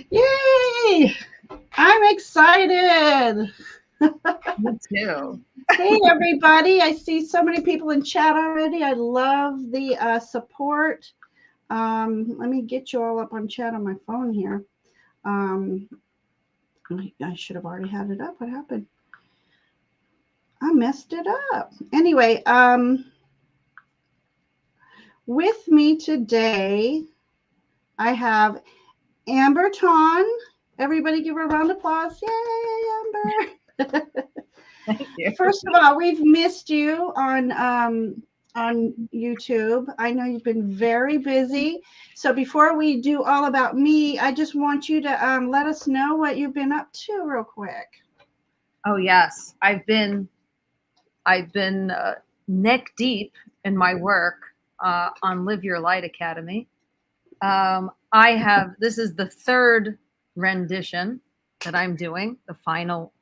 Yay! I'm excited. Me too. Hey, everybody. I see so many people in chat already. I love the support. Let me get you all up on chat on my phone here. Um, I should have already had it up. What happened? I messed it up. Anyway, with me today, I have Amber Ton. Everybody give her a round of applause. Yay, Amber. Thank you. First of all, we've missed you on YouTube. I know you've been very busy. So before we do all about me, I just want you to let us know what you've been up to real quick. Oh yes, I've been neck deep in my work on Live Your Light Academy. I have this is the third rendition that I'm doing, the final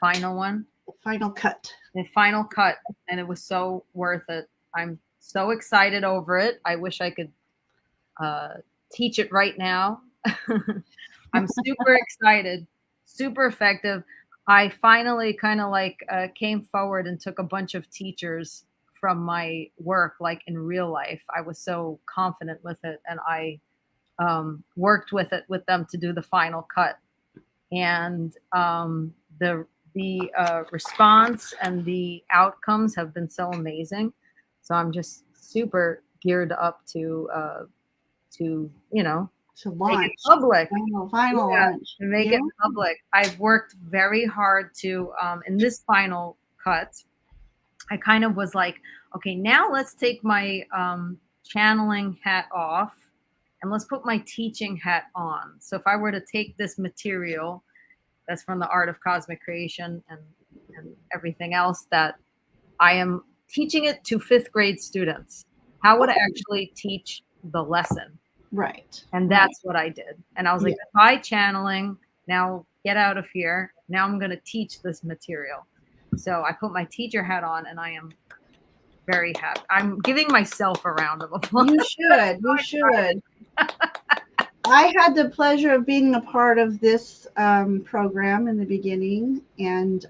one, Final cut. the final cut, and it was so worth it. I'm so excited over it. I wish I could uh, teach it right now. I'm super excited, super effective. I finally kind of like came forward and took a bunch of teachers from my work, like in real life. I was so confident with it, and I worked with it with them to do the final cut. And the response and the outcomes have been so amazing. So I'm just super geared up to To make launch. it public. Final Yeah, launch. to make it public. I've worked very hard to in this final cut. I kind of was like, okay, now let's take my channeling hat off and let's put my teaching hat on. So if I were to take this material that's from the Art of Cosmic Creation and everything else, that I am teaching it to fifth grade students, how would I actually teach the lesson? Right. And that's what I did. And I was like, goodbye channeling. Now get out of here. Now I'm going to teach this material. So I put my teacher hat on and I am very happy. I'm giving myself a round of applause. You should. You should. I had the pleasure of being a part of this program in the beginning. And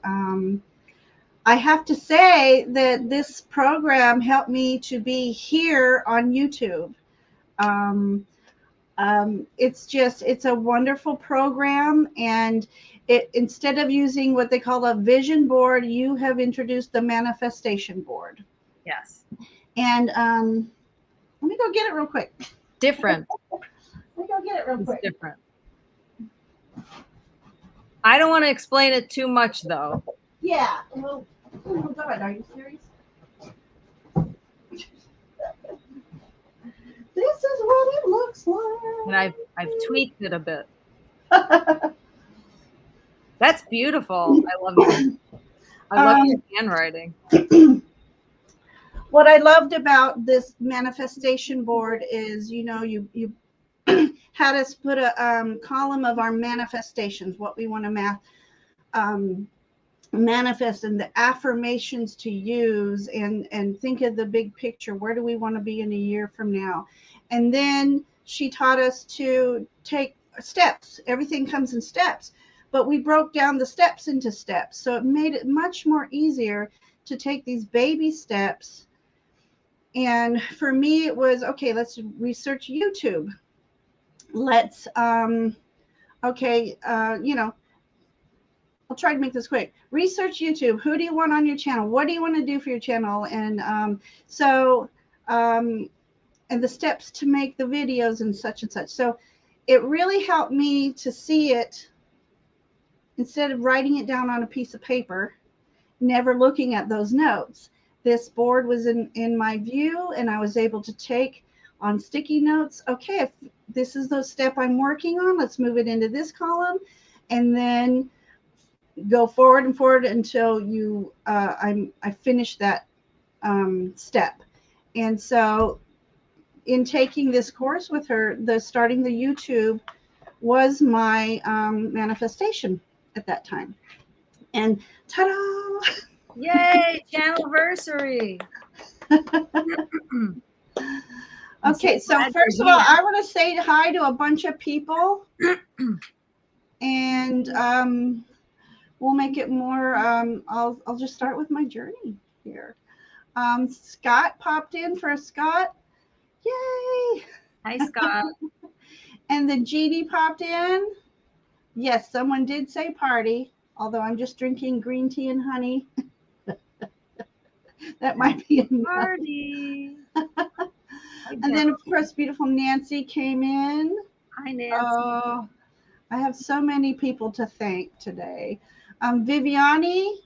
I have to say that this program helped me to be here on YouTube. It's a wonderful program, and it, instead of using what they call a vision board, you have introduced the manifestation board. Yes. And let me go get it real quick. Different. Let me go get it real quick. It's different. I don't want to explain it too much, though. Yeah. Well, oh God, are you serious? This is what it looks like. And I've tweaked it a bit. That's beautiful. I love it. I love your handwriting. What I loved about this manifestation board is, you had us put a column of our manifestations, what we want to manifest, and the affirmations to use, and think of the big picture. Where do we want to be in a year from now? And then she taught us to take steps. Everything comes in steps, but we broke down the steps into steps. So it made it much more easier to take these baby steps. And for me, it was, okay, let's research YouTube. Let's, I'll try to make this quick. Research YouTube. Who do you want on your channel? What do you want to do for your channel? And and the steps to make the videos and such and such. So it really helped me to see it instead of writing it down on a piece of paper, never looking at those notes. This board was in my view, and I was able to take on sticky notes. Okay, if this is the step I'm working on, let's move it into this column, and then go forward and forward until I finish that step. And so in taking this course with her, starting the YouTube was my manifestation at that time. And ta-da! Yay, Channelversary. Okay, so glad first you're of all, here. I want to say hi to a bunch of people, and we'll make it more. I'll just start with my journey here. Scott popped in for a Scott. Yay! Hi, Scott. And then GD popped in. Yes, someone did say party, although I'm just drinking green tea and honey. That might be enough. Party. And then, of course, beautiful Nancy came in. Hi, Nancy. Oh, I have so many people to thank today. Viviani,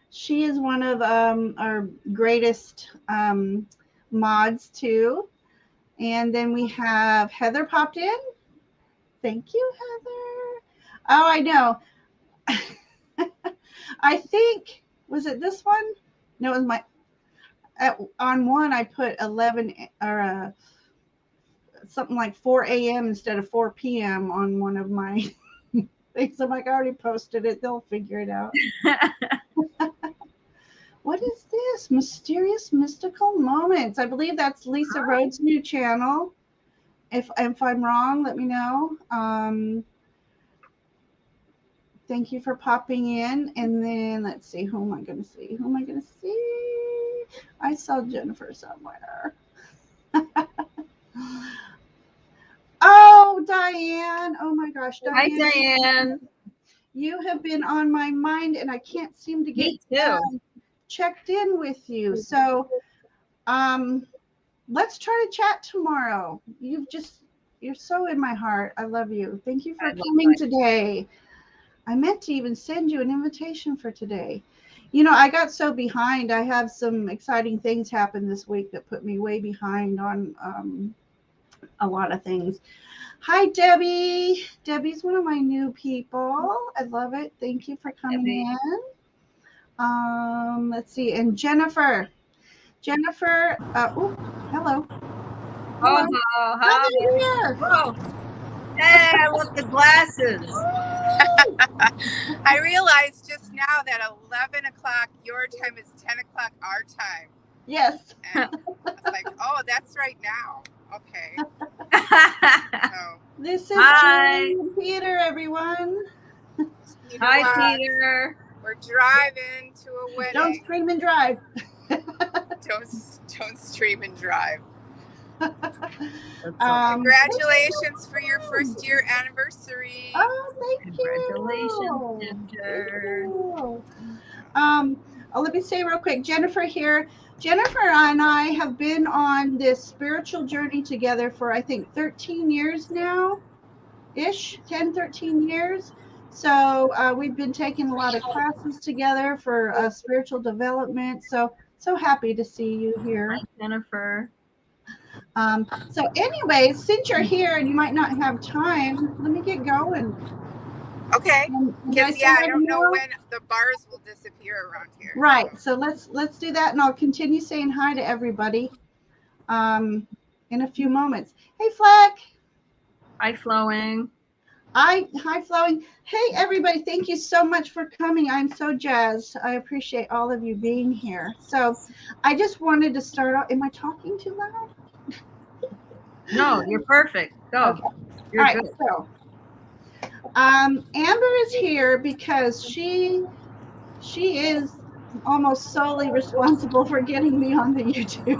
she is one of our greatest mods, too. And then we have Heather popped in. Thank you, Heather. Oh, I know. I think, was it this one? No, it was my, on one I put 11 or something like 4 a.m. instead of 4 p.m. on one of my things. I'm like, I already posted it. They'll figure it out. What is this? Mysterious Mystical Moments. I believe that's Lisa Rhodes' new channel. If I'm wrong, let me know. Thank you for popping in. And then let's see, who am I going to see? Who am I going to see? I saw Jennifer somewhere. Oh, Diane. Oh my gosh, Diane. Hi, Diane. You have been on my mind and I can't seem to get checked in with you. So let's try to chat tomorrow. You're so in my heart. I love you. Thank you for coming today. I meant to even send you an invitation for today. You know, I got so behind. I have some exciting things happen this week that put me way behind on a lot of things. Hi, Debbie. Debbie's one of my new people. I love it. Thank you for coming in. Let's see. And Jennifer. Jennifer. Oh, hello. Hello. Hi. Here. Whoa. Hey, I love the glasses. I realized just now that 11 o'clock your time is 10 o'clock our time. Yes. And I was like, oh, that's right now. Okay. So, this is Julie and Peter, everyone. Hi, Peter. We're driving to a wedding. Don't scream and drive. Don't stream and drive. Congratulations for your first year anniversary. Oh, thank you. Congratulations, let me say real quick, Jennifer here. Jennifer and I have been on this spiritual journey together for, I think, 13 years now, 10, 13 years. So we've been taking a lot of classes together for spiritual development. So happy to see you here. Hi, Jennifer. So anyway, since you're here and you might not have time, let me get going. Okay. Because I don't know when the bars will disappear around here. Right. So let's do that, and I'll continue saying hi to everybody in a few moments. Hey, Fleck. Hi, Flowing. Hi, Flowing. Hey, everybody. Thank you so much for coming. I'm so jazzed. I appreciate all of you being here. So I just wanted to start off. Am I talking too loud? No, you're perfect. Go. Okay. You're all right, good. So, Amber is here because she is almost solely responsible for getting me on the YouTube.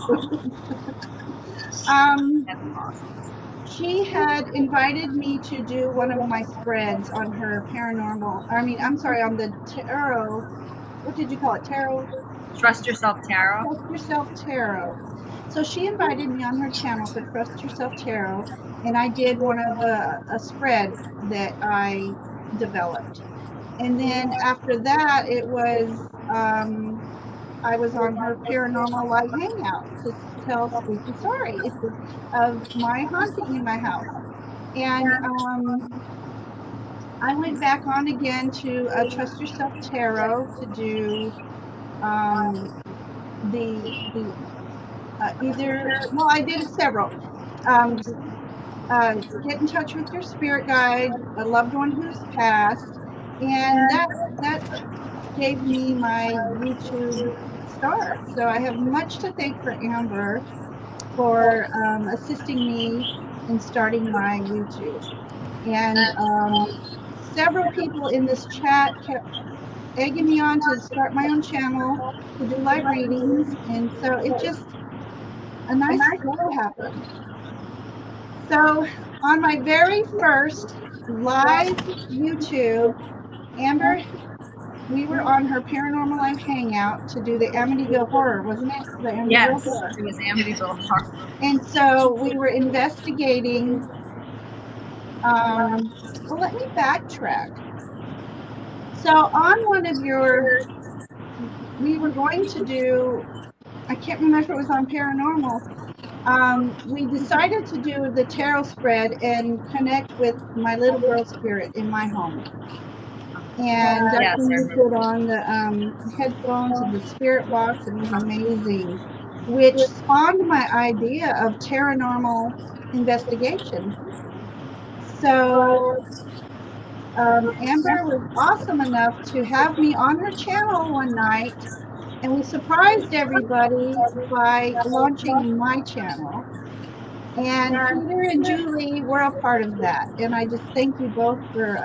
That's awesome. She had invited me to do one of my spreads on her paranormal. On the tarot. What did you call it? Tarot? Trust Yourself Tarot. Trust Yourself Tarot. So she invited me on her channel for Trust Yourself Tarot, and I did one of a spread that I developed. And then after that, it was I was on her Paranormal Light Hangout to tell spooky stories of my haunting in my house. And I went back on again to Trust Yourself Tarot to do I did several. Get in touch with your spirit guide, a loved one who's passed, and that gave me my YouTube start. So I have much to thank for Amber for assisting me in starting my YouTube. And several people in this chat kept egging me on to start my own channel to do live readings. And so it just, a nice flow happened. So on my very first live YouTube, Amber, we were on her Paranormal Live Hangout to do the Amityville Horror, wasn't it? The Amityville Yes, Horror. it was Amityville Horror. And so we were investigating. Well, let me backtrack. So on one of your, we were going to do, I can't remember if it was on Paranormal. We decided to do the tarot spread and connect with my little girl spirit in my home. And that's when we put on the headphones and the spirit box, and it was amazing, which spawned my idea of paranormal investigation. So Amber was awesome enough to have me on her channel one night, and we surprised everybody by launching my channel. And Peter and Julie were a part of that. And I just thank you both for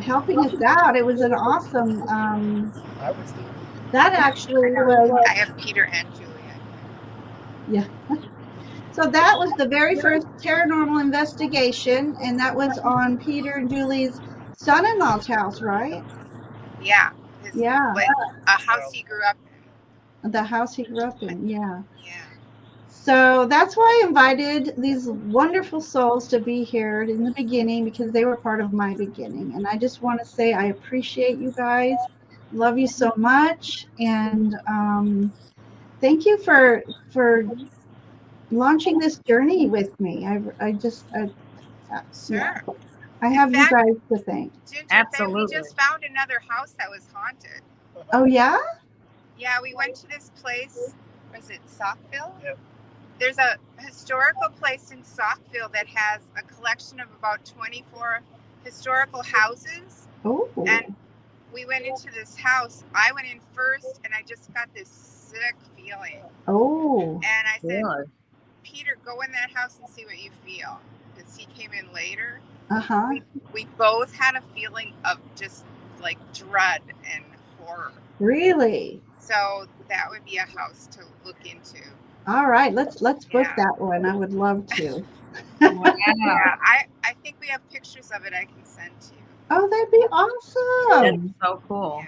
helping us out. It was an awesome, I was there. that actually was, I have Peter and Julie. yeah. So that was the very first paranormal investigation, and that was on Peter and Julie's son-in-law's house, right? Yeah. Yeah. Like a house he grew up in. The house he grew up in, yeah. Yeah. So that's why I invited these wonderful souls to be here in the beginning, because they were part of my beginning. And I just want to say I appreciate you guys. Love you so much. And thank you for launching this journey with me. Sure. I have you guys to thank. Ginger, Absolutely. we just found another house that was haunted. Oh, yeah? Yeah, we went to this place. Was it Saukville? Yep. There's a historical place in Saukville that has a collection of about 24 historical houses. Oh. And we went into this house. I went in first, and I just got this sick feeling. Oh. And I said, Really? Peter, go in that house and see what you feel. Because he came in later. Uh-huh. We both had a feeling of just like dread and horror. Really? So that would be a house to look into. All right, let's book that one. I would love to. Yeah, I think we have pictures of it I can send to you. Oh, that'd be awesome. That's so cool.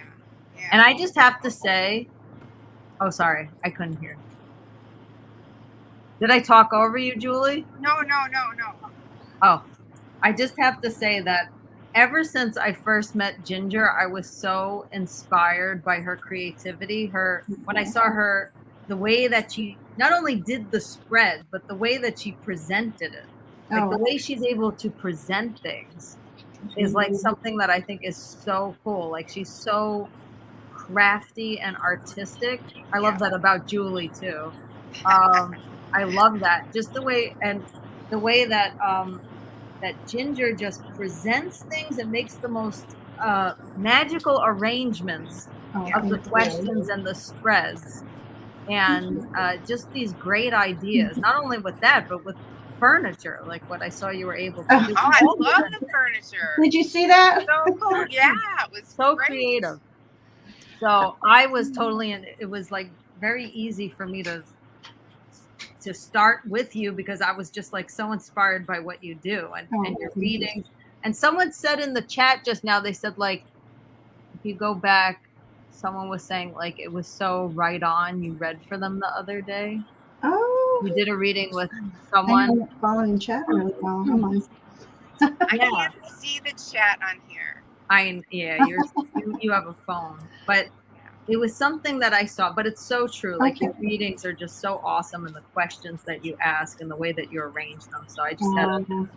Yeah. And I just have to say, oh, sorry, I couldn't hear. Did I talk over you, Julie? No. Oh, I just have to say that ever since I first met Ginger, I was so inspired by her creativity. When I saw her, the way that she not only did the spread, but the way that she presented it. Like the way she's able to present things is like something that I think is so cool. Like she's so crafty and artistic. I love that about Julie too. I love that. Just the way that that Ginger just presents things and makes the most magical arrangements of the questions and the spreads, and just these great ideas. Not only with that, but with furniture, like what I saw you were able to do. Oh, I love the furniture. Did you see that? So cool. Yeah, it was so great. creative. So I was totally it was like very easy for me to start with you, because I was just like so inspired by what you do and your reading. And someone said in the chat just now, they said, like, if you go back, someone was saying like it was so right on. You read for them the other day. Oh. You did a reading with someone. I'm not following chat really well. Hold on. I can't see the chat on here. You have a phone, but it was something that I saw, but it's so true. Like your readings are just so awesome, and the questions that you ask and the way that you arrange them. So I just had to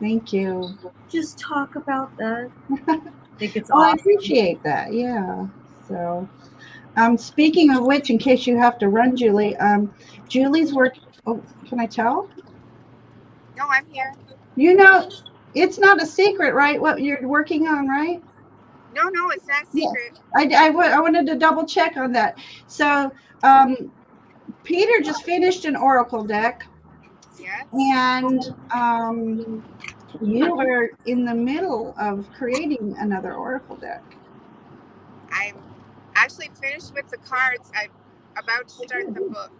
thank you. Just talk about that. I think it's awesome. I awesome. appreciate that. Yeah. So, speaking of which, in case you have to run, Julie, Julie's work. Oh, can I tell? No, I'm here. You know, it's not a secret, right? What you're working on, right? No, it's not secret. Yeah. I wanted to double check on that. So Peter just finished an oracle deck, Yes. and you are in the middle of creating another oracle deck. I'm actually finished with the cards. I'm about to start the book.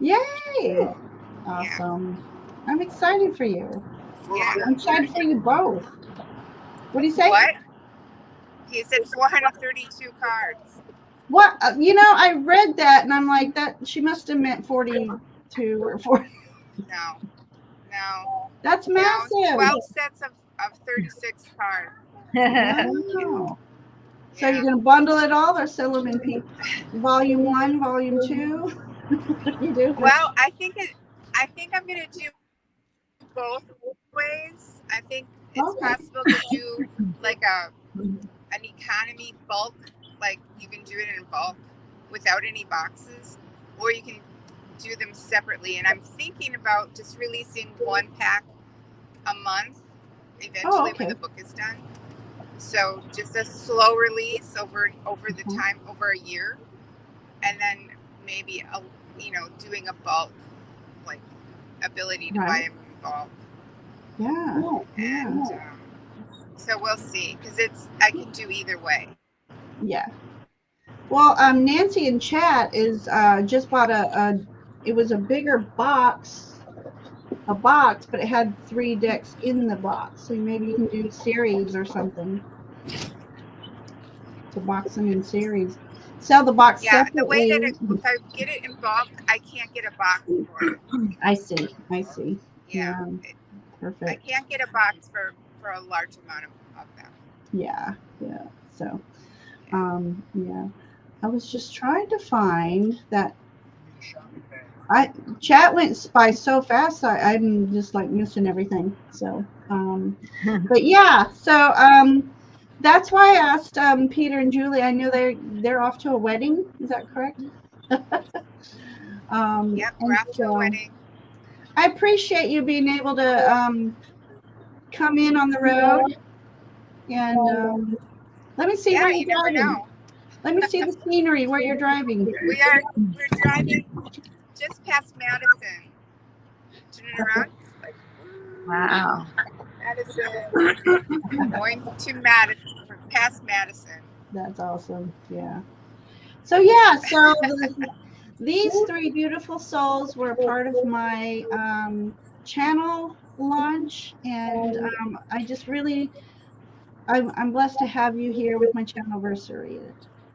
Yay! Awesome. I'm excited for you. Yeah. I'm excited for you both. What do you say? What? He said 432 cards. What? I read that and I'm like, that she must have meant 42 or 40. No. No. That's No. massive. 12 sets of 36 cards. Wow. So Yeah. you're going to bundle it all or sell them in volume 1, volume 2? What do you do? Well, I think I'm going to do both ways. I think it's Okay. possible to do like an economy bulk, like you can do it in bulk without any boxes, or you can do them separately. And I'm thinking about just releasing one pack a month eventually when the book is done. So just a slow release over the time, over a year, and then maybe doing a bulk, like ability to buy them in bulk. Yeah. And so we'll see, because I can do either way. Yeah. Well, Nancy in chat is just bought it was a bigger box, but it had 3 decks in the box. So maybe you can do series or something to box them in series. Sell the box separately. The way that if I get it in bulk, I can't get a box for it. I see. Yeah. Perfect. I can't get a box for a large amount of them. Yeah. So, yeah. I was just trying to find that. Chat went by so fast. I'm just like missing everything. So, but yeah. So, that's why I asked Peter and Julie. I know they're off to a wedding. Is that correct? Yep, we're off to a wedding. I appreciate you being able to come in on the road and let me see where you're driving. Never know. Let me see the scenery where you're driving. We're driving just past Madison. Turn it around. Wow. Madison. Going to Madison, past Madison. That's awesome. Yeah. So yeah, these 3 beautiful souls were a part of my channel launch, and I just really I'm blessed to have you here with my Channelversary.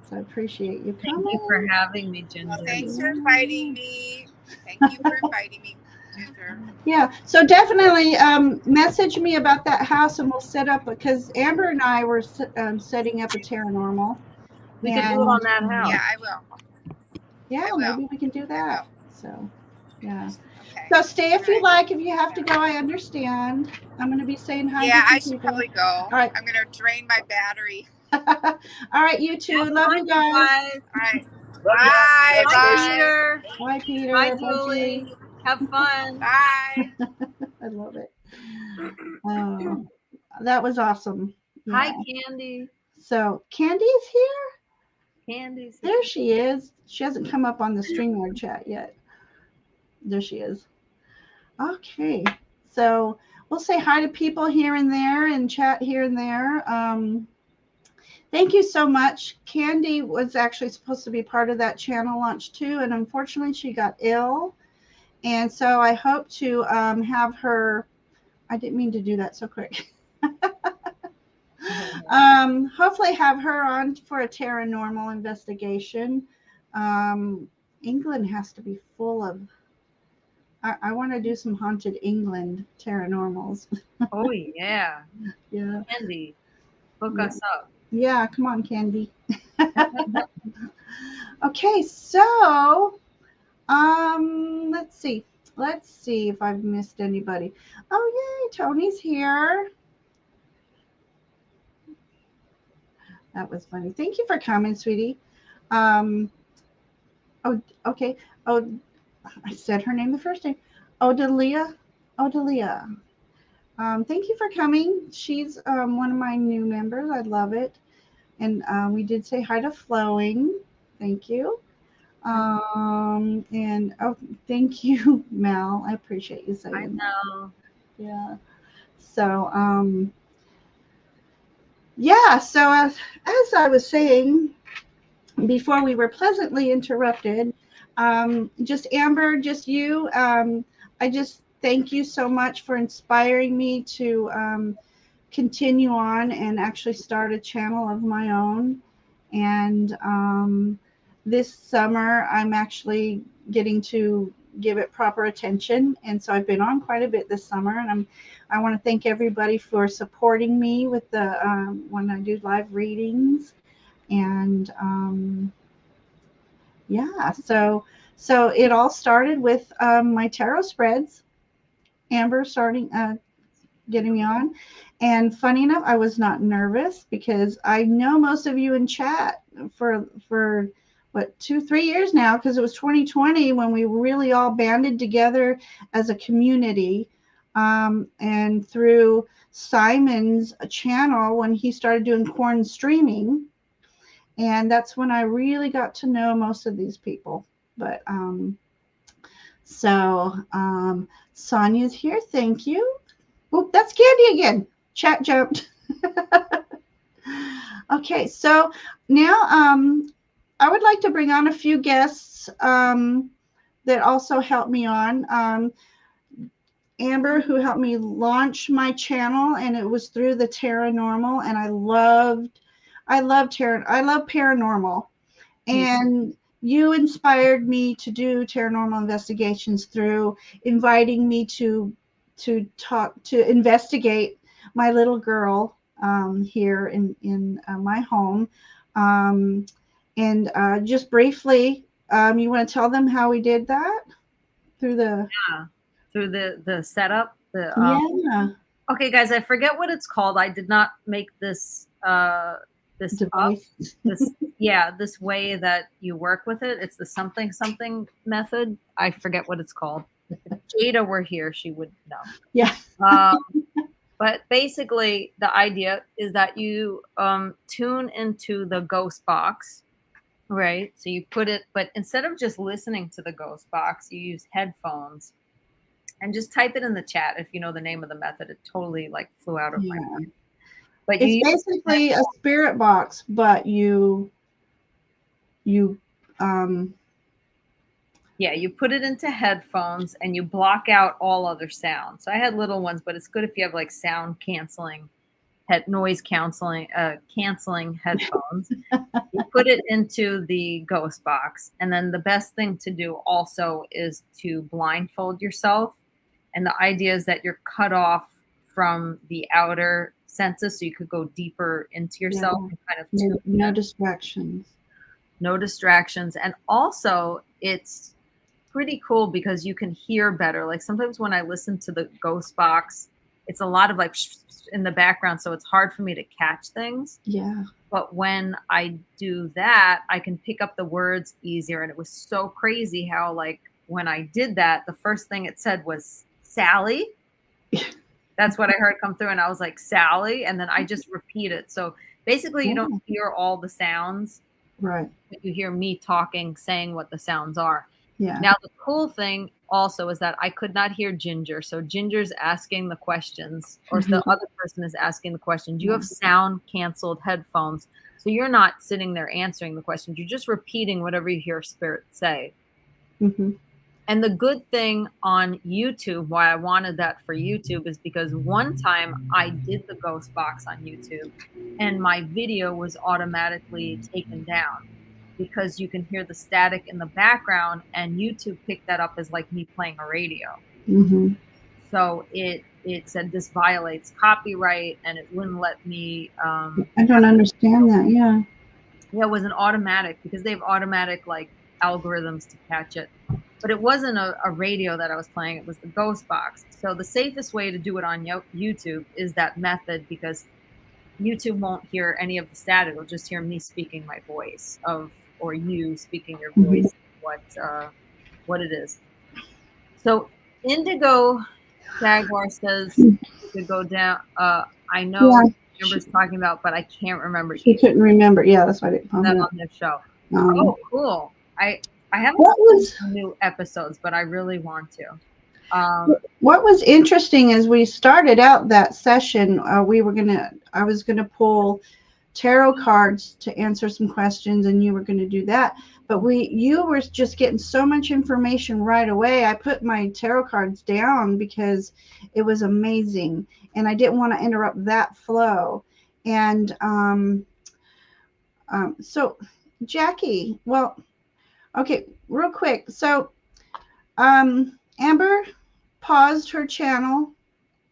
So I appreciate you coming. Thank you for having me, Ginger. Well, thanks for inviting me. Thank you for inviting me, Ginger. Yeah, so definitely message me about that house and we'll set up, because Amber and I were setting up a Terranormal. We could do it on that house. Yeah, I will. Yeah, I will. maybe we can do that. So, yeah. Okay. So stay if you like. If you have to go, I understand. I'm going to be saying hi. Yeah, I should probably go. All right. I'm going to drain my battery. All right, you two. Love you guys. All right. Bye. Bye, Peter. Bye, Peter. Bye, Julie. Have fun. Bye. I love it. That was awesome. Yeah. Hi, Candy. So Candy is here? Candy's here. There she is. She hasn't come up on the StreamYard chat yet. There she is. Okay. So we'll say hi to people here and there and chat here and there. Thank you so much. Candy was actually supposed to be part of that channel launch too, and unfortunately she got ill. And so I hope to have her. I didn't mean to do that so quick. Hopefully have her on for a Terranormal investigation. England has to be full of. I want to do some haunted England Terranormals. Oh yeah. Yeah. Candy, hook us up. Yeah, come on, Candy. Okay, so let's see. Let's see if I've missed anybody. Oh, yay, Tony's here. That was funny. Thank you for coming, sweetie. Oh, okay. Oh, I said her name the first time. Odelia. Thank you for coming. She's one of my new members. I love it. And we did say hi to Flowing. Thank you. And oh, thank you, Mel. I appreciate you I saying that. know. Yeah. So, yeah. So as I was saying before we were pleasantly interrupted, just Amber, just you. I just thank you so much for inspiring me to continue on and actually start a channel of my own. And this summer, I'm actually getting to give it proper attention. And so I've been on quite a bit this summer, and I want to thank everybody for supporting me with the when I do live readings. And yeah, so it all started with my tarot spreads. Amber starting getting me on. And funny enough, I was not nervous because I know most of you in chat for what 2-3 years now, because it was 2020 when we really all banded together as a community. And through Simon's channel, when he started doing corn streaming, and that's when I really got to know most of these people. But Sonia's here. Thank you. Oh, that's Candy again. Chat jumped. Okay, so now I would like to bring on a few guests that also helped me on. Amber, who helped me launch my channel, and it was through the Paranormal, and I love paranormal. And you inspired me to do paranormal investigations through inviting me to investigate my little girl here in my home. And just briefly, you want to tell them how we did that through the setup. yeah Okay, guys, I forget what it's called. I did not make this this device. this way that you work with it. It's the something method. I forget what it's called. If Jada were here, she would know. Yeah. But basically, the idea is that you tune into the ghost box, right? So you put it, but instead of just listening to the ghost box, you use headphones. And just type it in the chat if you know the name of the method. It totally like flew out of my mind. But it's basically a spirit box, but you you put it into headphones and you block out all other sounds. So I had little ones, but it's good if you have like sound canceling, noise canceling headphones. You put it into the ghost box, and then the best thing to do also is to blindfold yourself. And the idea is that you're cut off from the outer senses, so you could go deeper into yourself and kind of no distractions. No distractions. And also, it's pretty cool because you can hear better. Like sometimes when I listen to the ghost box, it's a lot of like in the background, so it's hard for me to catch things. Yeah. But when I do that, I can pick up the words easier. And it was so crazy how like when I did that, the first thing it said was Sally. That's what I heard come through, and I was like, Sally, and then I just repeat it. So basically you don't hear all the sounds, right? But you hear me talking, saying what the sounds are. Yeah. Now the cool thing also is that I could not hear Ginger. So Ginger's asking the questions, or the other person is asking the questions. You have sound canceled headphones, so you're not sitting there answering the questions. You're just repeating whatever you hear spirit say. And the good thing on YouTube, why I wanted that for YouTube, is because one time I did the ghost box on YouTube and my video was automatically taken down because you can hear the static in the background, and YouTube picked that up as like me playing a radio. So it said this violates copyright, and it wouldn't let me. I don't understand that. Yeah. Yeah, it was an automatic, because they have automatic like algorithms to catch it. But it wasn't a radio that I was playing. It was the ghost box. So the safest way to do it on YouTube is that method, because YouTube won't hear any of the static. It'll just hear me speaking my voice or you speaking your voice, what it is. So Indigo Jaguar says to go down. I know Amber's talking about, but I can't remember. She couldn't remember. Yeah, that's why I didn't that on this show. Oh, cool. I haven't What seen was new episodes, but I really want to. what was interesting is we started out that session. I was gonna pull tarot cards to answer some questions, and you were gonna do that. But you were just getting so much information right away. I put my tarot cards down because it was amazing, and I didn't want to interrupt that flow. And so, Jackie, well, okay, real quick. So, Amber paused her channel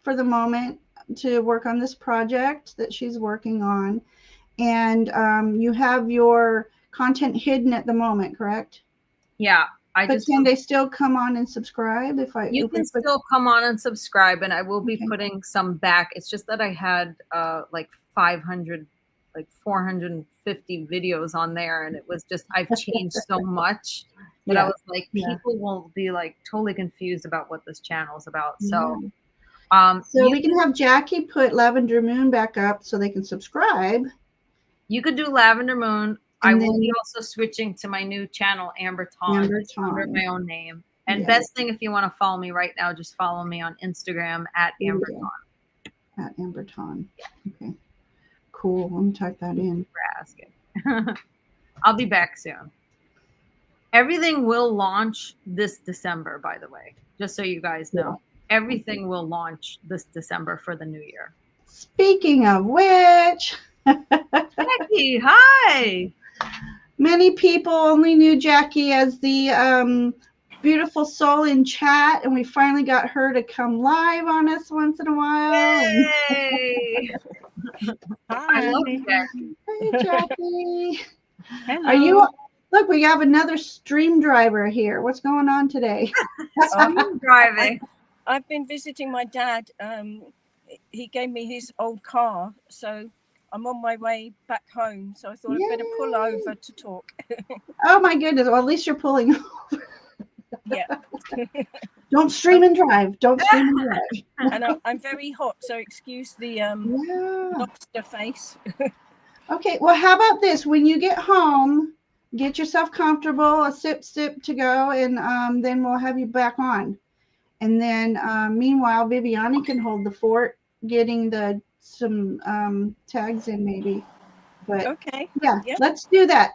for the moment to work on this project that she's working on. And you have your content hidden at the moment, correct? Yeah, But can they still come on and subscribe you can still come on and subscribe, and I will be putting some back. It's just that I had like 500, like 450 videos on there, and it was just I've changed so much that I was like, people will be like totally confused about what this channel is about. So we can have Jackie put Lavender Moon back up so they can subscribe. You could do Lavender Moon. I will be also switching to my new channel, Amber Ton, under my own name. And best thing, if you want to follow me right now, just follow me on Instagram at Amber Ton. At Amber Ton. Okay. Cool. Let me type that in. For asking. I'll be back soon. Everything will launch this December, by the way, just so you guys know. Everything will launch this December for the new year. Speaking of which, Jackie, hi. Many people only knew Jackie as the beautiful soul in chat, and we finally got her to come live on us once in a while. Yay! Hi. I love Jackie. Hey, Jackie. Hello. Are you? Look, we have another stream driver here. What's going on today? Stream driving. I've been visiting my dad. He gave me his old car, so I'm on my way back home. So I thought I'd better pull over to talk. Oh my goodness! Well, at least you're pulling over. Yeah. Don't stream and drive. Don't stream and drive. And I'm very hot, so excuse the lobster face. Okay. Well, how about this? When you get home, get yourself comfortable. A sip to go, and then we'll have you back on. And then meanwhile, Viviani can hold the fort, getting some tags in maybe. But okay. Yeah, let's do that.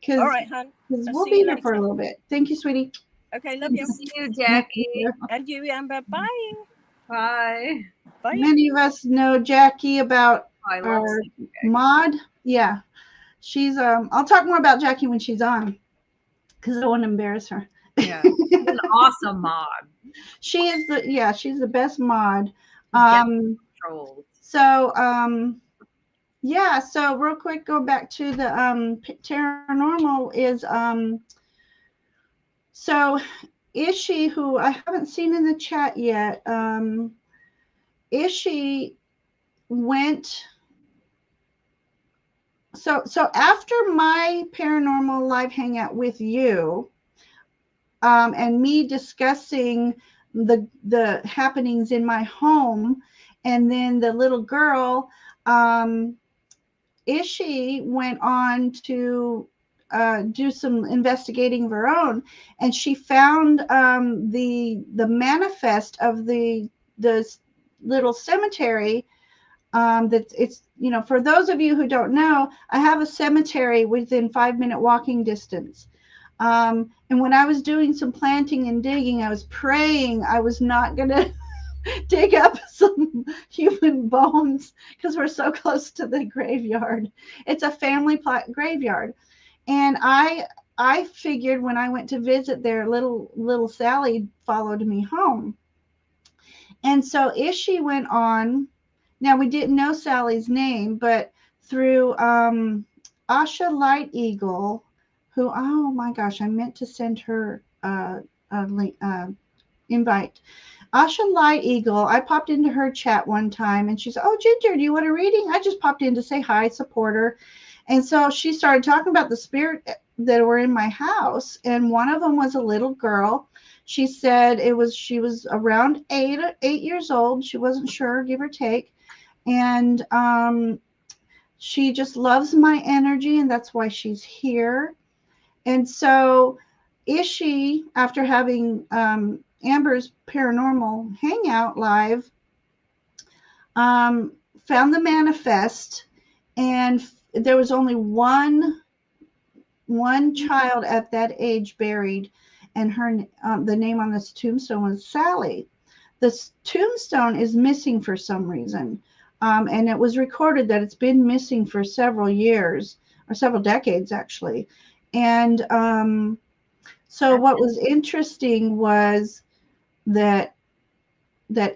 All right, hon. Because we'll be here for a little bit. Thank you, sweetie. Okay, love you. See you, Jackie. And you, Amber. Bye. Bye. Bye. Many of us know Jackie about our mod. Yeah, she's I'll talk more about Jackie when she's on, because I don't want to embarrass her. Yeah, she's an awesome mod. She is she's the best mod. So real quick, go back to the paranormal is so Ishi, who I haven't seen in the chat yet, Ishi went. So after my paranormal live hangout with you, and me discussing the happenings in my home, and then the little girl, Ishi went on to do some investigating of her own, and she found the manifest of the little cemetery. That it's, for those of you who don't know, I have a cemetery within 5-minute walking distance. And when I was doing some planting and digging, I was praying I was not going to dig up some human bones, because we're so close to the graveyard. It's a family plot graveyard. And I figured when I went to visit there, little Sally followed me home. And so Ishi went on. Now, we didn't know Sally's name, but through Asha Light Eagle, who, oh my gosh, I meant to send her a link, invite. Asha Light Eagle, I popped into her chat one time, and she said, "Oh, Ginger, do you want a reading?" I just popped in to say hi, support her. And so she started talking about the spirit that were in my house, and one of them was a little girl. She said she was around 8 years old. She wasn't sure, give or take. And she just loves my energy, and that's why she's here. And so Ishi, after having Amber's paranormal hangout live, found the manifest, and there was only one child at that age buried, and her the name on this tombstone was Sally. This tombstone is missing for some reason, and it was recorded that it's been missing for several years or several decades actually. And so what was interesting was that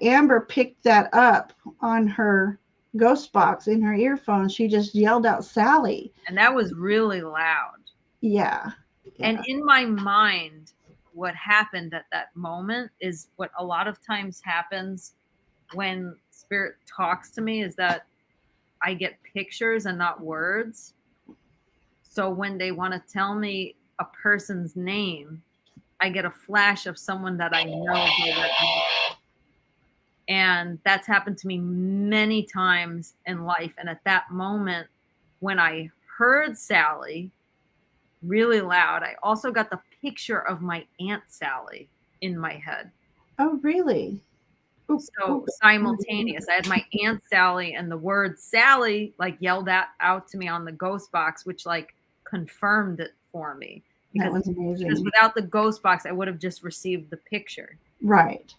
Amber picked that up on her ghost box in her earphone. She just yelled out Sally. And that was really loud. Yeah. And in my mind, what happened at that moment is what a lot of times happens when spirit talks to me, is that I get pictures and not words. So when they want to tell me a person's name, I get a flash of someone that I know by that name. And that's happened to me many times in life. And at that moment, when I heard Sally really loud, I also got the picture of my Aunt Sally in my head. Oh, really? So simultaneous. I had my Aunt Sally and the word Sally like yelled out to me on the ghost box, which like confirmed it for me. That was amazing. Because without the ghost box, I would have just received the picture. Right.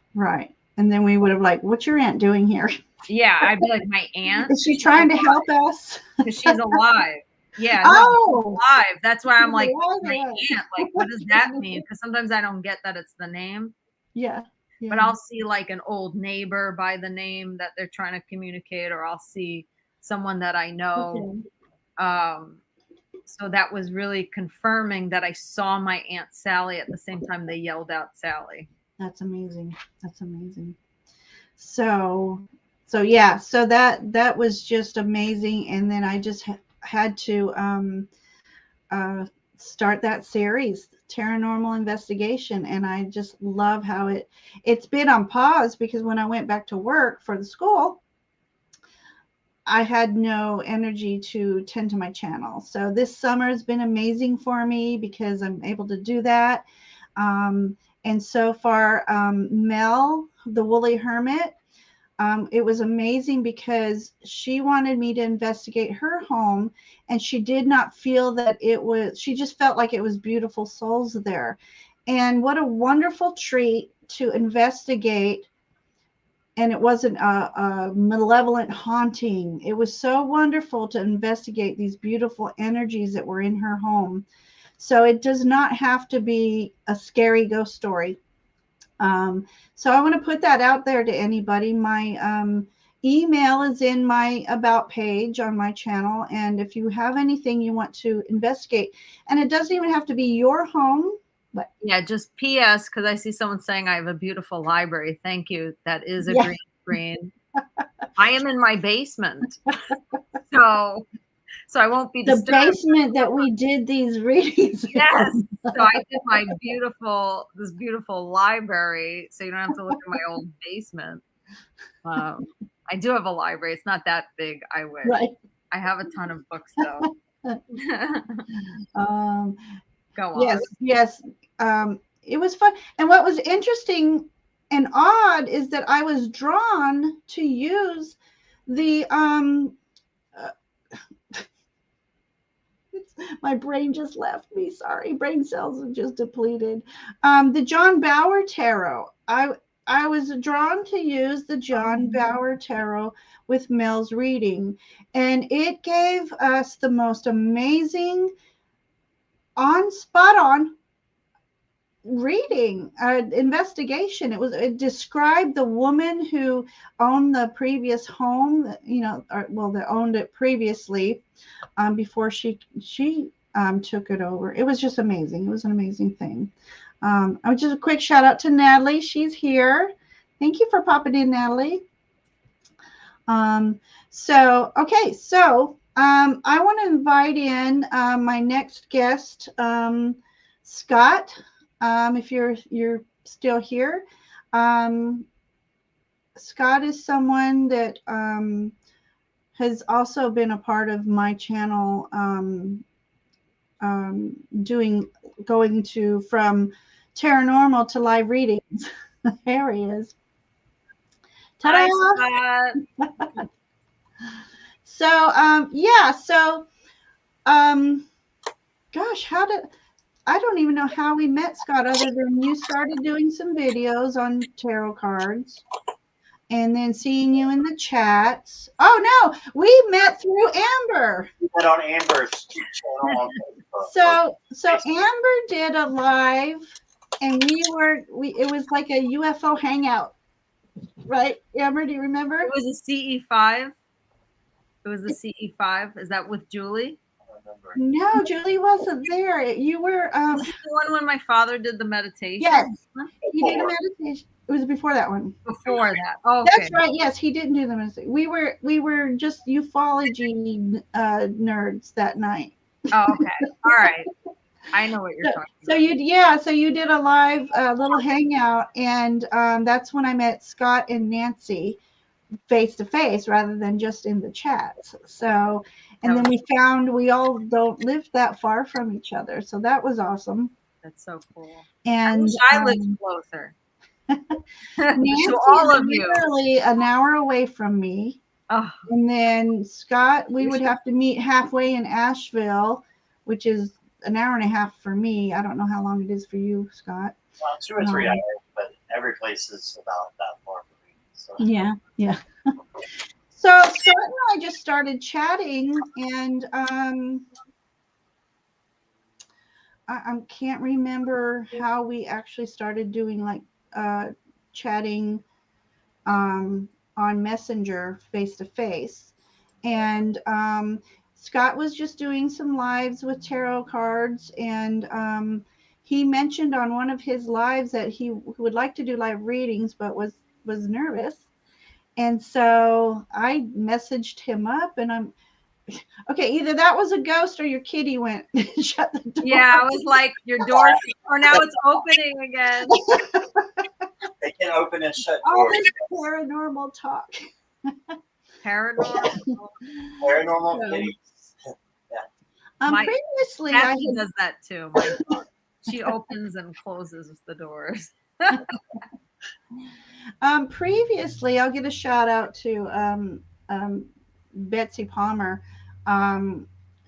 And then we would have like, what's your aunt doing here? Yeah, I'd be like, my aunt? Is she trying to help us? Because she's alive. Yeah, oh, alive. That's why I'm like, my alive. aunt. Like, what does that mean? Because sometimes I don't get that it's the name. Yeah. But I'll see like an old neighbor by the name that they're trying to communicate, or I'll see someone that I know. Okay. So that was really confirming that I saw my Aunt Sally at the same time they yelled out Sally. That's amazing. So yeah, so that was just amazing. And then I just had to start that series, Paranormal Investigation, and I just love how it's been on pause because when I went back to work for the school, I had no energy to tend to my channel. So this summer has been amazing for me because I'm able to do that. And so far, Mel, the Woolly Hermit, it was amazing because she wanted me to investigate her home, and she did not feel that she just felt like it was beautiful souls there. And what a wonderful treat to investigate. And it wasn't a malevolent haunting. It was so wonderful to investigate these beautiful energies that were in her home. So it does not have to be a scary ghost story. So I want to put that out there to anybody. My email is in my about page on my channel. And if you have anything you want to investigate, and it doesn't even have to be your home. But yeah, just PS, because I see someone saying I have a beautiful library. Thank you. That is a green screen. I am in my basement. So I won't be disturbed. The basement that we did these readings. Yes. So I did this beautiful library, so you don't have to look at my old basement. I do have a library. It's not that big, I wish. Right. I have a ton of books though. Go on. Yes. It was fun. And what was interesting and odd is that I was drawn to use the my brain just left me. Sorry, brain cells are just depleted. The John Bower Tarot. I was drawn to use the John Bower Tarot with Mel's reading, and it gave us the most amazing spot on reading investigation. It described the woman who owned the previous home, that owned it previously, before she took it over. It was just amazing. It was an amazing thing. Just a quick shout out to Natalie. She's here. Thank you for popping in, Natalie. So I want to invite in my next guest, Scott. If you're still here, Scott is someone that has also been a part of my channel going to from paranormal to live readings. There he is. Ta-da! Hi, Scott. So yeah, so gosh, I don't even know how we met, Scott, other than you started doing some videos on tarot cards and then seeing you in the chats. Oh no, we met through Amber. We went on Amber's channel on Facebook. So Amber did a live and it was like a UFO hangout. Right? Amber, do you remember? It was a CE5. It was the CE5. Is that with Julie? I remember. No, Julie wasn't there. You were Was it the one when my father did the meditation? yes. He did a meditation. It was before that one. Before that. Oh, okay. That's right. Yes, he didn't do the meditation. We were just ufology nerds that night. Oh, okay. All right. I know what you're talking So you did a live little hangout, and that's when I met Scott and Nancy face to face rather than just in the chats. So, and then we found we all don't live that far from each other, so that was awesome. That's so cool. And I wish I lived closer. Nancy To all is of you. literally an hour away from me. Oh, And then Scott, we would have to meet halfway in Asheville, which is an hour and a half for me. I don't know how long it is for you, Scott. Well, 2 or 3 hours, but every place is about that far for me. So. Yeah. So Scott and I just started chatting, and I can't remember how we actually started doing like chatting on Messenger face to face. And Scott was just doing some lives with tarot cards, and he mentioned on one of his lives that he would like to do live readings but was nervous. And so I messaged him up, and I'm okay, either that was a ghost or your kitty went and shut the door. yeah. I was like, your door, or now it's opening again. They can open and shut All doors. this paranormal talk. Paranormal. Kitties. Previously, Kathy does that too. My dog. She opens and closes the doors. Previously, I'll give a shout out to Betsy Palmer.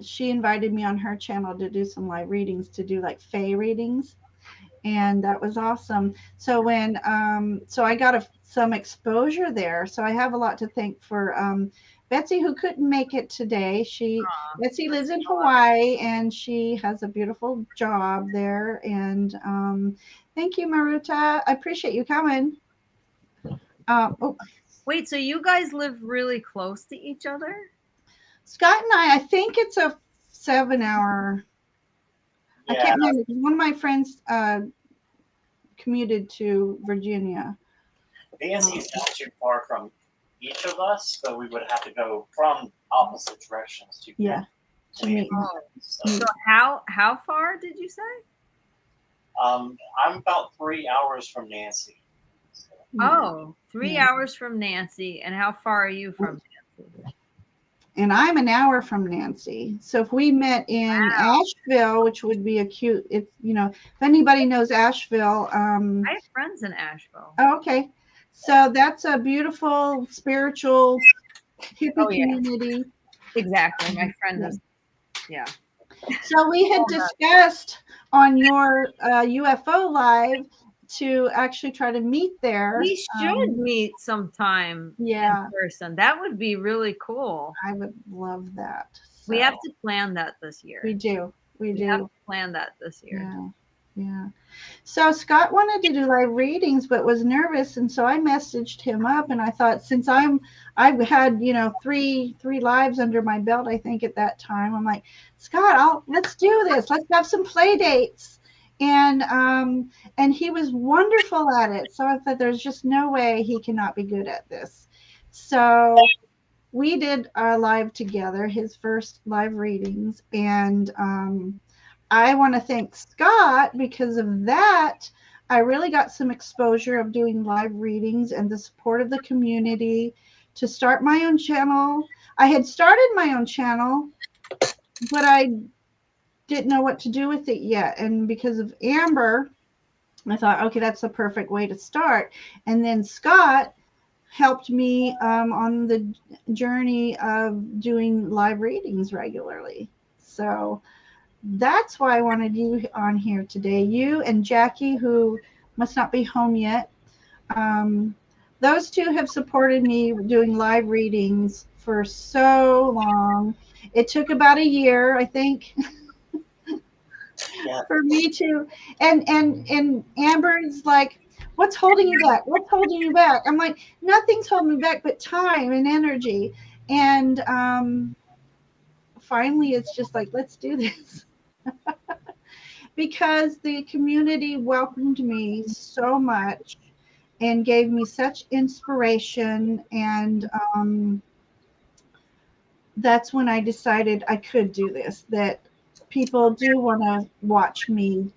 She invited me on her channel to do some live readings, to do like Fae readings, and that was awesome. So when so I got some exposure there. So I have a lot to thank for Betsy, who couldn't make it today. Betsy lives in Hawaii, and she has a beautiful job there. And thank you, Maruta. I appreciate you coming. Wait, so you guys live really close to each other? Scott and I think it's a 7-hour. Yeah. I can't remember. One of my friends commuted to Virginia. Nancy is not too far from each of us, but we would have to go from opposite directions to to meet. So how far did you say? I'm about 3 hours from Nancy. So. Oh, 3 hours from Nancy. And how far are you from Nancy? And I'm an hour from Nancy. So if we met in Asheville, which would be a cute, if anybody knows Asheville. I have friends in Asheville. Oh, okay. So that's a beautiful, spiritual, hippie community. Exactly. My friend is, So we had discussed on your UFO live to actually try to meet there. We should meet sometime in person. That would be really cool. I would love that. So. We have to plan that this year. We do. We have to plan that this year. Yeah. So Scott wanted to do live readings, but was nervous, and so I messaged him up, and I thought, since I've had three lives under my belt, I think at that time, I'm like, Scott, let's do this. Let's have some play dates. And he was wonderful at it. So I thought, there's just no way he cannot be good at this. So we did our live together, his first live readings, and I want to thank Scott, because of that I really got some exposure of doing live readings and the support of the community to start my own channel. I had started my own channel, but didn't know what to do with it yet. And because of Amber, I thought, okay, that's the perfect way to start. And then Scott helped me on the journey of doing live readings regularly. So that's why I wanted you on here today. You and Jackie, who must not be home yet. Those two have supported me doing live readings for so long. It took about a year, I think, Yeah. for me to. And Amber's like, "What's holding you back? What's holding you back?" I'm like, "Nothing's holding me back but time and energy." And finally, it's just like, let's do this. Because the community welcomed me so much and gave me such inspiration. And that's when I decided I could do this, that people do want to watch me,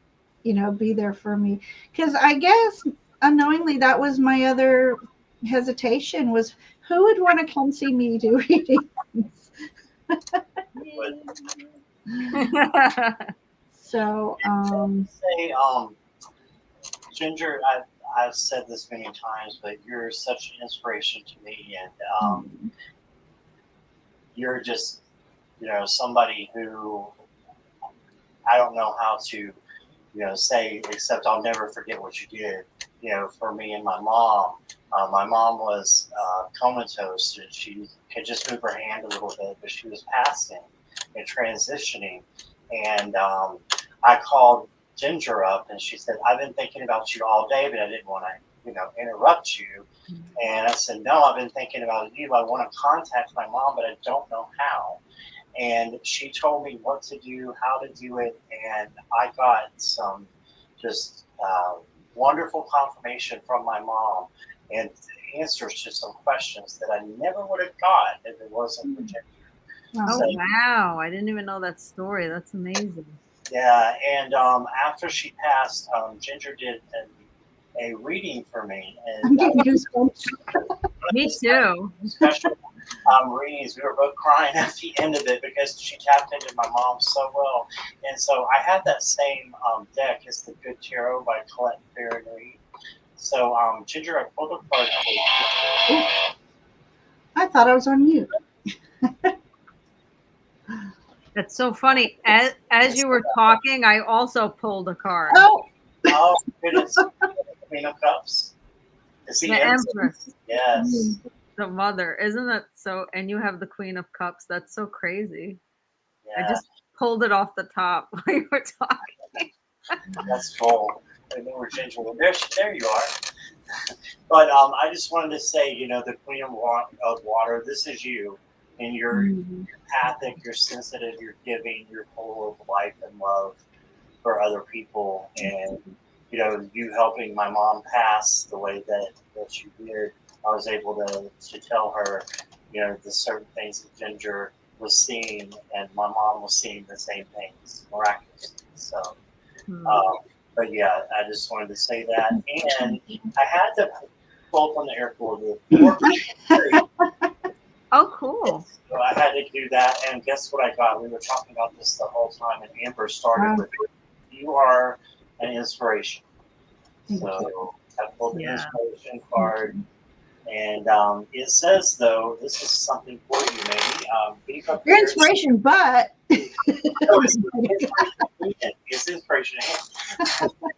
be there for me. Because I guess unknowingly, that was my other hesitation, was who would want to come see me do readings? So, Say, Ginger, I've said this many times, but you're such an inspiration to me, and you're just, somebody who I don't know how to, say, except I'll never forget what you did, for me and my mom. My mom was comatose, and she could just move her hand a little bit, but she was passing and transitioning. And I called Ginger up, and she said, "I've been thinking about you all day, but I didn't want to, interrupt you." And I said, "No, I've been thinking about you. I want to contact my mom, but I don't know how." And she told me what to do, how to do it, and I got some just wonderful confirmation from my mom and answers to some questions that I never would have got if it wasn't for Ginger. Oh, wow. I didn't even know that story. That's amazing. Yeah, and after she passed, Ginger did a reading for me. And, I'm getting goosebumps. Me too. Special readings. We were both crying at the end of it because she tapped into my mom so well. And so I had that same deck. It's the Good Tarot by Colette Fair and Reed. So, Ginger, I pulled a card for you. I thought I was on mute. That's so funny. As you were talking, I also pulled a card. Oh, Goodness. Queen of Cups. It's the Empress. Yes. The mother. Isn't that so? And you have the Queen of Cups. That's so crazy. Yeah. I just pulled it off the top while you were talking. That's cool. I know we're changing. There you are. But I just wanted to say, the Queen of Water, this is you. And you're empathic, you're sensitive, you're giving, you're full of life and love for other people. And, you helping my mom pass the way that you did, I was able to tell her, the certain things that Ginger was seeing, and my mom was seeing the same things miraculously. So, but yeah, I just wanted to say that. And I had to pull from the airport Oh, cool. So I had to do that, and guess what I got? We were talking about this the whole time, and Amber started with, "You are an inspiration." So I pulled the inspiration card, and it says, though, this is something for you, maybe. Your inspiration, but it's inspiration.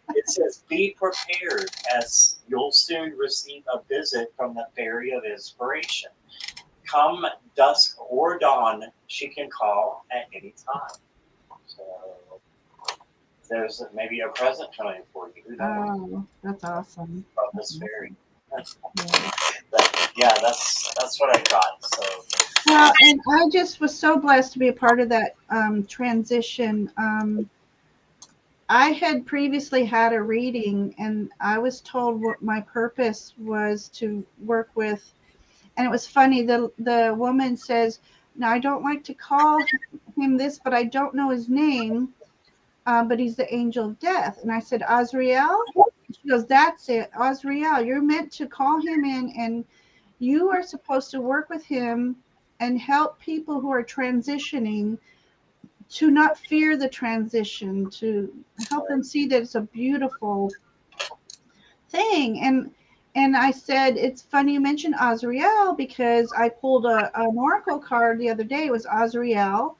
It says, "Be prepared, as you'll soon receive a visit from the fairy of inspiration. Come dusk or dawn, she can call at any time." So there's maybe a present coming for you. Who knows? oh, that's awesome. From this fairy. Yeah, that's what I got. So. Well, and I just was so blessed to be a part of that transition. I had previously had a reading, and I was told what my purpose was to work with. And it was funny. The woman says, "Now I don't like to call him this, but I don't know his name. But he's the angel of death." And I said, "Azrael?" She goes, "That's it, Azrael. You're meant to call him in, and you are supposed to work with him and help people who are transitioning to not fear the transition, to help them see that it's a beautiful thing. And I said, it's funny you mentioned Azrael, because I pulled an oracle card the other day. It was Azrael,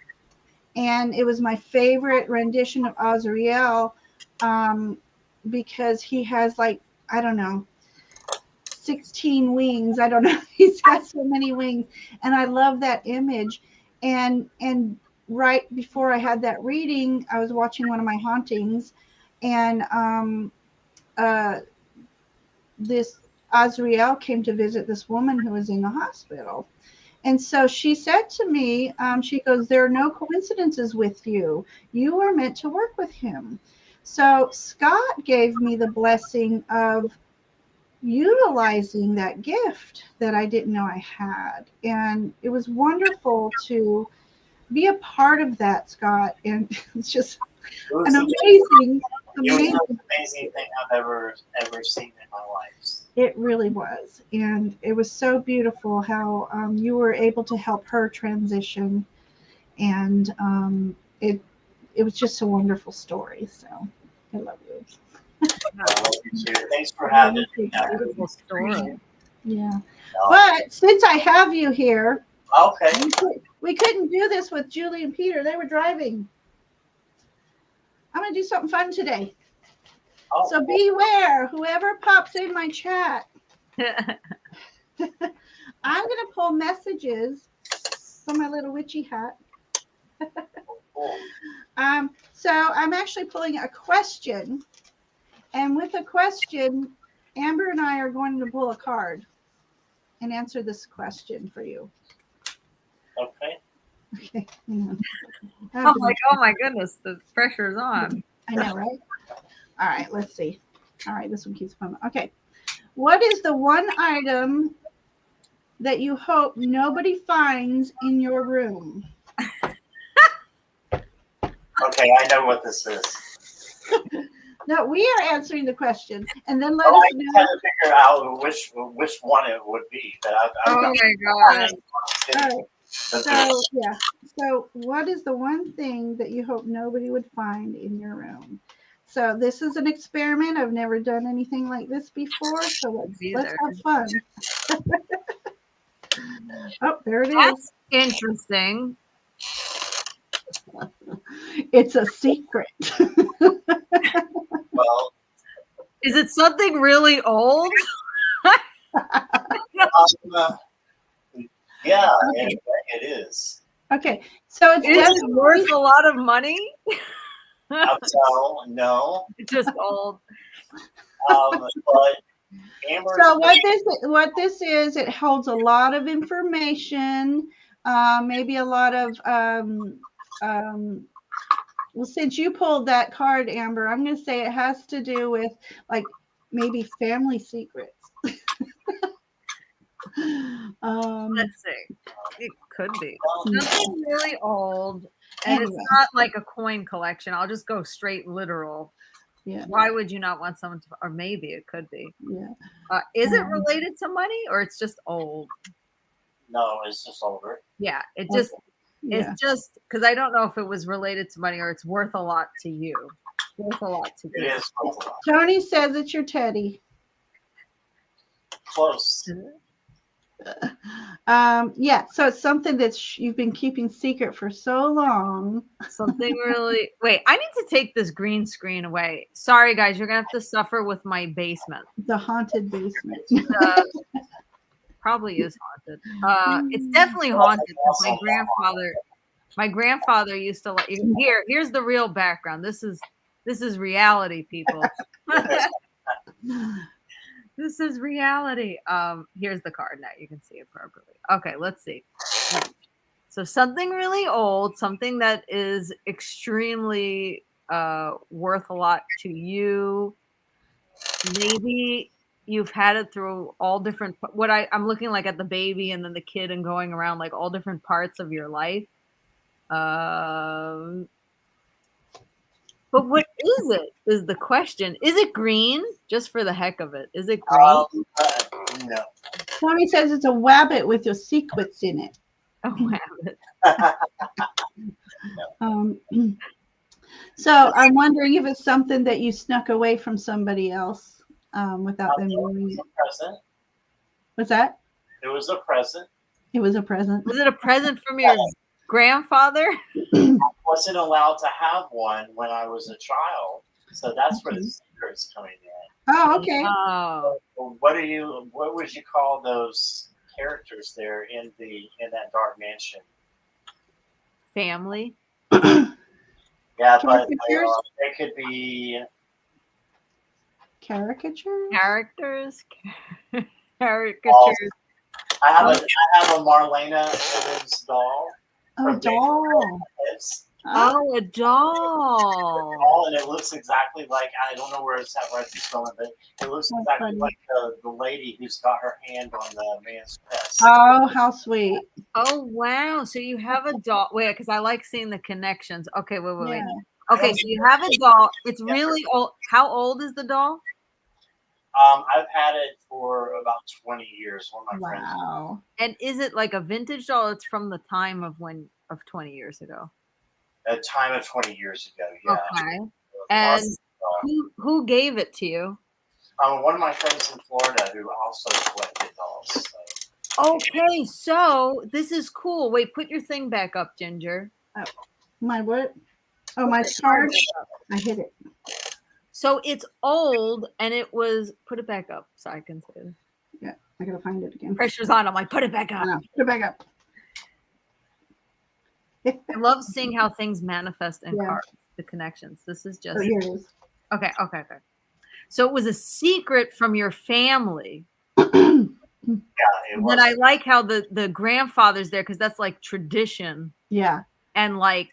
and it was my favorite rendition of Azrael, because he has, like, I don't know, 16 wings. I don't know. He's got so many wings, and I love that image. And right before I had that reading, I was watching one of my hauntings, and this Azrael came to visit this woman who was in the hospital. And so she said to me, she goes, there are no coincidences with you. You were meant to work with him. So Scott gave me the blessing of utilizing that gift that I didn't know I had. And it was wonderful to be a part of that, Scott. And it's just an amazing thing I've ever seen in my life. It really was. And it was so beautiful how you were able to help her transition. And it was just a wonderful story. So I love you. Thanks for having me. Beautiful story. Yeah. But since I have you here, okay, we couldn't do this with Julie and Peter. They were driving. I'm going to do something fun today. Oh, so beware, whoever pops in my chat. I'm going to pull messages from my little witchy hat. So I'm actually pulling a question. And with a question, Amber and I are going to pull a card and answer this question for you. Okay. Okay. Oh my goodness, the pressure's on. I know, right? All right, let's see. All right, this one keeps coming. Okay. What is the one item that you hope nobody finds in your room? Okay, I know what this is. No, we are answering the question, and then let I us just know. had to figure out which one it would be. But Oh my God. All right. So, yeah. So, what is the one thing that you hope nobody would find in your room? So, this is an experiment. I've never done anything like this before. So, let's have fun. Oh, there it is. That's interesting. It's a secret. Well, is it something really old? Yeah, it is. Okay, so it's just worth a lot of money. No, it's just old. But Amber. So what this is, it holds a lot of information, maybe a lot of. Well, since you pulled that card, Amber, I'm going to say it has to do with like maybe family secrets. Let's see. It could be something really old, and it's not like a coin collection. I'll just go straight literal. Yeah. Why would you not want someone to? Or maybe it could be. Yeah. Is it related to money, or it's just old? No, it's just older. Yeah. It's just because I don't know if it was related to money or it's worth a lot to you. Worth a lot to you. It is worth a lot. Tony says it's your teddy. Close. Yeah, so it's something that you've been keeping secret for so long. Something really. Wait, I need to take this green screen away. Sorry, guys, you're gonna have to suffer with my basement. The haunted basement. Probably is haunted. It's definitely haunted. My grandfather used to like. Here's the real background. This is reality, people. This is reality. Here's the card now. You can see it properly. Okay, let's see. So something really old, something that is extremely worth a lot to you. Maybe you've had it through all different. I'm looking like at the baby and then the kid and going around like all different parts of your life. But what is it? Is the question. Is it green? Just for the heck of it. Is it green? No. Tony says it's a wabbit with your sequins in it. A wabbit. Um, so I'm wondering if it's something that you snuck away from somebody else without them It knowing was it. a present. What's that? It was a present. It was a present. Was it a present from your grandfather? I wasn't allowed to have one when I was a child, so that's where the secret's coming in. Oh, okay. Oh, What would you call those characters there in that dark mansion? family. Yeah, but Caricatures? they could be Caricatures? Characters. Caricatures. I have a Marlena Evans doll. Oh, from doll. It's Oh, a doll. doll, and it looks exactly like, I don't know where it's at right this moment, but it looks That's exactly funny. like the lady who's got her hand on the man's chest. Oh, how sweet. Oh, wow. So you have a doll. Wait, because I like seeing the connections. Okay, wait. Yeah. Okay, so you have a doll. It's really old. How old is the doll? I've had it for about 20 years. One of my friends. Wow. And is it like a vintage doll? It's from the time of 20 years ago. A time of 20 years ago, yeah. Okay. And who gave it to you? One of my friends in Florida who also collected dolls. So. Okay, so this is cool. Wait, put your thing back up, Ginger. My what? Oh, my card. I hit it. So it's old, and it was. Put it back up so I can say it. Yeah, I gotta find it again. Pressure's on. I'm like, put it back up. Put it back up. I love seeing how things manifest in Yeah. cards, the connections. This is just Oh, here it is. okay. So it was a secret from your family. Yeah, it was. But I like how the grandfather's there because that's like tradition Yeah. and like,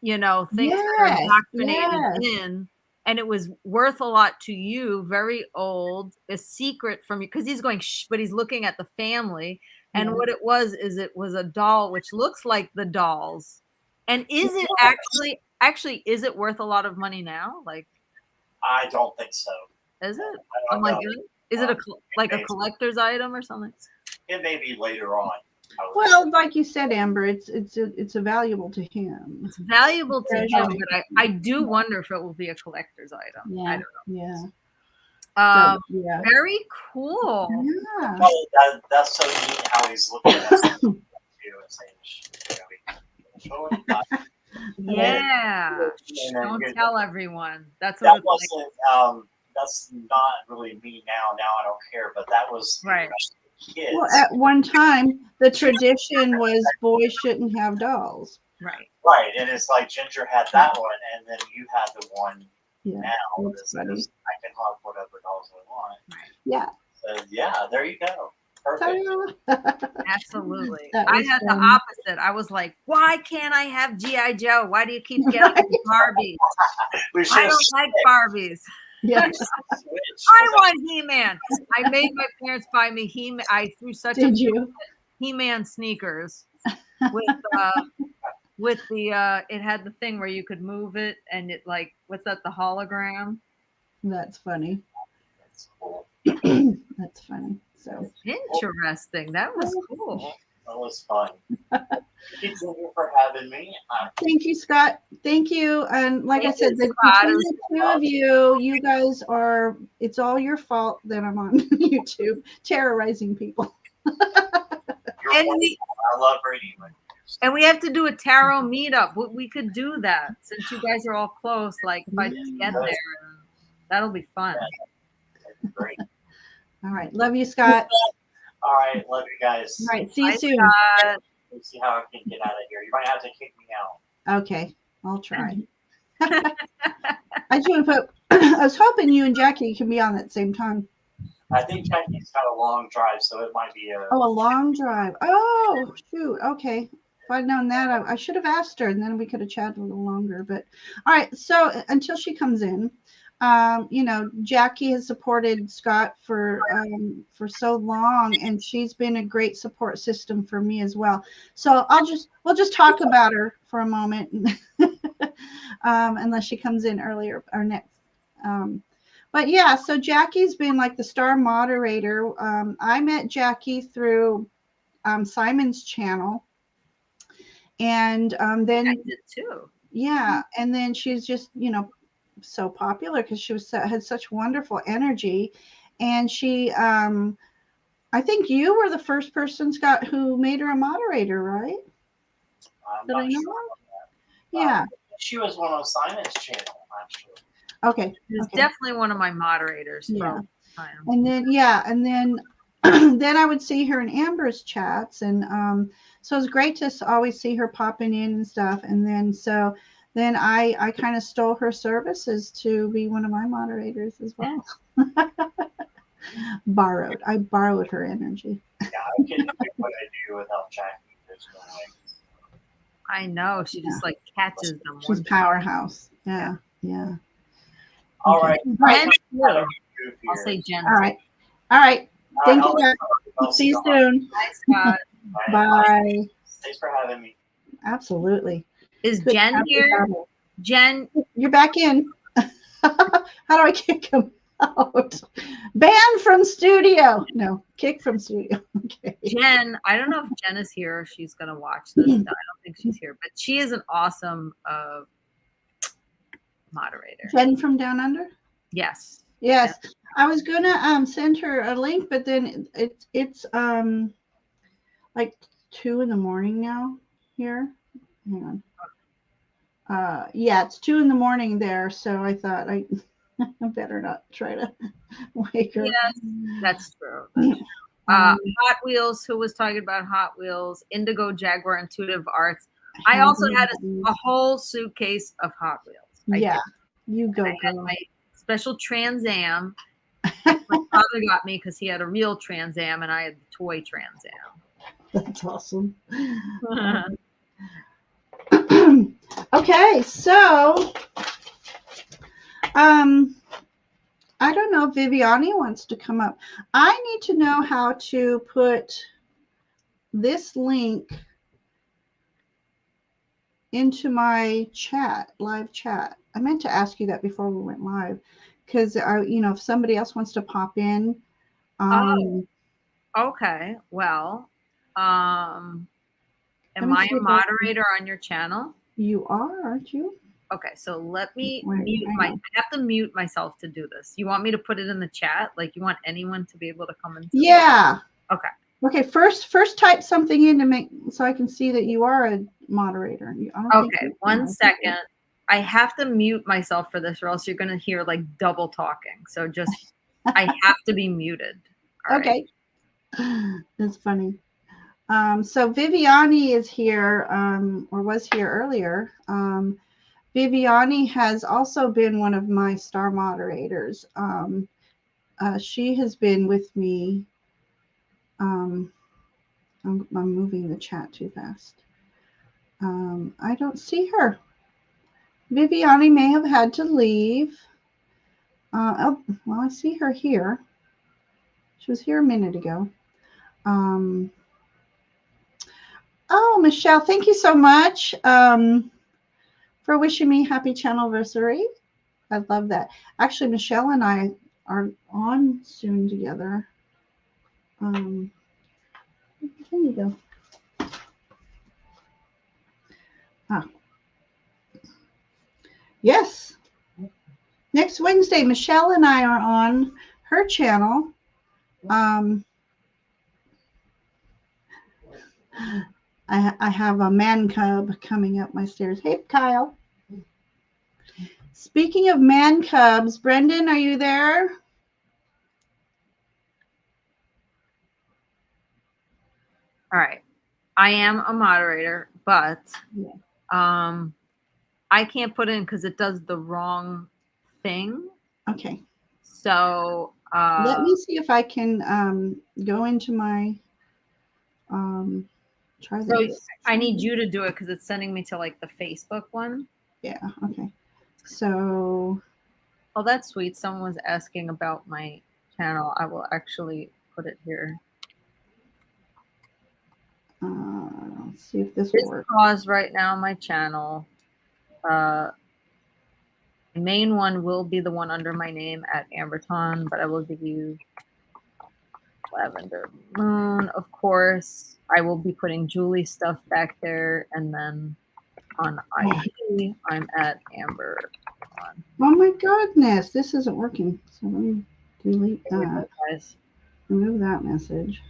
things that are Yes, indoctrinated yes. in. And it was worth a lot to you, very old, a secret from you, because he's going, shh, but he's looking at the family. And Yeah. what it was a doll, which looks like the dolls. And is it actually, is it worth a lot of money now? Like, I don't think so. is it? I Oh don't my know. goodness. Is it a collector's item or something? It may be later on. Well, like you said, Amber, it's a valuable to him. It's valuable to him, Treasure. but I do wonder if it will be a collector's item. I Yeah. don't Yeah. know. Yeah. Very cool. Yeah. Oh, that's so neat how he's looking at us too and saying, Yeah. And Don't then tell everyone. That's that what it's like. wasn't. That's not really me now. Now I don't care. But that was Right. Kids. Well, at one time, the tradition was boys shouldn't have dolls. Right. Right, and it's like Ginger had that one, and then you had the one Yeah. now. That's funny. I can have whatever dolls I want. Right. Yeah. So yeah, there you go. Perfect. Absolutely. That I was had the fun. opposite. I was like, why can't I have G.I. Joe? Why do you keep getting me Barbies? We should I have don't like Barbies. Yeah. switched. I want He-Man. I made my parents buy me He-Man. I threw such Did you? He-Man sneakers with the it had the thing where you could move it and it like what's that, the hologram? That's funny. That's cool. That's funny. So Interesting. That was cool. That was fun. Thank you, Ginger, for having me. thank you, Scott. Thank you. And like I Thank said, you, Scott. between the two of you, you guys are, it's all your fault that I'm on YouTube terrorizing people. You're And wonderful. I love reading with you. And we have to do a tarot meetup. We could do that since you guys are all close. Like if I just get there, that'll be fun. That's great. All right. Love you, Scott. All right, love you guys. All right. See you Bye, soon. Scott. Let's see how I can get out of here. You might have to kick me out. Okay. I'll try. I was hoping you and Jackie can be on at the same time. I think Jackie's got a long drive, so it might be a. Oh, a long drive. Oh, shoot. Okay. If I'd known that, I should have asked her, and then we could have chatted a little longer. But all right. So until she comes in, Jackie has supported Scott for so long, and she's been a great support system for me as well. So we'll just talk about her for a moment, unless she comes in earlier or next. But yeah, so Jackie's been like the star moderator. I met Jackie through Simon's channel, And then I did too. yeah, and then she's just, so popular because she had such wonderful energy. And she I think you were the first person, Scott, who made her a moderator, right? I'm That not I know sure of? about that. Yeah. She was one on Simon's channel, actually. Okay. She's Okay. definitely one of my moderators for a Yeah. long time. And then then I would see her in Amber's chats, and so it was great to always see her popping in and stuff. And then I kind of stole her services to be one of my moderators as well. I borrowed her energy. Yeah, I couldn't do what I do without Jackie. There's no way. I know. She just like catches them. She's one powerhouse. Yeah. Yeah. All Okay. right. Jen too. I'll I'll say Jen. All right. All right. Thank you, guys. I'll See you you. soon. Hi, Scott. Bye. Thanks for having me. Absolutely. Is Couldn't Jen have it here? better. Jen, You're back in. How do I kick him out? Ban from studio. No, kick from studio. Okay. Jen, I don't know if Jen is here or she's going to watch this. I don't think she's here, but she is an awesome moderator. Jen from Down Under? Yes. Yes. I was gonna send her a link, but then it's like 2 a.m. now here. Hang on. Yeah, it's 2 a.m. there, so I thought I better not try to wake her. Yes, that's true. Hot Wheels, who was talking about Hot Wheels, Indigo Jaguar Intuitive Arts. I also had a whole suitcase of Hot Wheels. Yeah, you go, I had girl. my special Trans Am. My father got me because he had a real Trans Am and I had the toy Trans Am. That's awesome. Okay, so I don't know if Viviani wants to come up. I need to know how to put this link into my chat, live chat. I meant to ask you that before we went live, because if somebody else wants to pop in. Okay. Well, am I a moderator on your channel? You are, aren't you? Okay, so let me I have to mute myself to do this. You want me to put it in the chat? Like you want anyone to be able to come in? Yeah. Okay. Okay, first type something in to make so I can see that you are a moderator. Okay, 1 second. I have to mute myself for this or else you're going to hear like double talking. So just I have to be muted. All okay. Right. That's funny. So Viviani is here or was here earlier. Viviani has also been one of my star moderators. She has been with me. I'm moving the chat too fast. I don't see her. Viviani may have had to leave. Oh, well, I see her here. She was here a minute ago. Oh, Michelle, thank you so much for wishing me happy Channelversary. I love that. Actually, Michelle and I are on soon together. There you go. Yes. Next Wednesday, Michelle and I are on her channel. I have a man cub coming up my stairs. Hey, Kyle. Speaking of man cubs, Brendan, are you there? All right. I am a moderator, but I can't put in because it does the wrong thing. Okay. So let me see if I can go into my try this. So I need you to do it because it's sending me to like the Facebook one. Yeah. Okay. So. Oh, that's sweet. Someone was asking about my channel. I will actually put it here. Let's see if this will work. Pause right now on my channel. The main one will be the one under my name at Amberton, but I will give you Lavender Moon, of course. I will be putting Julie's stuff back there, and then on IG, I'm at Amber. Oh my goodness, this isn't working. So let me delete Here we that. go, guys. Remove that message.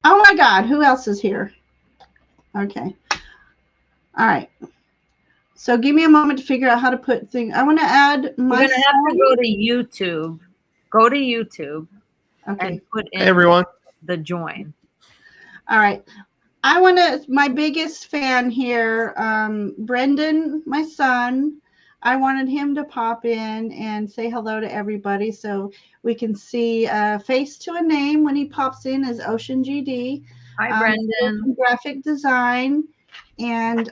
Oh my God, who else is here? Okay. All right. So give me a moment to figure out how to put things. I want to add my. You're gonna have to go to YouTube. Go to YouTube and put in everyone. the join. All right. I want to, my biggest fan here, Brendan, my son. I wanted him to pop in and say hello to everybody so we can see a face to a name when he pops in as Ocean GD. Hi, Brendan. Graphic design. And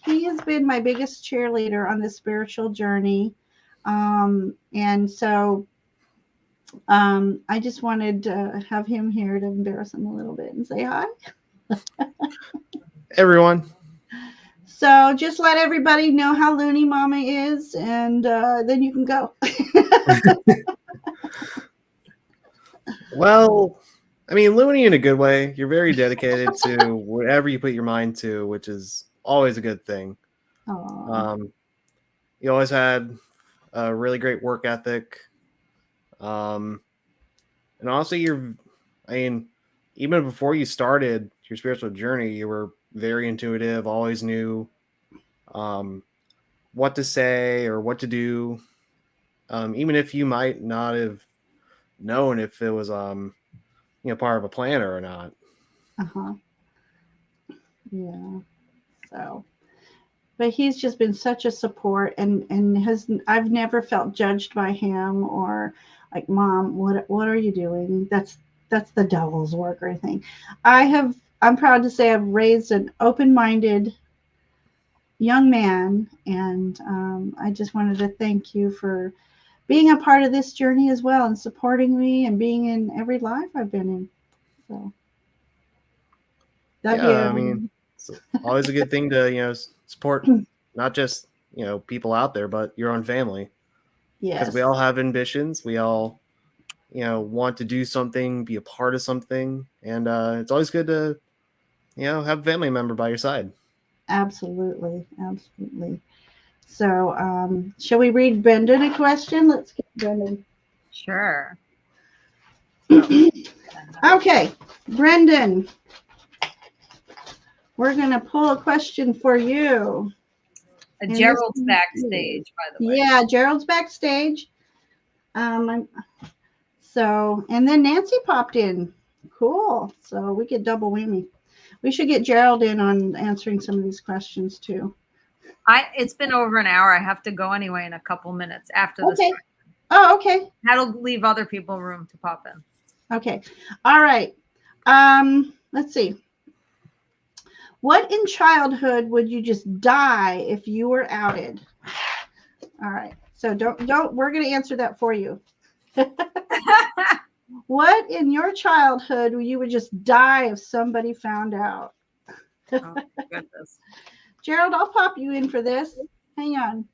he has been my biggest cheerleader on this spiritual journey. And so I just wanted to have him here to embarrass him a little bit and say hi. Everyone. So just let everybody know how loony Mama is, and then you can go. Well, I mean, loony in a good way. You're very dedicated to whatever you put your mind to, which is always a good thing. You always had a really great work ethic. And honestly, even before you started your spiritual journey, you were very intuitive, always knew what to say or what to do. Even if you might not have known if it was part of a planner or not. Yeah. So, but he's just been such a support, and I've never felt judged by him or like, Mom, what are you doing? That's the devil's work or anything. I'm proud to say I've raised an open-minded young man, and I just wanted to thank you for being a part of this journey as well and supporting me and being in every life I've been in. So, love you. I mean, it's always a good thing to support not just people out there, but your own family. Yes. Because we all have ambitions. We all want to do something, be a part of something, and it's always good to have a family member by your side. Absolutely. So shall we read Brendan a question? Let's get Brendan. Sure. Okay, Brendan, we're going to pull a question for you. Gerald's backstage, by the way. Yeah, Gerald's backstage. So, and then Nancy popped in. Cool. So we get double whammy. We should get Gerald in on answering some of these questions too. It's been over an hour. I have to go anyway in a couple minutes after this. Okay. Oh, okay. That'll leave other people room to pop in. Okay. All right. Let's see. What in childhood would you just die if you were outed? All right. So don't we're going to answer that for you. What in your childhood you would just die if somebody found out? Oh, goodness. Gerald, I'll pop you in for this. Hang on.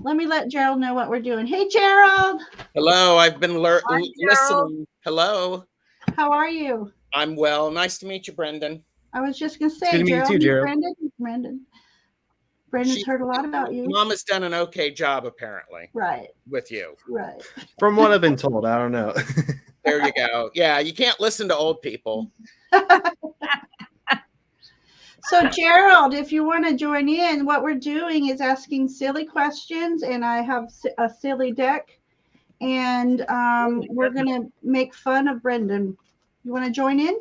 Let me let Gerald know what we're doing. Hey, Gerald. Hello. I've been listening. Hello. How are you? I'm well. Nice to meet you, Brendan. I was just going to say, good to meet you too, Gerald. Brendan's heard a lot about you. Mom has done an okay job, apparently. Right. With you. Right. From what I've been told, I don't know. There you go. Yeah, you can't listen to old people. So, Gerald, if you want to join in, what we're doing is asking silly questions, and I have a silly deck, and we're going to make fun of Brendan. You want to join in?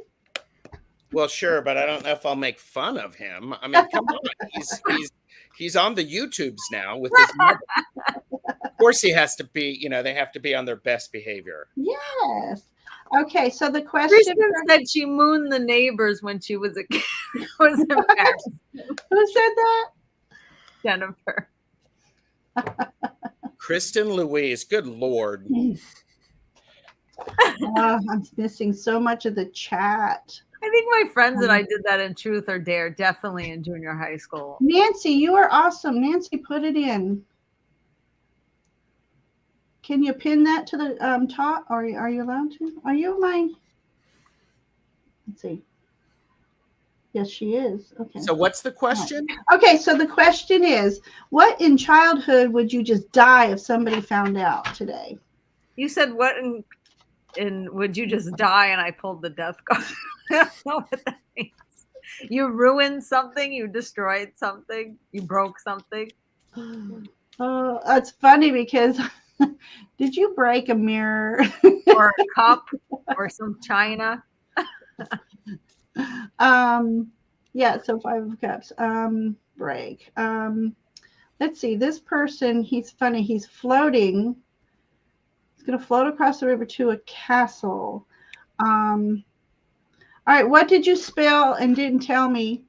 Well, sure, but I don't know if I'll make fun of him. I mean, come on. He's on the YouTubes now with his mother. Of course, he has to be, they have to be on their best behavior. Yes. Okay, so the question Kristen said she mooned the neighbors when she was a kid. Was embarrassed. Who said that? Jennifer. Kristen Louise, good Lord. I'm missing so much of the chat. I think my friends and I did that in Truth or Dare, definitely in junior high school. Nancy, you are awesome. Nancy, put it in. can you pin that to the top? Are you allowed to? Are you my? Let's see. Yes, she is. Okay. So what's the question? Okay, so the question is, what in childhood would you just die if somebody found out today? You said what in would you just die? And I pulled the death card. I don't know what that means. You ruined something. You destroyed something. You broke something. Oh, that's funny because did you break a mirror? Or a cup or some china. Yeah, so 5 of cups. Break. Let's see. This person, he's funny. He's floating. He's gonna float across the river to a castle. All right, what did you spill and didn't tell me?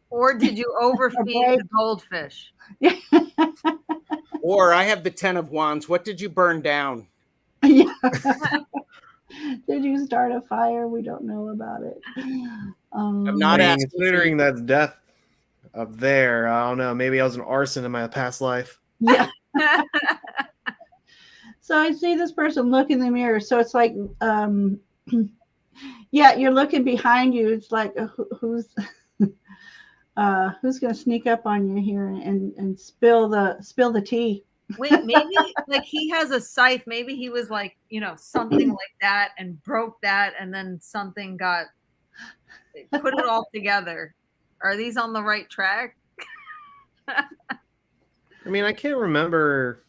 Or did you overfeed the goldfish? Or I have the 10 of wands. What did you burn down? Yeah. Did you start a fire? We don't know about it. I'm not I mean, asking. considering that's death up there. I don't know. Maybe I was an arson in my past life. Yeah. So I see this person look in the mirror. So it's like, yeah, you're looking behind you. It's like, who's going to sneak up on you here and spill the tea? Wait, maybe like he has a scythe. Maybe he was like, something like that and broke that, and then something got put it all together. Are these on the right track? I mean, I can't remember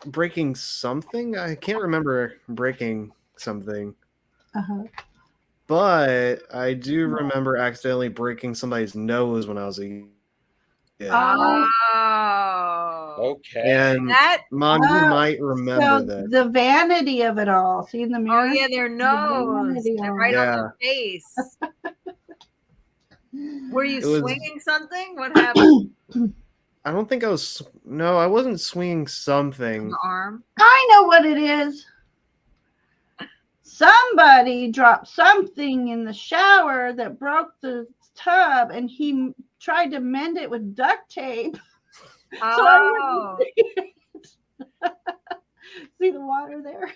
breaking something. I can't remember breaking something. Uh-huh. But I do remember accidentally breaking somebody's nose when I was a kid. Oh. Okay. And That Mom, you might remember that. The vanity of it all. See in the mirror? Oh yeah, their nose. They're right on their face. Were you swinging something? What happened? I don't think I was. No, I wasn't swinging something. The arm. I know what it is. Somebody dropped something in the shower that broke the tub, and he tried to mend it with duct tape. Oh. So see the water there?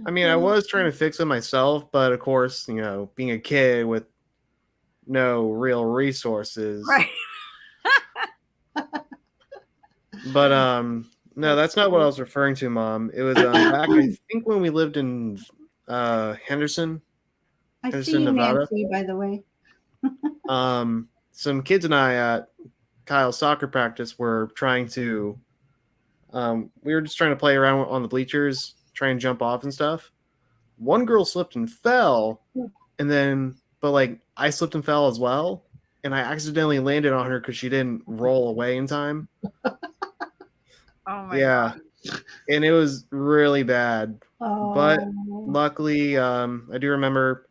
I mean, I was trying to fix it myself, but of course, being a kid with no real resources. Right. But no, that's not what I was referring to, Mom. It was back, I think, when we lived in Henderson. I Henderson, see you, Nevada. Nancy, by the way. Some kids and I at Kyle's soccer practice were trying to. We were just trying to play around on the bleachers, try and jump off and stuff. One girl slipped and fell, but I slipped and fell as well, and I accidentally landed on her because she didn't roll away in time. Oh my God. And it was really bad. Oh. But luckily, I do remember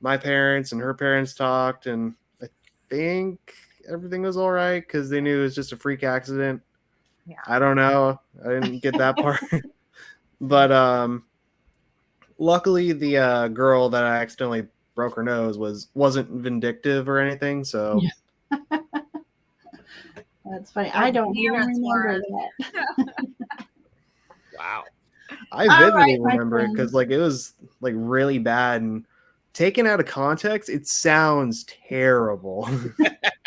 my parents and her parents talked, and I think everything was all right because they knew it was just a freak accident. Yeah. I don't know. I didn't get that part. But luckily, the girl that I accidentally broke her nose wasn't vindictive or anything. So that's funny. I don't even remember that. Wow. I vividly remember it because it was really bad, and taken out of context, it sounds terrible.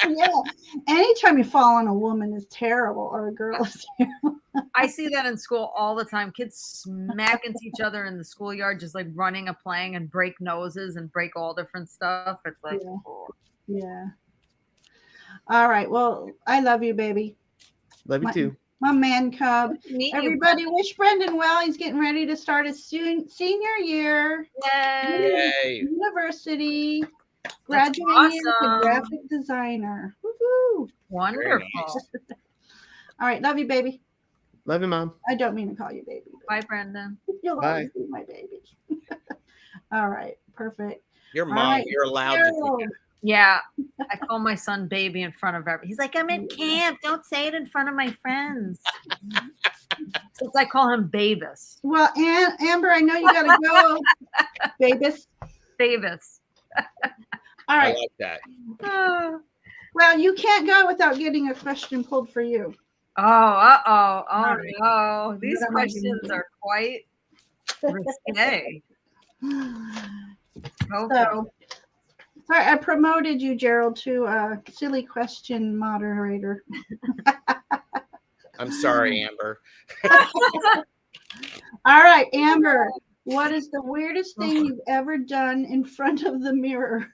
Yeah. Anytime you fall on a woman is terrible, or a girl is terrible. I see that in school all the time. Kids smack into each other in the schoolyard, just running and playing, and break noses and break all different stuff. It's like, yeah. Yeah. All right. Well, I love you, baby. Love you too. My man cub. Everybody you, wish Brendan well. He's getting ready to start his senior year. Yay. University. Graduating as a graphic designer. Woohoo. Wonderful. All right. Love you, baby. Love you, Mom. I don't mean to call you baby. Bye, Brendan. You'll always be my baby. All right. Perfect. Your mom, you're allowed to do that. Yeah, I call my son baby in front of everybody. He's like, I'm in camp. Don't say it in front of my friends. Since I call him Babus. Well, Amber, I know you got to go. Babus. Babus. All right. I like that. Well, you can't go without getting a question pulled for you. Oh, uh-oh. Oh, All right. no. These What am I gonna questions do? are quite risque. Go for it. So, sorry, I promoted you, Gerald, to silly question moderator. I'm sorry, Amber. All right, Amber, what is the weirdest thing you've ever done in front of the mirror?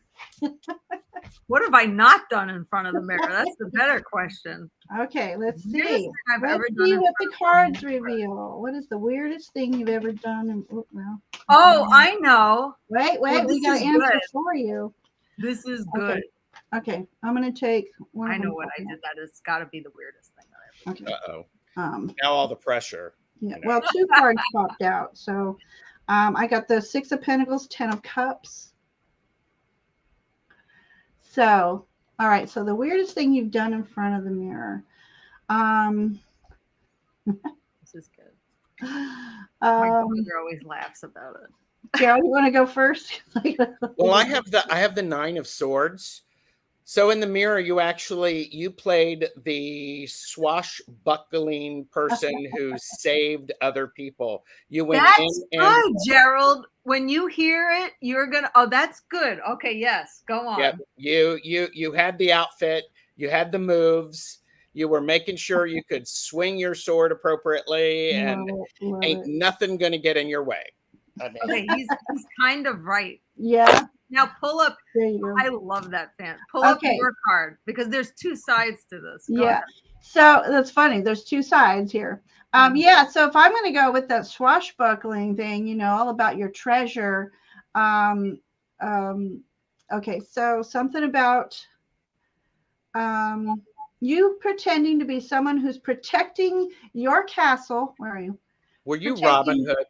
What have I not done in front of the mirror? That's the better question. Okay, let's Weirdest see. thing I've Let's ever done see in what the cards front of the mirror. reveal. What is the weirdest thing you've ever done? Well, Oh, I know. wait, Well, we this got is to answer good. for you. This is good. Okay, I'm going to take one I of know them. what I did. That has got to be the weirdest thing that I ever did. Okay. Uh-oh. Now all the pressure. Yeah. You know. Well, 2 cards popped out. So I got the 6 of Pentacles, 10 of Cups. So, all right. So the weirdest thing you've done in front of the mirror. This is good. My brother always laughs about it. Gerald, you want to go first? Well, I have the 9 of Swords. So in the mirror, you played the swashbuckling person who saved other people. You went That's in and good, Gerald. When you hear it, you're gonna. Oh, that's good. Okay, yes, go on. yeah, you had the outfit, you had the moves, you were making sure you could swing your sword appropriately, and ain't nothing gonna get in your way. I mean, Okay, he's kind of right. Yeah. Now pull up. There you go. I love that fan. Pull up your card because there's 2 sides to this. Go ahead. So that's funny. There's 2 sides here. Yeah. So if I'm going to go with that swashbuckling thing, you know, all about your treasure. Okay. So something about you pretending to be someone who's protecting your castle. Where are you? Were you Robin Hood?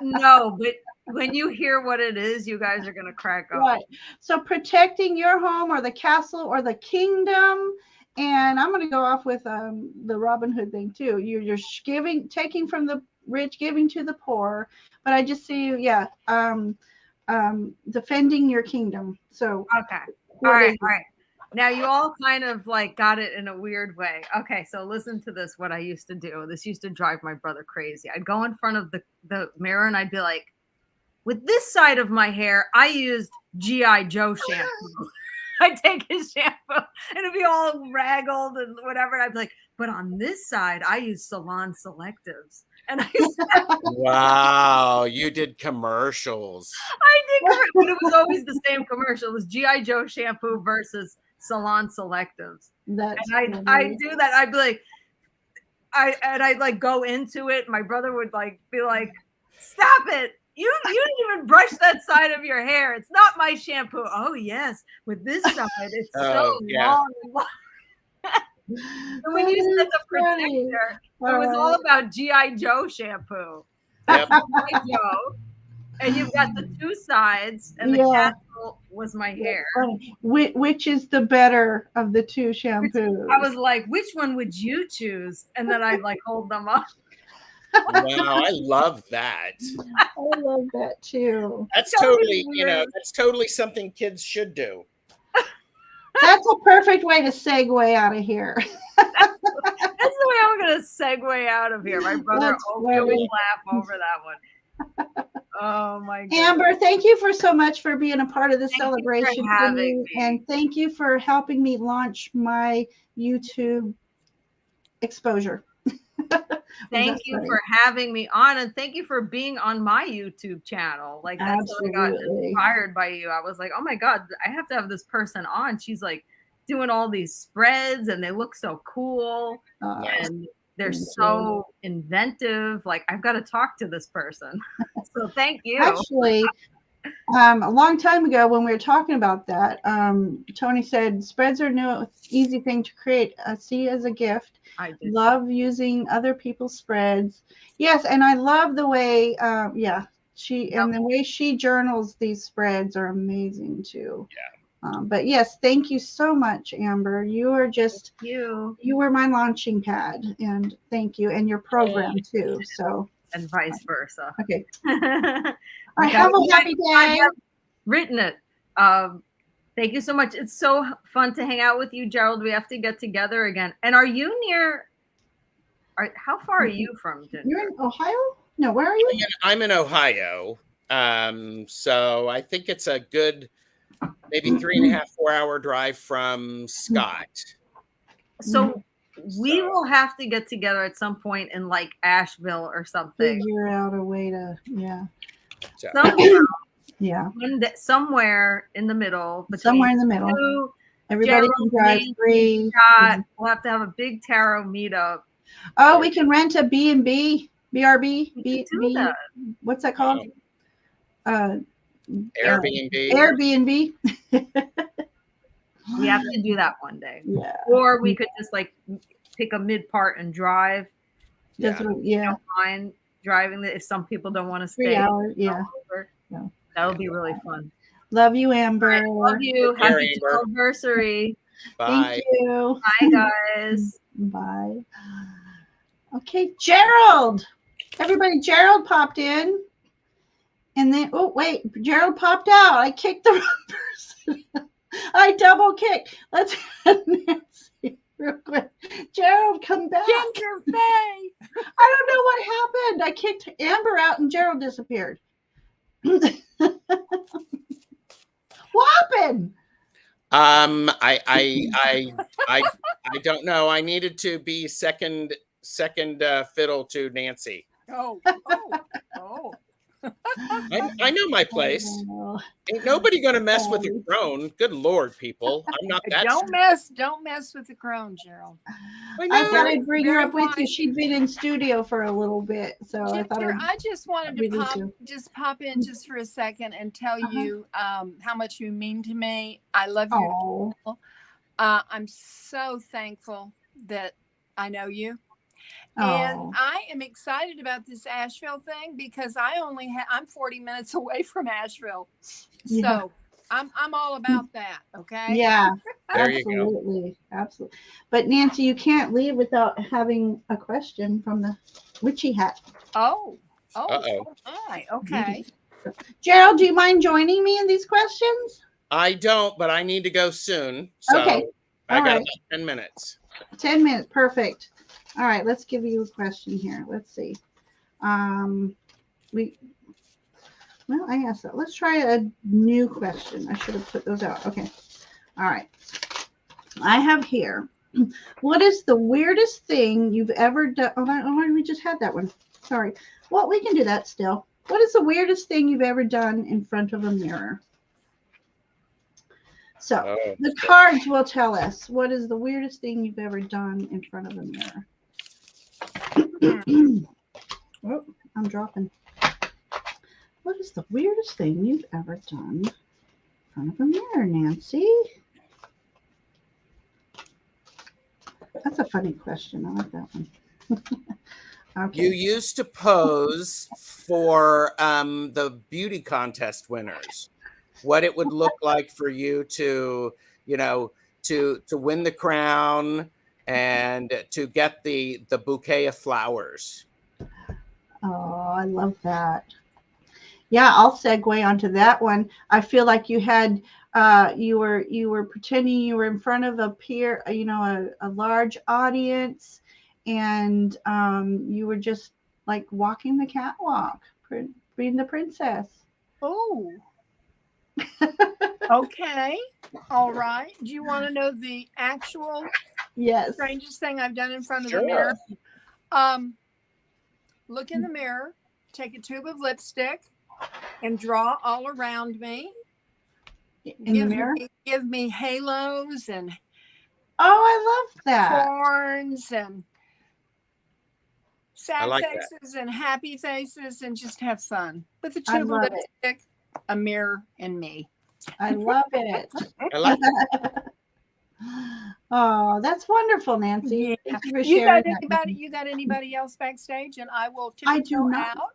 No, but when you hear what it is, you guys are going to crack up. Right. So protecting your home or the castle or the kingdom. And I'm going to go off with the Robin Hood thing too. You're taking from the rich, giving to the poor. But I just see you, defending your kingdom. So okay, all right. Now you all kind of like got it in a weird way. Okay, so listen to this. What I used to do. This used to drive my brother crazy. I'd go in front of the mirror and I'd be like, with this side of my hair, I used G.I. Joe shampoo. I'd take his shampoo and it'd be all raggled and whatever. And I'd be like, but on this side, I use Salon Selectives. And wow, you did commercials. I did, but it was always the same commercial. It was G.I. Joe shampoo versus Salon Selectives. And I'd do that. I'd be like, I'd like go into it. My brother would like be like, stop it. You didn't even brush that side of your hair. It's not my shampoo. Oh yes, with this side, it's so long. And when you said the protector, it was all about G.I. Joe shampoo. That's G.I. Joe. And you've got the 2 sides, and the castle was my hair. Which is the better of the 2 shampoos? I was like, which one would you choose? And then I'd like hold them up. Wow, I love that. I love that too. That's totally, that's totally something kids should do. That's a perfect way to segue out of here. That's the way I'm going to segue out of here. My brother always laugh over that one. Oh my God. Amber, thank you so much for being a part of this celebration for me. And thank you for helping me launch my YouTube exposure. Thank you for having me on, and thank you for being on my YouTube channel. Like that's how I got inspired by you. I was like, oh my God, I have to have this person on. She's like doing all these spreads and they look so cool and they're so inventive. Like I've got to talk to this person. So thank you. Actually, a long time ago when we were talking about that, Tony said spreads are no easy thing to create. See as a gift. I did. Love using other people's spreads. Yes, and I love the way, and the way she journals these spreads are amazing too. Yeah. But yes, thank you so much, Amber. You are just you were my launching pad, and thank you, and your program too. So and vice versa. Okay. I have a happy day. I've written it. Thank you so much. It's so fun to hang out with you, Gerald. We have to get together again. And are you near? How far are you from Ginger? You're in Ohio? No, where are you? I'm in Ohio. So I think it's a good maybe 3.5, 4 hour drive from Scott. So we will have to get together at some point in like Asheville or something. Figure out a way to, yeah. So, Yeah. Somewhere in the middle. Somewhere in the middle. You, everybody Gerald, can drive free. We'll have to have a big tarot meetup. Oh, we can rent a B&B, BRB, B. What's that called? Airbnb. Airbnb. We have to do that one day. Yeah. Or we could just like pick a mid part and drive. Yeah. Don't mind driving if some people don't want to stay. 3 hours. Yeah. No. That would be really fun. Love you, Amber. Right, love you. Happy Channelversary. Bye. Thank you. Bye, guys. Bye. Okay, Gerald. Everybody, Gerald popped in. And then, oh, wait, Gerald popped out. I kicked the wrong person. I double kicked. Let's have Nancy real quick. Gerald, come back. Ginger Faye. I don't know what happened. I kicked Amber out and Gerald disappeared. What happened? I don't know. I needed to be second fiddle to Nancy. Oh. I know my place. Ain't nobody gonna mess with the crone. Good Lord, people. I'm not that. Don't mess with the crone, Gerald. I thought I'd bring her up with you. She'd been in studio for a little bit, so Ginger, I thought I just wanted to pop in just for a second and tell you how much you mean to me. I love you. I'm so thankful that I know you. And I am excited about this Asheville thing because I'm 40 minutes away from Asheville. So I'm all about that. Okay. Yeah, There you absolutely. Absolutely. But Nancy, you can't leave without having a question from the witchy hat. Oh, Uh-oh. my. Okay. Gerald, do you mind joining me in these questions? I don't, but I need to go soon. So Okay. I got right. about 10 minutes. 10 minutes. Perfect. All right, let's give you a question here. Let's see. I asked that. Let's try a new question. I should have put those out. Okay. All right. I have here. What is the weirdest thing you've ever done? Oh, we just had that one. Sorry. Well, we can do that still. What is the weirdest thing you've ever done in front of a mirror? So the cards will tell us what is the weirdest thing you've ever done in front of a mirror. Oh, I'm dropping. What is the weirdest thing you've ever done in front of a mirror, Nancy? That's a funny question. I like that one. Okay. You used to pose for the beauty contest winners. What it would look like for you to win the crown and to get the bouquet of flowers. Oh, I love that. Yeah, I'll segue onto that one. I feel like you had you were pretending you were in front of a large audience, and you were just like walking the catwalk, being the princess. Oh. Okay. All right. Do you want to know the actual strangest thing I've done in front of the mirror? Look in the mirror, take a tube of lipstick, and draw all around me. Give me halos and I love that. horns and sad like faces and happy faces, and just have fun with a tube of lipstick, a mirror, and me. I love it. I like it. Oh, that's wonderful, Nancy. Yeah. Thank you for sharing that. You got anybody else backstage? And I will I tiptoe do not. out.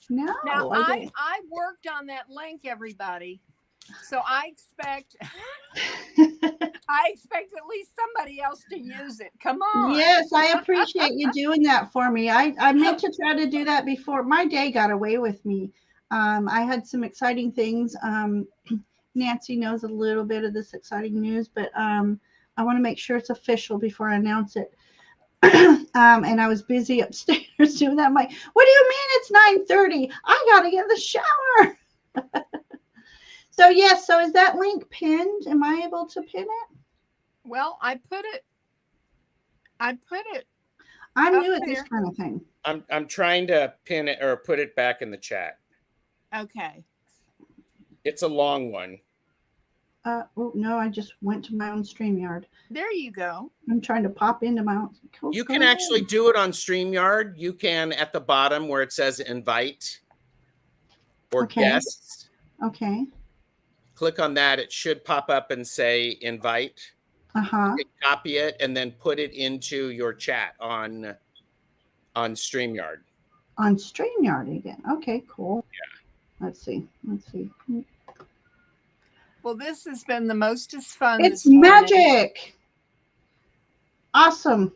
No. Now I worked on that link, everybody. So I expect at least somebody else to use it. Come on. Yes, I appreciate you doing that for me. I meant to try to do that before. My day got away with me. I had some exciting things Nancy knows a little bit of this exciting news, but I want to make sure it's official before I announce it. And I was busy upstairs doing that. I'm like, what do you mean it's 9:30? I got to get in the shower. So, yes. So is that link pinned? Am I able to pin it? Well, I put it. I'm up new at this there. kind of thing. I'm trying to pin it or put it back in the chat. Okay. It's a long one. Oh, no, I just went to my own StreamYard. There you go. I'm trying to pop into my own. You can actually do it on StreamYard. You can at the bottom where it says invite or guests. Okay. Click on that. It should pop up and say invite. Uh-huh. You can copy it and then put it into your chat on StreamYard. On StreamYard again. Okay, cool. Yeah. Let's see. Well, this has been the mostest fun. It's magic. Awesome.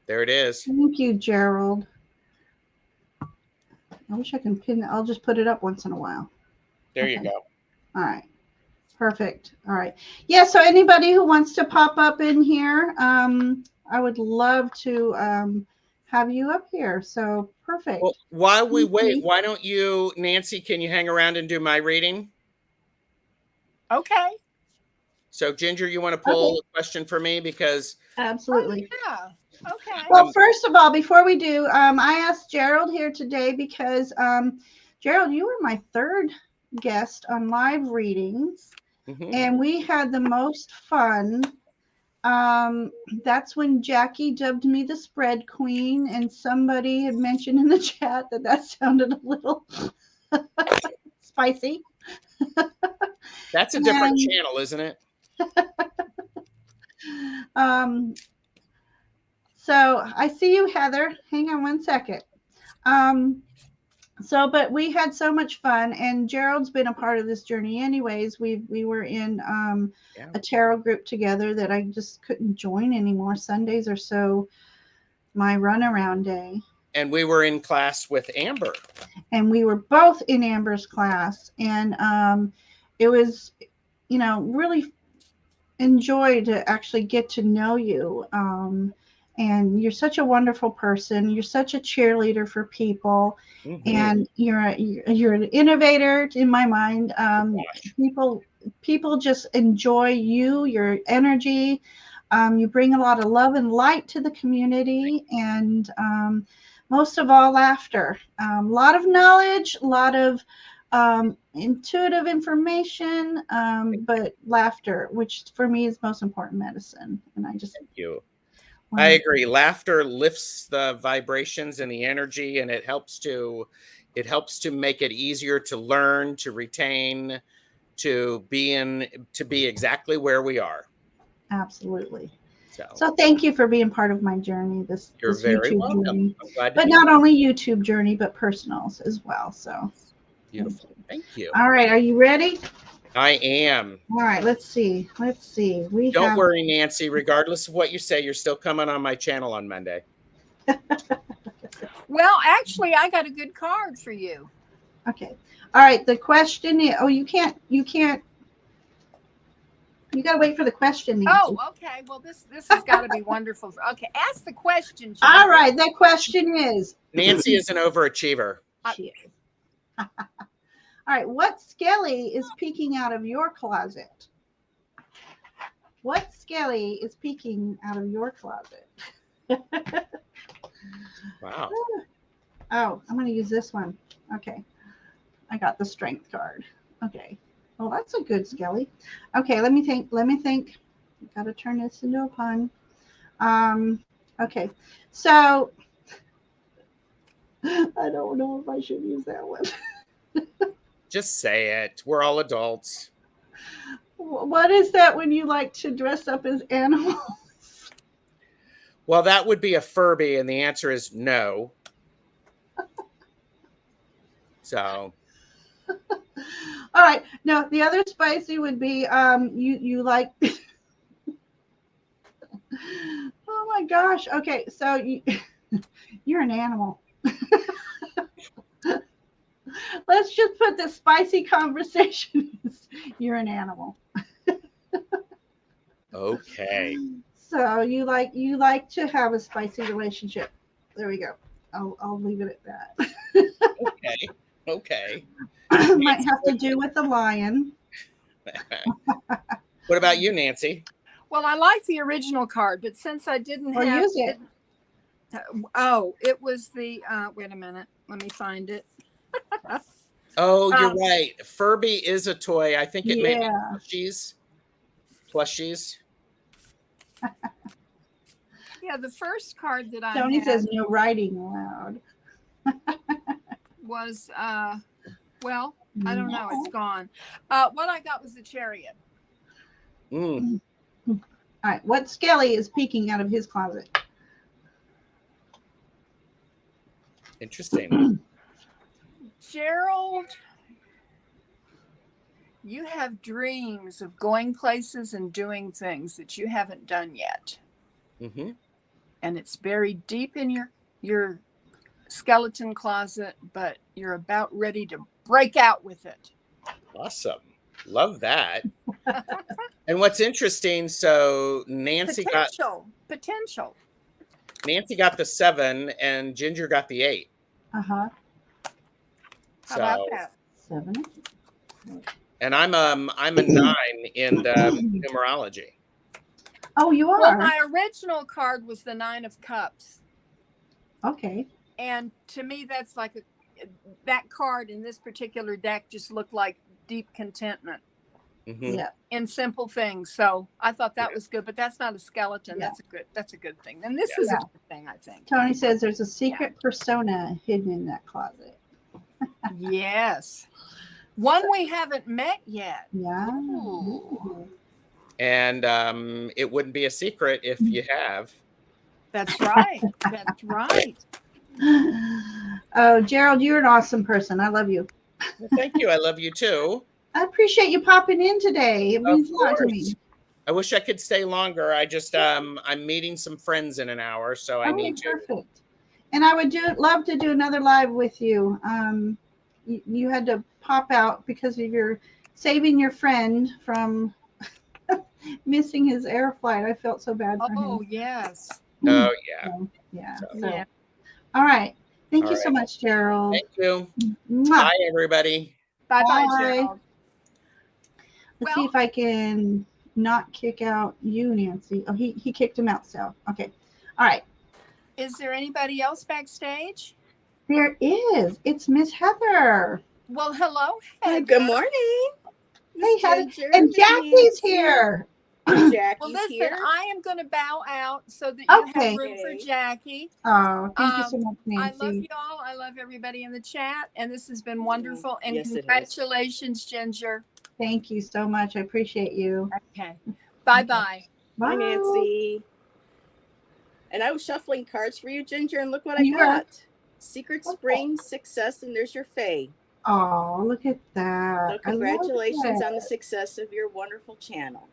There it is. Thank you, Gerald. I wish I can pin it. I'll just put it up once in a while. There you go. All right. Perfect. All right. Yeah, so anybody who wants to pop up in here, I would love to have you up here. So perfect. Well, while we wait, why don't you, Nancy, can you hang around and do my reading? Okay. So, Ginger, you want to pull a question for me? Because absolutely. Oh, yeah. Okay. Well, first of all, before we do, I asked Gerald here today because, Gerald, you were my third guest on live readings, and we had the most fun. That's when Jackie dubbed me the spread queen, and somebody had mentioned in the chat that sounded a little spicy. That's a different channel, isn't it? So I see you, Heather. Hang on one second. But we had so much fun, and Gerald's been a part of this journey anyways. We were in a tarot group together that I just couldn't join anymore. Sundays are so my runaround day. And we were in class with Amber. And we were both in Amber's class, and it was, really enjoy to actually get to know you. And you're such a wonderful person. You're such a cheerleader for people, and you're an innovator in my mind. People just enjoy you, your energy. You bring a lot of love and light to the community, and most of all, laughter. A lot of knowledge, a lot of intuitive information, but laughter, which for me is most important medicine. And I just thank you. I agree. Laughter lifts the vibrations and the energy, and it helps to make it easier to learn, to retain, to be exactly where we are. Absolutely. So thank you for being part of my journey. You're very YouTube welcome. journey. I'm glad to but not only YouTube journey, but personals as well. So beautiful. Thank you. All right. Are you ready? I am. All right. Let's see. Don't worry, Nancy. Regardless of what you say, you're still coming on my channel on Monday. Well, actually, I got a good card for you. Okay. All right. The question is, you can't. You got to wait for the question, Nancy. Oh, okay. Well, this has got to be wonderful. Okay. Ask the question, Jennifer. All right. The question is. Nancy is an overachiever. She is. All right, what skelly is peeking out of your closet? What skelly is peeking out of your closet? Wow. Oh, I'm going to use this one. Okay. I got the strength card. Okay. Well, that's a good skelly. Okay, let me think. Got to turn this into a pun. Okay. So I don't know if I should use that one. Just say it. We're all adults. What is that when you like to dress up as animals? Well, that would be a Furby, and the answer is no. So. All right. No, the other spicy would be you like. Oh my gosh. Okay, so you're an animal. Let's just put the spicy conversation. You're an animal. Okay. So you like to have a spicy relationship. There we go. I'll leave it at that. Okay. Okay. Might have to do with the lion. What about you, Nancy? Well, I like the original card, but since I didn't Or have use it. It was the wait a minute, let me find it. Oh, you're right. Furby is a toy. I think it may be Yeah. plushies. Yeah, the first card that I Tony had says no writing allowed. was well, I don't know, it's gone. What I got was the chariot. Mm. All right, what Skelly is peeking out of his closet? Interesting. Gerald, you have dreams of going places and doing things that you haven't done yet. Mm-hmm. And it's buried deep in your skeleton closet, but you're about ready to break out with it. Awesome. Love that. And what's interesting, so Nancy got the 7 and Ginger got the 8. Uh-huh. How about that? 7. And I'm a 9 in the numerology. Oh, you are? Well, my original card was the 9 of Cups. Okay. And to me, that's like that card in this particular deck just looked like deep contentment. Mm-hmm. Yeah. In simple things. So I thought that was good, but that's not a skeleton. Yeah. That's a good thing. And this is a good thing, I think. Tony says there's a secret persona hidden in that closet. Yes. One we haven't met yet. Yeah. Ooh. And it wouldn't be a secret if you have. That's right. That's right. Oh, Gerald, you're an awesome person. I love you. Well, thank you. I love you too. I appreciate you popping in today. It means a lot to me. I wish I could stay longer. I just I'm meeting some friends in an hour, so I need to. Perfect. And I would love to do another live with you. You had to pop out because of your saving your friend from missing his air flight. I felt so bad for him. Oh, yes. Oh, yeah. Yeah. So. So. All right. Thank you so much, Gerald. Thank you. Mwah. Bye, everybody. Bye-bye, Gerald. Let's see if I can not kick out you, Nancy. Oh, he kicked him out, so. Okay. All right. Is there anybody else backstage? There is. It's Miss Heather. Well, hello, Heather. Good morning. Hey, Heather. And Jackie's here. Jackie's well, listen, here. I am going to bow out so that you have room for Jackie. Oh, thank you so much, Nancy. I love y'all. I love everybody in the chat. And this has been wonderful. And yes, congratulations, Ginger. Thank you so much. I appreciate you. Okay. Bye-bye. Bye, Nancy. And I was shuffling cards for you, Ginger, and look what I got. Secret Spring, Success, and there's your Fae. Oh, look at that. So congratulations on the success of your wonderful channel.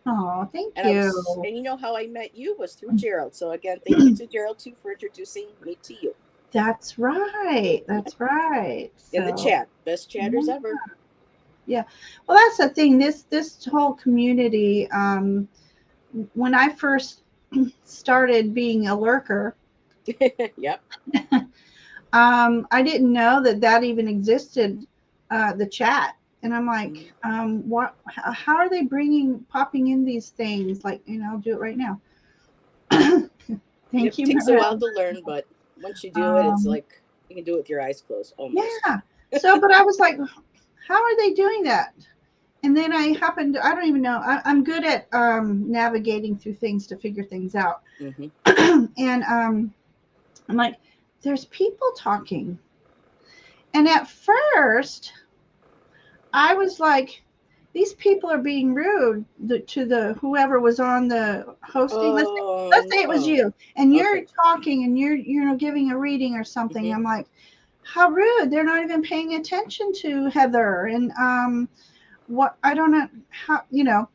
Oh, thank you. And you know how I met you was through Gerald. So again, thank you to Gerald too for introducing me to you. That's right. That's right. In the chat. Best chatters ever. Yeah. Well, that's the thing. This whole community, when I first started being a lurker, yep. I didn't know that even existed, the chat. And I'm like, what? How are they popping in these things? Like, I'll do it right now. Thank you. It takes a while to learn, but once you do it, it's like you can do it with your eyes closed almost. Yeah. So, but I was like, how are they doing that? And then I don't even know. I'm good at navigating through things to figure things out. Mm-hmm. And I'm like, there's people talking. And at first, I was like, these people are being rude to the whoever was on the hosting. Let's say it was you, and you're talking, and you're giving a reading or something. Mm-hmm. I'm like, how rude! They're not even paying attention to Heather, and what I don't know how Yeah,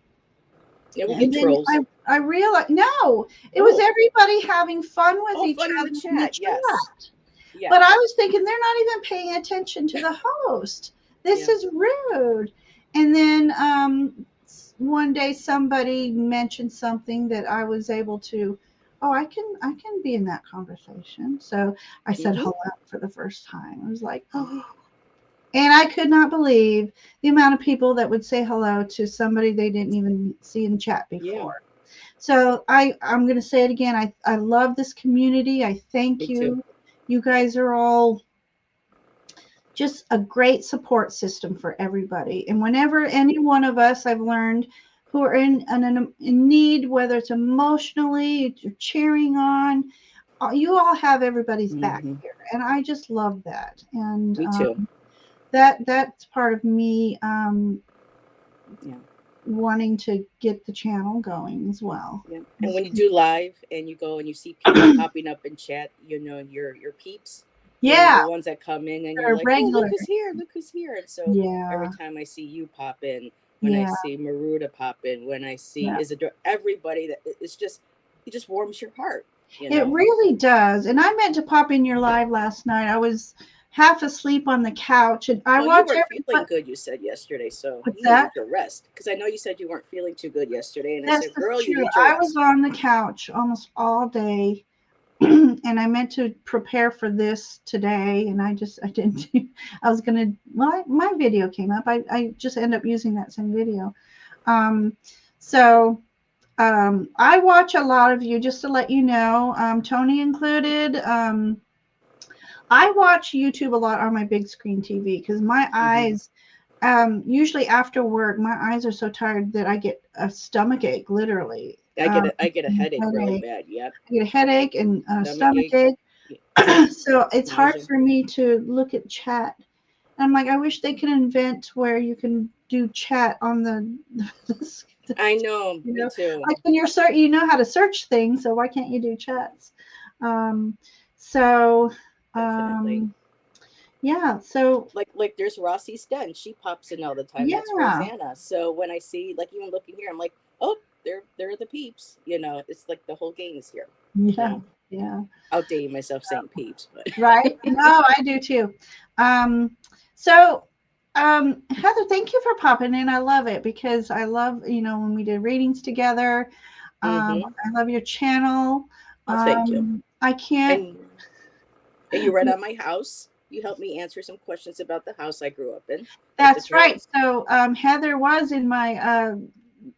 we get trolls. I realized it was everybody having fun with each other in the chat. Yes. Yeah. But I was thinking they're not even paying attention to the host. This is rude. And then one day somebody mentioned something that I was able to, oh, I can be in that conversation. So I said hello for the first time. I was like, oh. And I could not believe the amount of people that would say hello to somebody they didn't even see in chat before. So I'm going to say it again. I love this community. I thank you. You guys are all just a great support system for everybody. And whenever any one of us, I've learned, who are in need, whether it's emotionally, you're cheering on, you all have everybody's back here. And I just love that. And me too. That's part of me wanting to get the channel going as well. Yeah. And when you do live and you go and you see people popping up in chat, you know, your peeps. Yeah. The ones that come in and you're like, oh, look who's here, look who's here. And so every time I see you pop in, when I see Maruda pop in, when I see Isadora, everybody, that it's just, it just warms your heart. You know? It really does. And I meant to pop in your live last night. I was half asleep on the couch, and I watched. You weren't feeling good, you said yesterday, so you need to rest. Because I know you said you weren't feeling too good yesterday, and I said, "Girl, you need to rest." I was on the couch almost all day, and I meant to prepare for this today, and I didn't. I was gonna. Well, my video came up. I just end up using that same video. I watch a lot of you, just to let you know, Tony included. I watch YouTube a lot on my big screen TV because my eyes, usually after work, my eyes are so tired that I get a stomach ache, literally. I get a headache really bad. Yep. I get a headache and a stomach ache. So it's hard for me to look at chat. I'm like, I wish they could invent where you can do chat on the I know, me too. Like when you're you know how to search things, so why can't you do chats? Definitely. Yeah, so like there's Rossi Sten. She pops in all the time. That's Rosanna. So when I see, like, even looking here, I'm like, oh, they're the peeps. You know, it's like the whole gang is here. Yeah. I'll date myself saying peeps, but right. No, I do too. Heather, thank you for popping in. I love it because I love, when we did readings together. I love your channel. Thank you. I can't. And you read on my house. You helped me answer some questions about the house I grew up in. That's right. So Heather was in my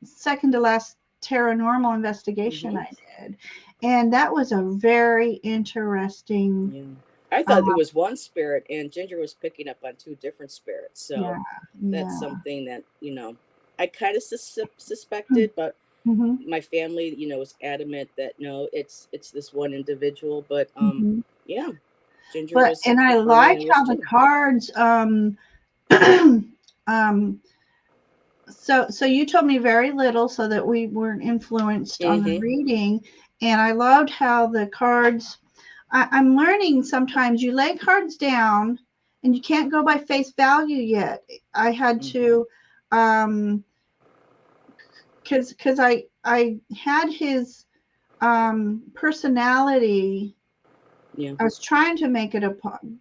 second to last paranormal investigation I did. And that was a very interesting. Yeah. I thought it was one spirit, and Ginger was picking up on two different spirits. So that's something that, I kind of suspected, but my family, was adamant that no, it's this one individual. But Ginger was. And I like how the cards. So you told me very little, so that we weren't influenced on the reading, and I loved how the cards. I'm learning sometimes you lay cards down and you can't go by face value yet. I had to, because I had his personality. Yeah. I was trying to make it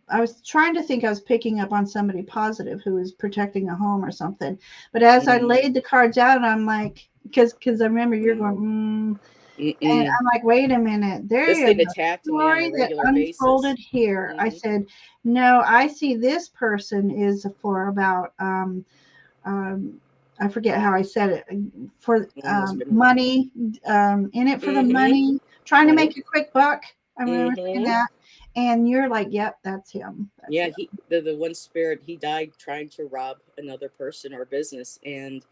I was trying to think I was picking up on somebody positive who was protecting a home or something. But as I laid the cards out, I'm like, because I remember you're going, and I'm like, wait a minute, there is a story that unfolded here. I said, no, I see this person is for about I forget how I said it, for money, in it for the money, trying to make a quick buck. I remember saying that, and you're like, yep, that's him. That's him. The one spirit, he died trying to rob another person or business, and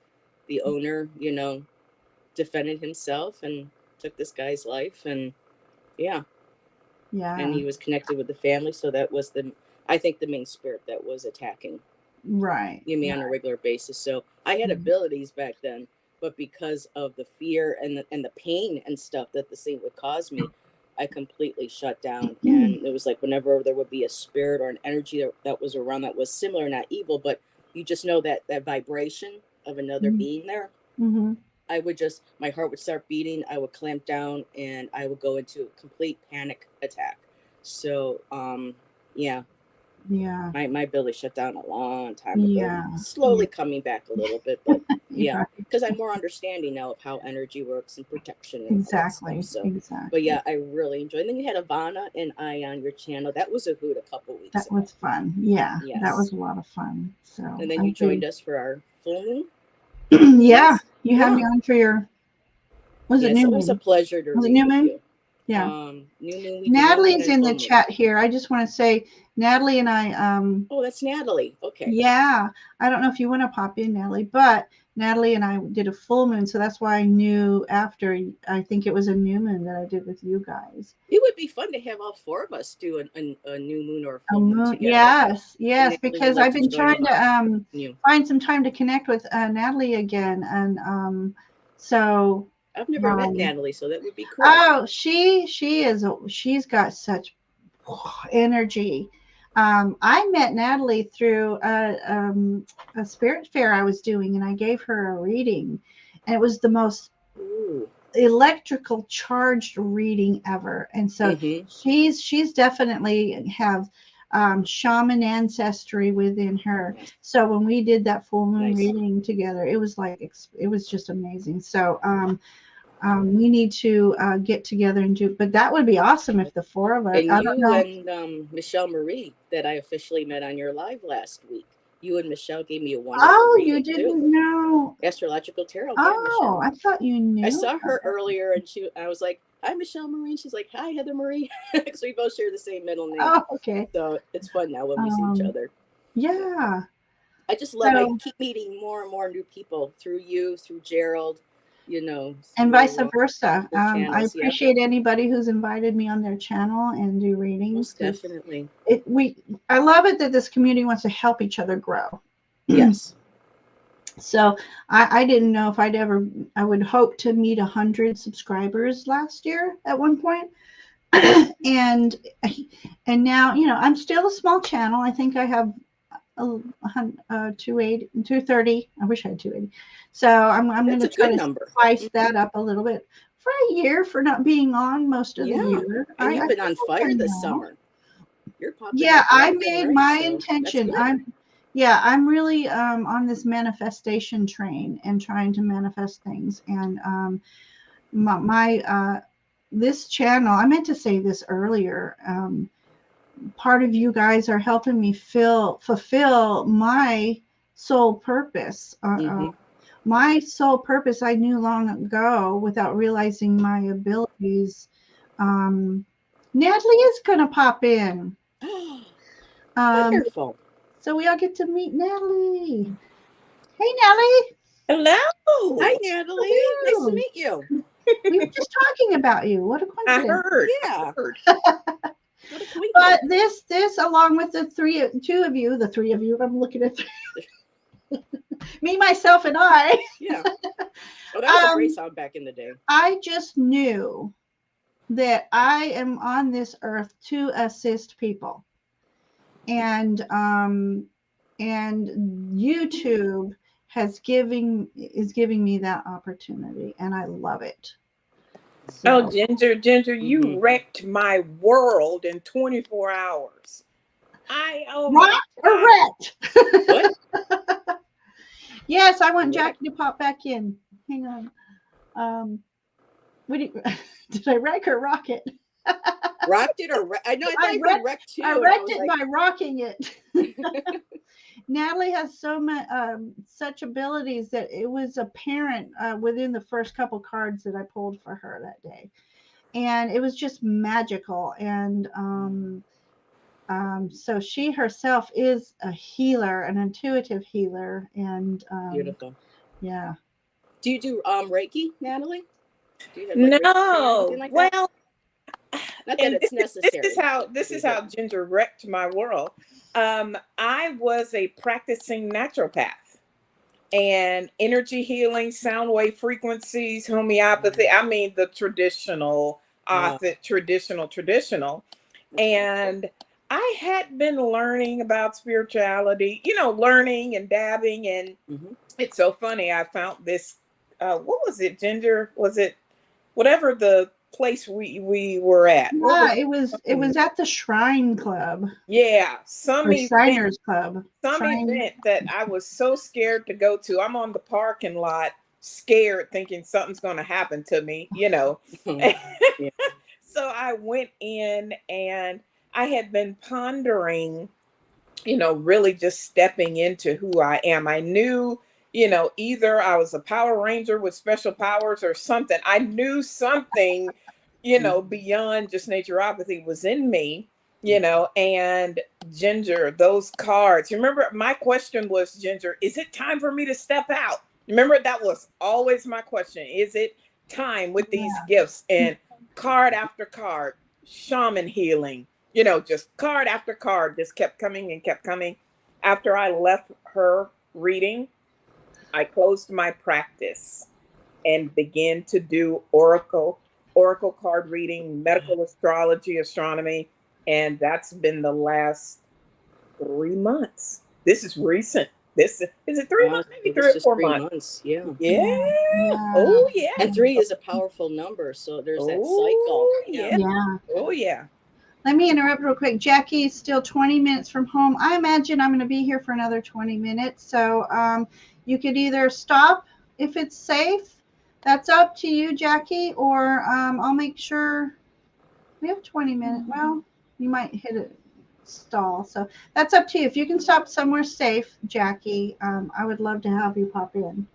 the owner, defended himself and took this guy's life, and and he was connected with the family, so that was I think the main spirit that was attacking me on a regular basis. So I had abilities back then, but because of the fear and the pain and stuff that the scene would cause me, I completely shut down. And it was like whenever there would be a spirit or an energy that was around that was similar, not evil, but you just know that vibration of another being there. I would my heart would start beating, I would clamp down, and I would go into a complete panic attack. So Yeah. Yeah. My ability shut down a long time ago. Yeah. Slowly coming back a little bit, but yeah, because I'm more understanding now of how energy works and protection. And exactly. Stuff, so. Exactly. But yeah, I really enjoyed. And then you had Ivana and I on your channel. That was a hoot a couple weeks ago. That was fun. Yeah. Yes. That was a lot of fun. So. And then you joined us for our full moon. Yeah. You had me on for your. Was it new moon? It was a pleasure to read new moon? You. Yeah. New moon. Natalie's in the chat here. I just want to say, Natalie and I. Oh, that's Natalie. Okay. Yeah. I don't know if you want to pop in, Natalie, but Natalie and I did a full moon, so that's why I knew after. I think it was a new moon that I did with you guys. It would be fun to have all four of us do a new moon or a full moon together. Yes, because I've been trying to find some time to connect with Natalie again, and so. I've never met Natalie, so that would be cool. Oh, she's got such energy. I met Natalie through a spirit fair I was doing, and I gave her a reading, and it was the most electrical charged reading ever. And so she's definitely have shaman ancestry within her. So when we did that full moon reading together, it was just amazing. So we need to get together and do, but that would be awesome if the four of us. And and Michelle Marie that I officially met on your live last week. You and Michelle gave me a wonderful reading. You didn't know astrological tarot. Oh, I thought you knew. I saw her earlier, and I was like, "Hi, Michelle Marie." She's like, "Hi, Heather Marie," because we both share the same middle name. Oh, okay. So it's fun now when we see each other. Yeah. I just love. I keep meeting more and more new people through you, through Gerald. And vice versa. I appreciate anybody who's invited me on their channel and do readings. Most definitely. I love it that this community wants to help each other grow. Yes. So I didn't know if I would hope to meet 100 subscribers last year at one point. and now, I'm still a small channel. I think I have 230. I wish I had 280. So I'm going to try to spice that up a little bit for a year for not being on most of the year. And you've been on fire this summer. You're popping I made my intention. I'm really on this manifestation train and trying to manifest things. And this channel, I meant to say this earlier. Part of you guys are helping me fulfill my soul purpose. My soul purpose I knew long ago without realizing my abilities. Natalie is going to pop in. Wonderful. So we all get to meet Natalie. Hey, Natalie. Hello. Hi, Natalie. Nice to meet you. We were just talking about you. What a coincidence. I heard. Yeah. But this along with the three of you, I'm looking at me, myself, and I. Yeah. Oh, that was a great song back in the day. I just knew that I am on this earth to assist people. And YouTube is giving me that opportunity, and I love it. So. Oh, Ginger, you wrecked my world in 24 hours. Correct. What? Yes, I want Jackie to pop back in. Hang on. Did I wreck or rock it? Rocked it or I know I wrecked too. I wrecked it by rocking it. Natalie has such abilities that it was apparent within the first couple cards that I pulled for her that day, and it was just magical. And so she herself is a healer, an intuitive healer, and beautiful. Yeah. Do you do Reiki, Natalie? Do you have, no. Like well. That? Not that it's necessary. This is how Ginger wrecked my world. I was a practicing naturopath, and energy healing, sound wave frequencies, homeopathy. I mean the traditional, traditional. And I had been learning about spirituality, learning and dabbing, and it's so funny. I found this. What was it, Ginger? Was it whatever the place we were at? Yeah, it was at the Shrine Club. Yeah, some Shriners Club. Event that I was so scared to go to. I'm on the parking lot, scared, thinking something's going to happen to me, you know. So I went in and I had been pondering, you know, really just stepping into who I am. I knew, you know, either I was a Power Ranger with special powers or something. I knew something, you know, beyond just naturopathy was in me, you know. And Ginger, those cards. Remember, my question was, Ginger, is it time for me to step out? Remember, that was always my question. Is it time with these gifts? And card after card, shaman healing, you know, just card after card just kept coming and kept coming. After I left her reading, I closed my practice and began to do oracle card reading, medical astrology, astronomy, and that's been the last 3 months. This is recent. This is it 3 months? Maybe 3 or 4 months. Yeah. Oh yeah. And 3 is a powerful number, so there's that cycle. Yeah. Oh yeah. Let me interrupt real quick. Jackie is still 20 minutes from home. I imagine I'm going to be here for another 20 minutes. So you could either stop if it's safe. That's up to you, Jackie, or I'll make sure we have 20 minutes. Well, you might hit a stall. So that's up to you. If you can stop somewhere safe, Jackie, I would love to have you pop in.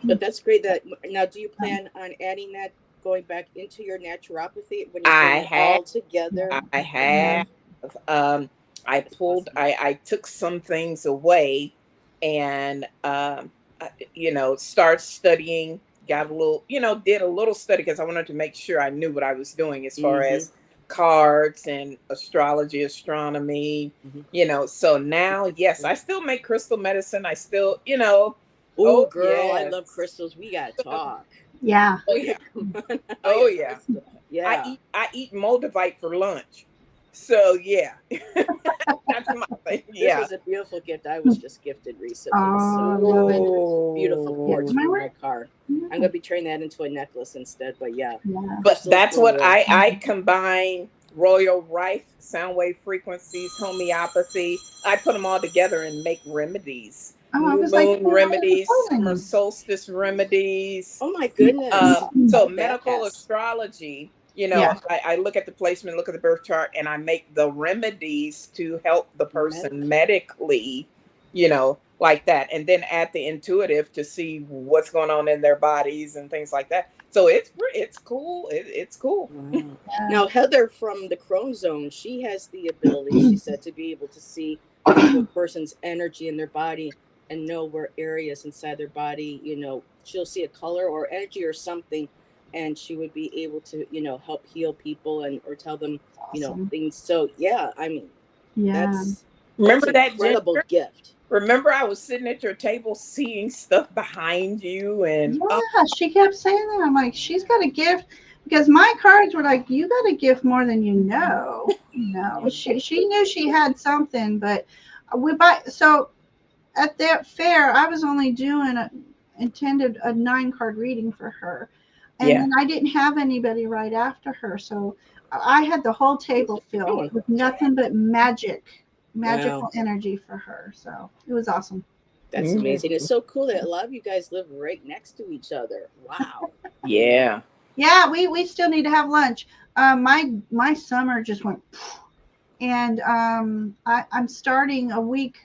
But that's great. Now, do you plan on adding that, going back into your naturopathy when you put it all together? I have. I took some things away and, you know, start studying, got a little, you know, did a little study because I wanted to make sure I knew what I was doing as far as cards and astrology, astronomy, you know. So now, yes, I still make crystal medicine. I still, you know. Oh, girl, I love crystals. We got to talk. Yeah. Oh yeah. Oh yeah. Yeah. I eat Moldavite for lunch. So yeah. That's my thing. Yeah. This was a beautiful gift. I was just gifted recently. So beautiful quartz for my car. I'm gonna be turning that into a necklace instead, but yeah. But that's what I combine royal rife, sound wave frequencies, homeopathy. I put them all together and make remedies. Moon remedies, summer solstice remedies. Oh my goodness. So medical astrology, you know, I look at the placement, look at the birth chart, and I make the remedies to help the person medically, you know, like that. And then add the intuitive to see what's going on in their bodies and things like that. So it's cool. It's cool. Wow. Now, Heather from the Chrome Zone, she has the ability, she said, to be able to see a person's energy in their body and know where areas inside their body, you know, she'll see a color or energy or something, and she would be able to, you know, help heal people and or tell them, you know, things. So yeah, I mean, that's an incredible gift. Remember, I was sitting at your table seeing stuff behind you, and she kept saying that. I'm like, she's got a gift, because my cards were like, you got a gift more than you know. No, she knew she had something, but so at that fair, I was only doing intended a 9-card reading for her, and then I didn't have anybody right after her, so I had the whole table filled with nothing but magical energy for her. So it was awesome. That's amazing. It's so cool that a lot of you guys live right next to each other. Wow. Yeah, we still need to have lunch. My summer just went, and I'm starting a week,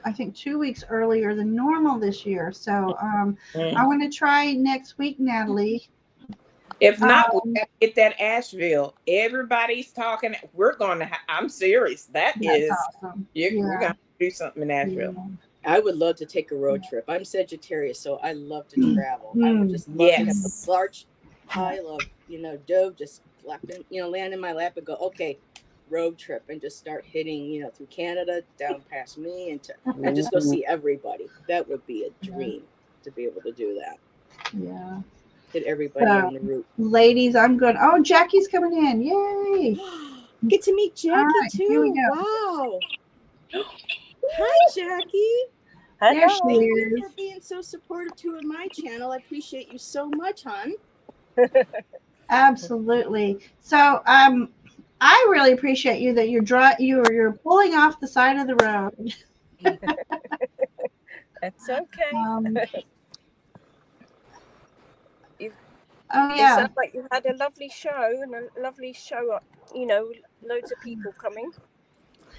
I think 2 weeks earlier than normal this year. So I want to try next week, Natalie. If not, we'll get that Asheville. Everybody's talking. We're going to. I'm serious. That's awesome. We're going to do something in Asheville. Yeah. I would love to take a road trip. I'm Sagittarius, so I love to travel. I would just love to have the large pile of, you know, dough just flapping, you know, land in my lap and go, okay, road trip, and just start hitting, you know, through Canada, down past me, and just go see everybody. That would be a dream to be able to do that. Yeah. Get everybody on the route. Ladies, I'm good. Oh, Jackie's coming in. Yay. Get to meet Jackie too. Here we go. Wow. Hi, Jackie. There she Thank you is. for being so supportive too of my channel. I appreciate you so much, hon. Absolutely. So I really appreciate you that you're pulling off the side of the road. That's okay. Oh It yeah. sounds like you had a lovely show and a lovely show. You know, loads of people coming.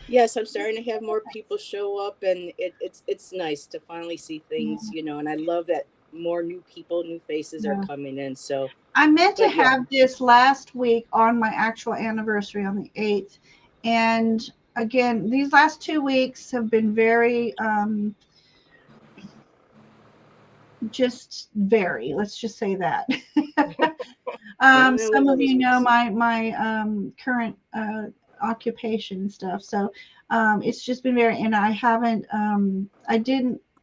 Yes, I'm starting to have more people show up, and it's nice to finally see things, you know. And I love that more new people, new faces are coming in. So I meant to have this last week on my actual anniversary on the 8th. And again, these last 2 weeks have been very, let's just say that. Some of you know my current occupation and stuff. So it's just been very, and I haven't,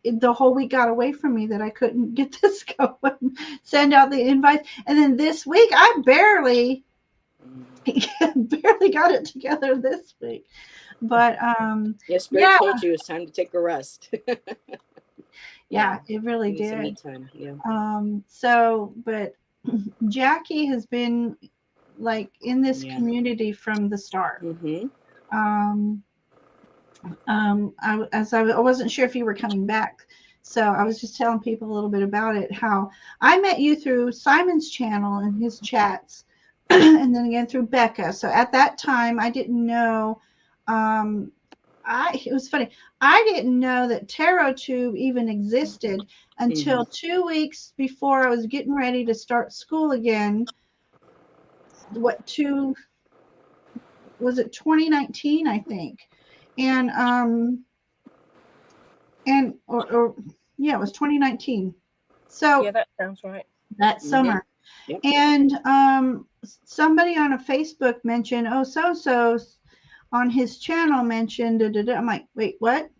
the whole week got away from me that I couldn't get this going, send out the invites. And then this week, I barely got it together this week. But Spirit told you it's time to take a rest. Yeah, it really did. Some me time. Yeah. So, but Jackie has been like in this community from the start. I wasn't sure if you were coming back, so I was just telling people a little bit about it. How I met you through Simon's channel and his chats, and then again through Becca. So at that time, I didn't know. It was funny. I didn't know that TarotTube even existed until 2 weeks before I was getting ready to start school again. Was it 2019, I think? And it was 2019. So yeah, that sounds right. That summer. Yep. And somebody on a Facebook mentioned, so on his channel mentioned, I'm like, wait, what?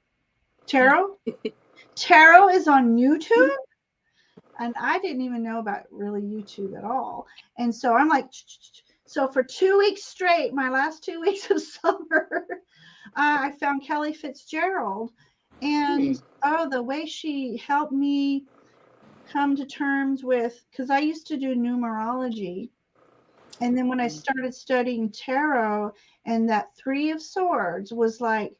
Tarot? Tarot is on YouTube? And I didn't even know about really YouTube at all. And so I'm like, so for 2 weeks straight, my last 2 weeks of summer, I found Kelly Fitzgerald. And the way she helped me come to terms with, because I used to do numerology. And then when I started studying tarot, and that 3 of Swords was like,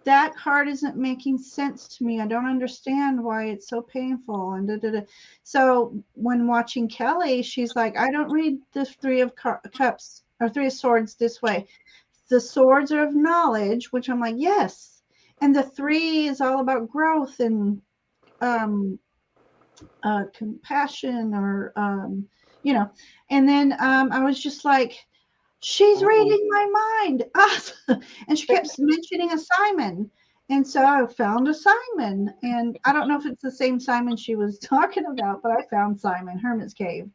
that card isn't making sense to me. I don't understand why it's so painful. And So when watching Kelly, she's like, I don't read the 3 of Cups or 3 of Swords this way. The swords are of knowledge, which I'm like, yes. And the 3 is all about growth and compassion, or and then I was just like, she's reading my mind. And she kept mentioning a Simon, and so I found a Simon, and I don't know if it's the same Simon she was talking about, but I found Simon, Hermit's Cave,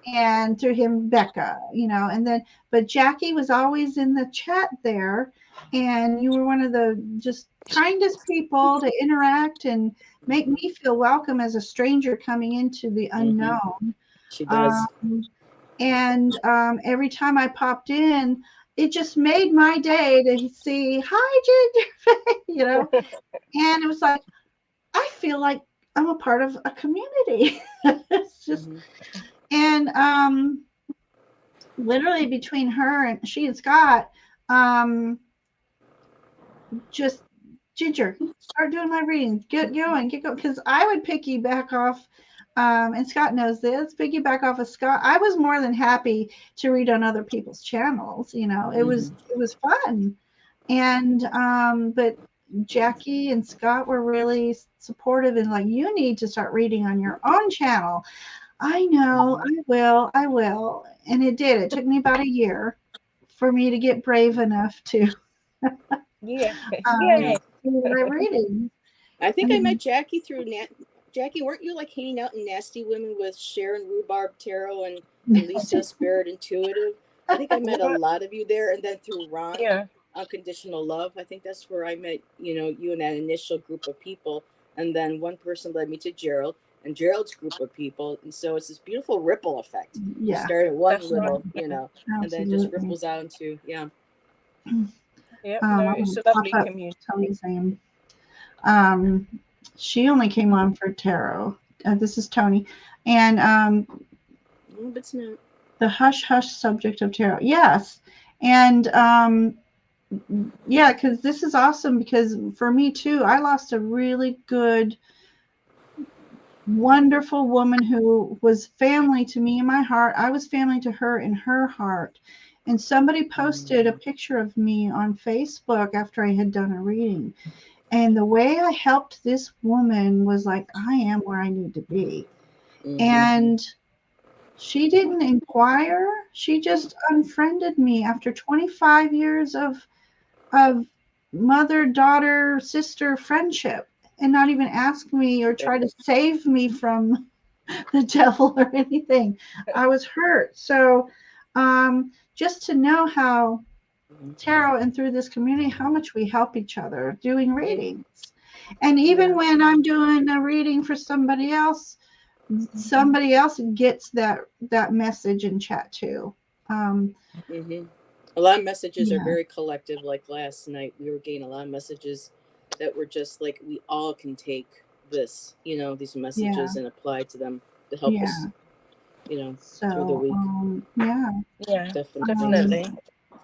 and through him Becca, and then but Jackie was always in the chat there, and you were one of the just kindest people to interact and make me feel welcome as a stranger coming into the unknown. She does. And every time I popped in, it just made my day to see, hi, Ginger, and it was like, I feel like I'm a part of a community. It's just, and literally between her and she and Scott, just, Ginger, start doing my readings, get going, because I would piggyback off. And Scott knows this, piggyback off of Scott. I was more than happy to read on other people's channels. It was fun. And but Jackie and Scott were really supportive and like, you need to start reading on your own channel. I know, I will. And it did. It took me about a year for me to get brave enough to reading. I think I met Jackie through Jackie, weren't you like hanging out in Nasty Women with Sharon Rhubarb Tarot and Lisa Spirit Intuitive? I think I met a lot of you there, and then through Ron, Unconditional Love. I think that's where I met, you and that initial group of people. And then one person led me to Gerald and Gerald's group of people. And so it's this beautiful ripple effect. Yeah. You start at one little, and then it just ripples out into, Yeah, no, it's a lovely community. She only came on for tarot. This is Tony, and it's not. The hush hush subject of tarot. Yes. And yeah, because this is awesome, because for me too, I lost a really good, wonderful woman who was family to me in my heart. I was family to her in her heart. And somebody posted a picture of me on Facebook after I had done a reading. And the way I helped this woman was like, I am where I need to be. And she didn't inquire. She just unfriended me after 25 years of mother, daughter, sister friendship, and not even ask me or try to save me from the devil or anything. I was hurt. So just to know how tarot and through this community, how much we help each other doing readings. And even when I'm doing a reading for somebody else gets that message in chat too. A lot of messages are very collective. Like last night, we were getting a lot of messages that were just like, we all can take this, these messages and apply to them to help us, so, through the week. Yeah, definitely.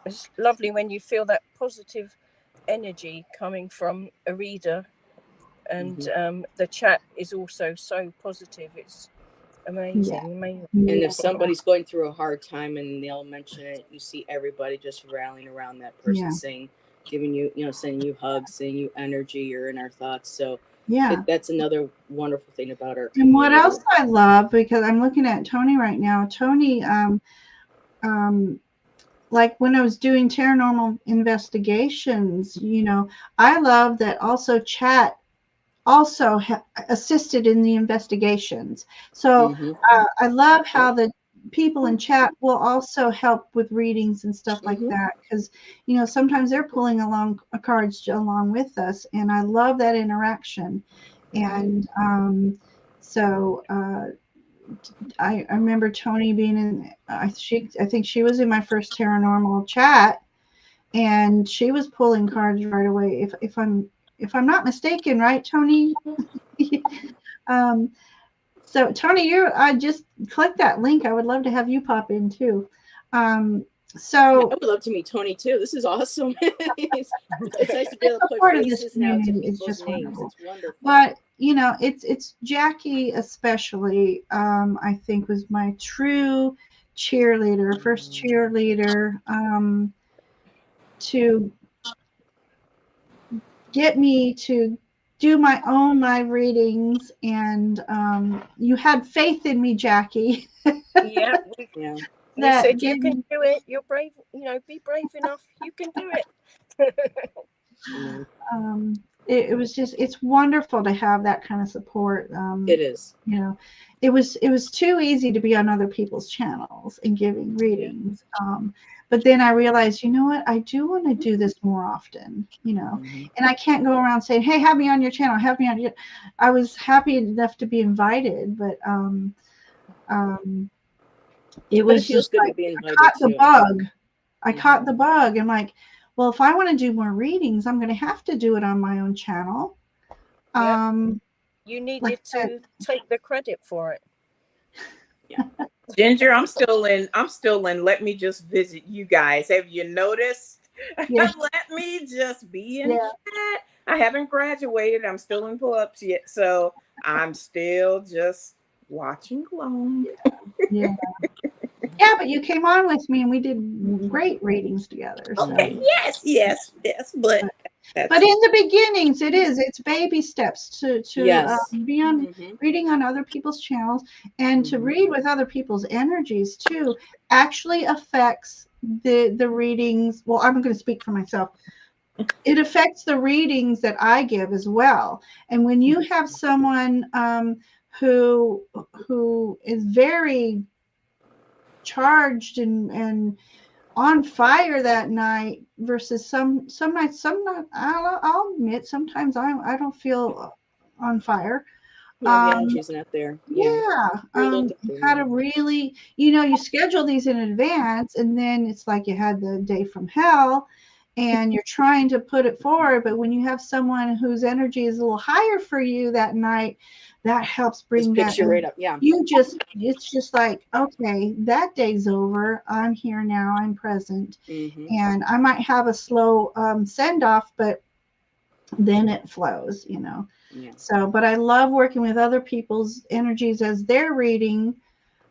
It's lovely when you feel that positive energy coming from a reader, and the chat is also so positive. It's amazing. And if somebody's going through a hard time and they'll mention it, you see everybody just rallying around that person, saying, giving you, sending you hugs, sending you energy. You're in our thoughts. So that's another wonderful thing about our community. And what else I love, because I'm looking at Tony right now. Tony, like when I was doing paranormal investigations, I love that also chat also assisted in the investigations. So I love how the people in chat will also help with readings and stuff like that, because sometimes they're pulling along cards along with us, and I love that interaction. And so I remember Tony being in, I think she was in my first paranormal chat, and she was pulling cards right away. If I'm not mistaken, right, Tony? So Tony, I just click that link. I would love to have you pop in too. So I would love to meet Tony too. This is awesome. it's nice to be able to put faces now to people's names. It's wonderful. But it's Jackie especially. I think was my true cheerleader, first cheerleader, to get me to do my own live readings, and you had faith in me, Jackie. Yeah. You said you can do it. You're brave. Be brave enough. You can do it. It was just, it's wonderful to have that kind of support. It is. It was too easy to be on other people's channels and giving readings. But then I realized, you know what? I do want to do this more often, and I can't go around saying, hey, have me on your channel, have me on your. I was happy enough to be invited, but it was just good like, to be invited. I caught the bug. I caught the bug. I'm like, well, if I want to do more readings, I'm going to have to do it on my own channel. You needed to take the credit for it. Ginger, I'm still in. Let me just visit you guys. Have you noticed? Yeah. Let me just be in chat. I haven't graduated. I'm still in pull-ups yet, so I'm still just watching along. Yeah, but you came on with me and we did great readings together. So. Okay. Yes. But in the beginnings, it's baby steps to be on reading on other people's channels, and to read with other people's energies too actually affects the readings. Well, I'm going to speak for myself. It affects the readings that I give as well. And when you have someone who is very charged and on fire that night versus some nights, I'll admit sometimes I don't feel on fire. The energy's not there. How to really, you schedule these in advance, and then it's like you had the day from hell, and you're trying to put it forward. But when you have someone whose energy is a little higher for you that night, that helps bring that. Right up. Yeah. It's just like, okay, that day's over. I'm here now. I'm present. And I might have a slow send off, but then it flows, you know. Yeah. So, but I love working with other people's energies as they're reading,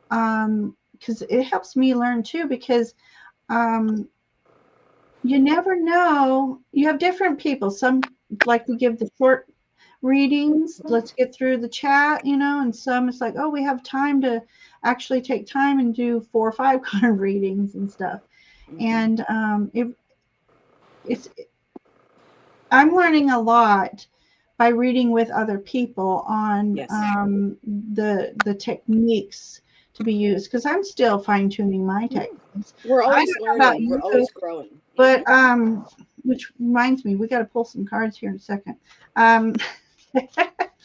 because it helps me learn too, because you never know. You have different people. Some like to give the short readings. Let's get through the chat, you know, and some it's like, oh, we have time to actually take time and do 4 or 5 card readings and stuff. And I'm learning a lot by reading with other people on the techniques to be used, because I'm still fine-tuning my techniques. We're always learning. We're always growing. But which reminds me, we got to pull some cards here in a second.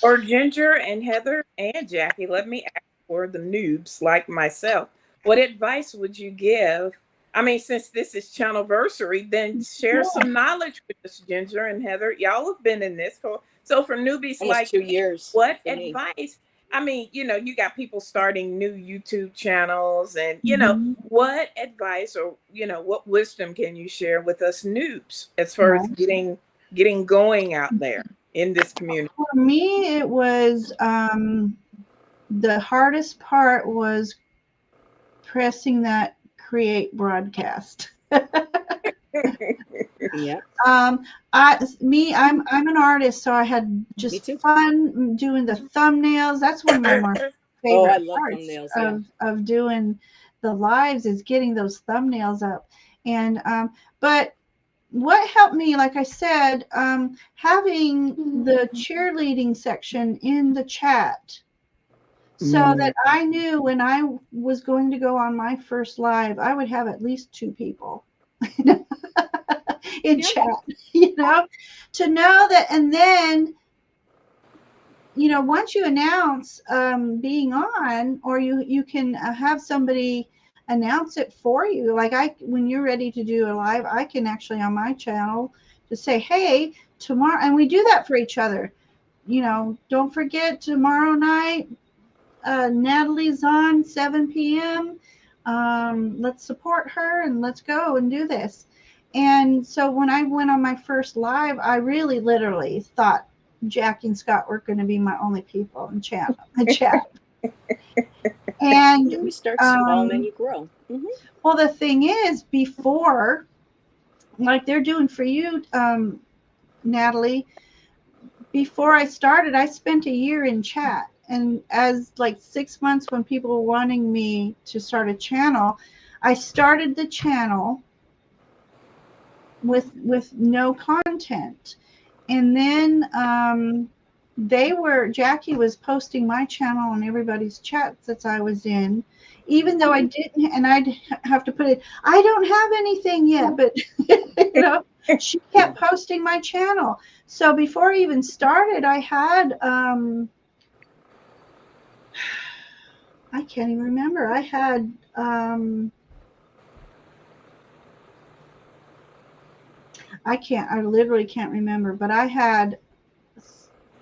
Or Ginger and Heather and Jackie, let me ask for the noobs like myself, what advice would you give? I mean, since this is Channelversary, then share some knowledge with us, Ginger and Heather. Y'all have been in this for newbies almost like 2 years. What advice? I mean, you know, you got people starting new YouTube channels, and you know, what advice or you know, what wisdom can you share with us noobs as far as getting going out there in this community? For me, it was the hardest part was pressing that create broadcast. Yeah. I'm an artist, so I had just fun doing the thumbnails. That's one of my more favorite parts of doing the lives, is getting those thumbnails up. And but what helped me, like I said, having the cheerleading section in the chat, so that I knew when I was going to go on my first live, I would have at least 2 people in chat, you know, to know that. And then, you know, once you announce being on, or you can have somebody announce it for you. Like when you're ready to do a live, I can actually on my channel just say, hey, tomorrow, and we do that for each other. You know, don't forget tomorrow night, Natalie's on 7 p.m. Let's support her and let's go and do this. And so when I went on my first live, I really literally thought Jackie and Scott were going to be my only people in chat. And we start small and then you grow. Well, the thing is, before, like they're doing for you, Natalie, before I started, I spent a year in chat. And as like 6 months when people were wanting me to start a channel, I started the channel with no content. And then Jackie was posting my channel on everybody's chats that I was in, even though I didn't, and I'd have to put it, I don't have anything yet, but you know, she kept posting my channel. So before I even started, I had I can't even remember. I had I literally can't remember, but I had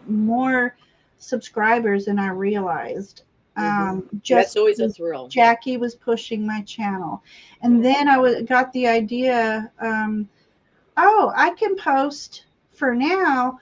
more subscribers than I realized. That's always a thrill. Jackie was pushing my channel, and then I got the idea, oh, I can post for now,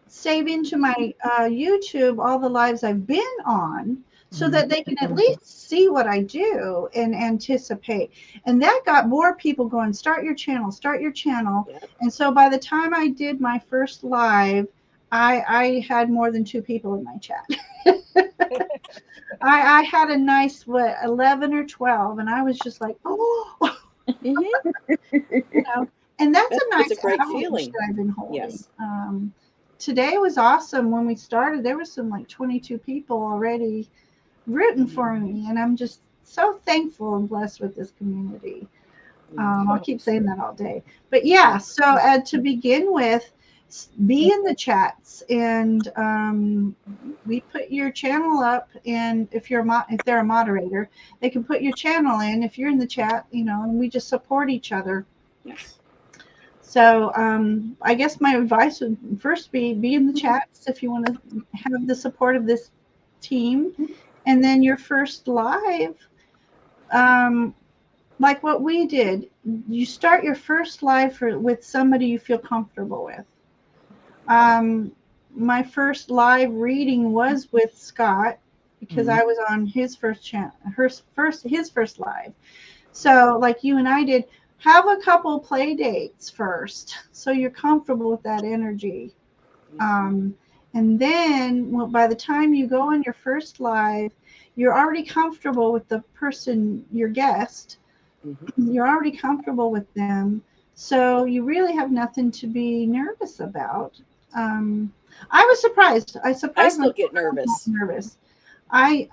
save into my YouTube all the lives I've been on, so that they can at least see what I do and anticipate. And that got more people going, start your channel, start your channel. Yep. And so by the time I did my first live, I had more than 2 people in my chat. I had a nice, 11 or 12, and I was just like, oh, you know, and that's a great feeling that I've been holding. Yes. Today was awesome. When we started, there was some like 22 people already rooting for me, and I'm just so thankful and blessed with this community. I'll keep saying that all day. But yeah, so to begin with, be in the chats, and we put your channel up, and if they're a moderator, they can put your channel in if you're in the chat, you know, and we just support each other. Yes. So I guess my advice would first be in the chats if you want to have the support of this team. And then your first live, like what we did, you start your first live with somebody you feel comfortable with. My first live reading was with Scott because I was on his first channel, his first live. So like you and I did, have a couple play dates first so you're comfortable with that energy. And then by the time you go on your first live, you're already comfortable with the person, your guest. You're already comfortable with them. So you really have nothing to be nervous about. I was surprised. I still get nervous. I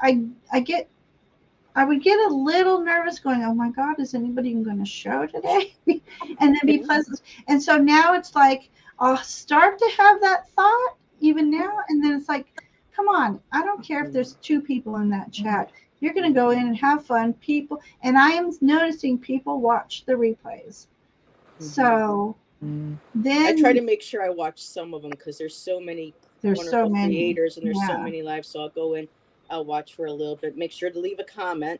would get a little nervous going, oh my God, is anybody even going to show today? And then be pleasant. And so now it's like, I'll start to have that thought even now. And then it's like, come on, I don't care if there's 2 people in that chat. You're going to go in and have fun. People, and I am noticing people watch the replays. So then I try to make sure I watch some of them because there's so many wonderful creators and there's so many lives. So I'll go in, I'll watch for a little bit, make sure to leave a comment,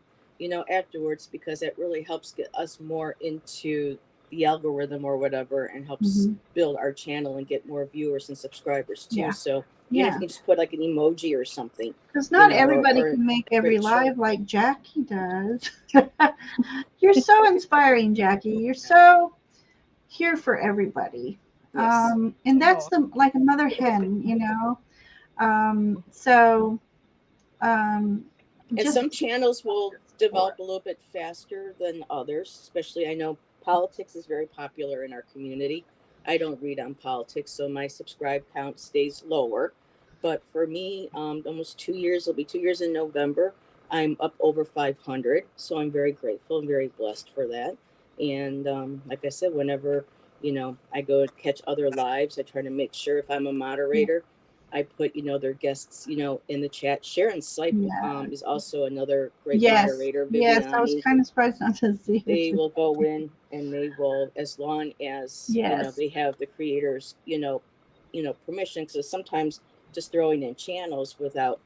afterwards, because that really helps get us more into the algorithm or whatever and helps build our channel and get more viewers and subscribers too. Yeah. So if you can just put like an emoji or something. Because not everybody can make every live like Jackie does. You're so inspiring, Jackie. You're so here for everybody. Yes. And that's like a mother hen, and some channels will develop a little bit faster than others, especially I know politics is very popular in our community. I don't read on politics, so my subscribe count stays lower. But for me, almost 2 years, it'll be 2 years in November, I'm up over 500. So I'm very grateful and very blessed for that. And like I said, whenever, I go and catch other lives, I try to make sure if I'm a moderator, I put, their guests, in the chat. Sharon Sipe is also another great moderator. Viviani. Yes, I was kind of surprised not to see. They will go in and they will, as long as, they have the creators, permission. Because sometimes just throwing in channels without,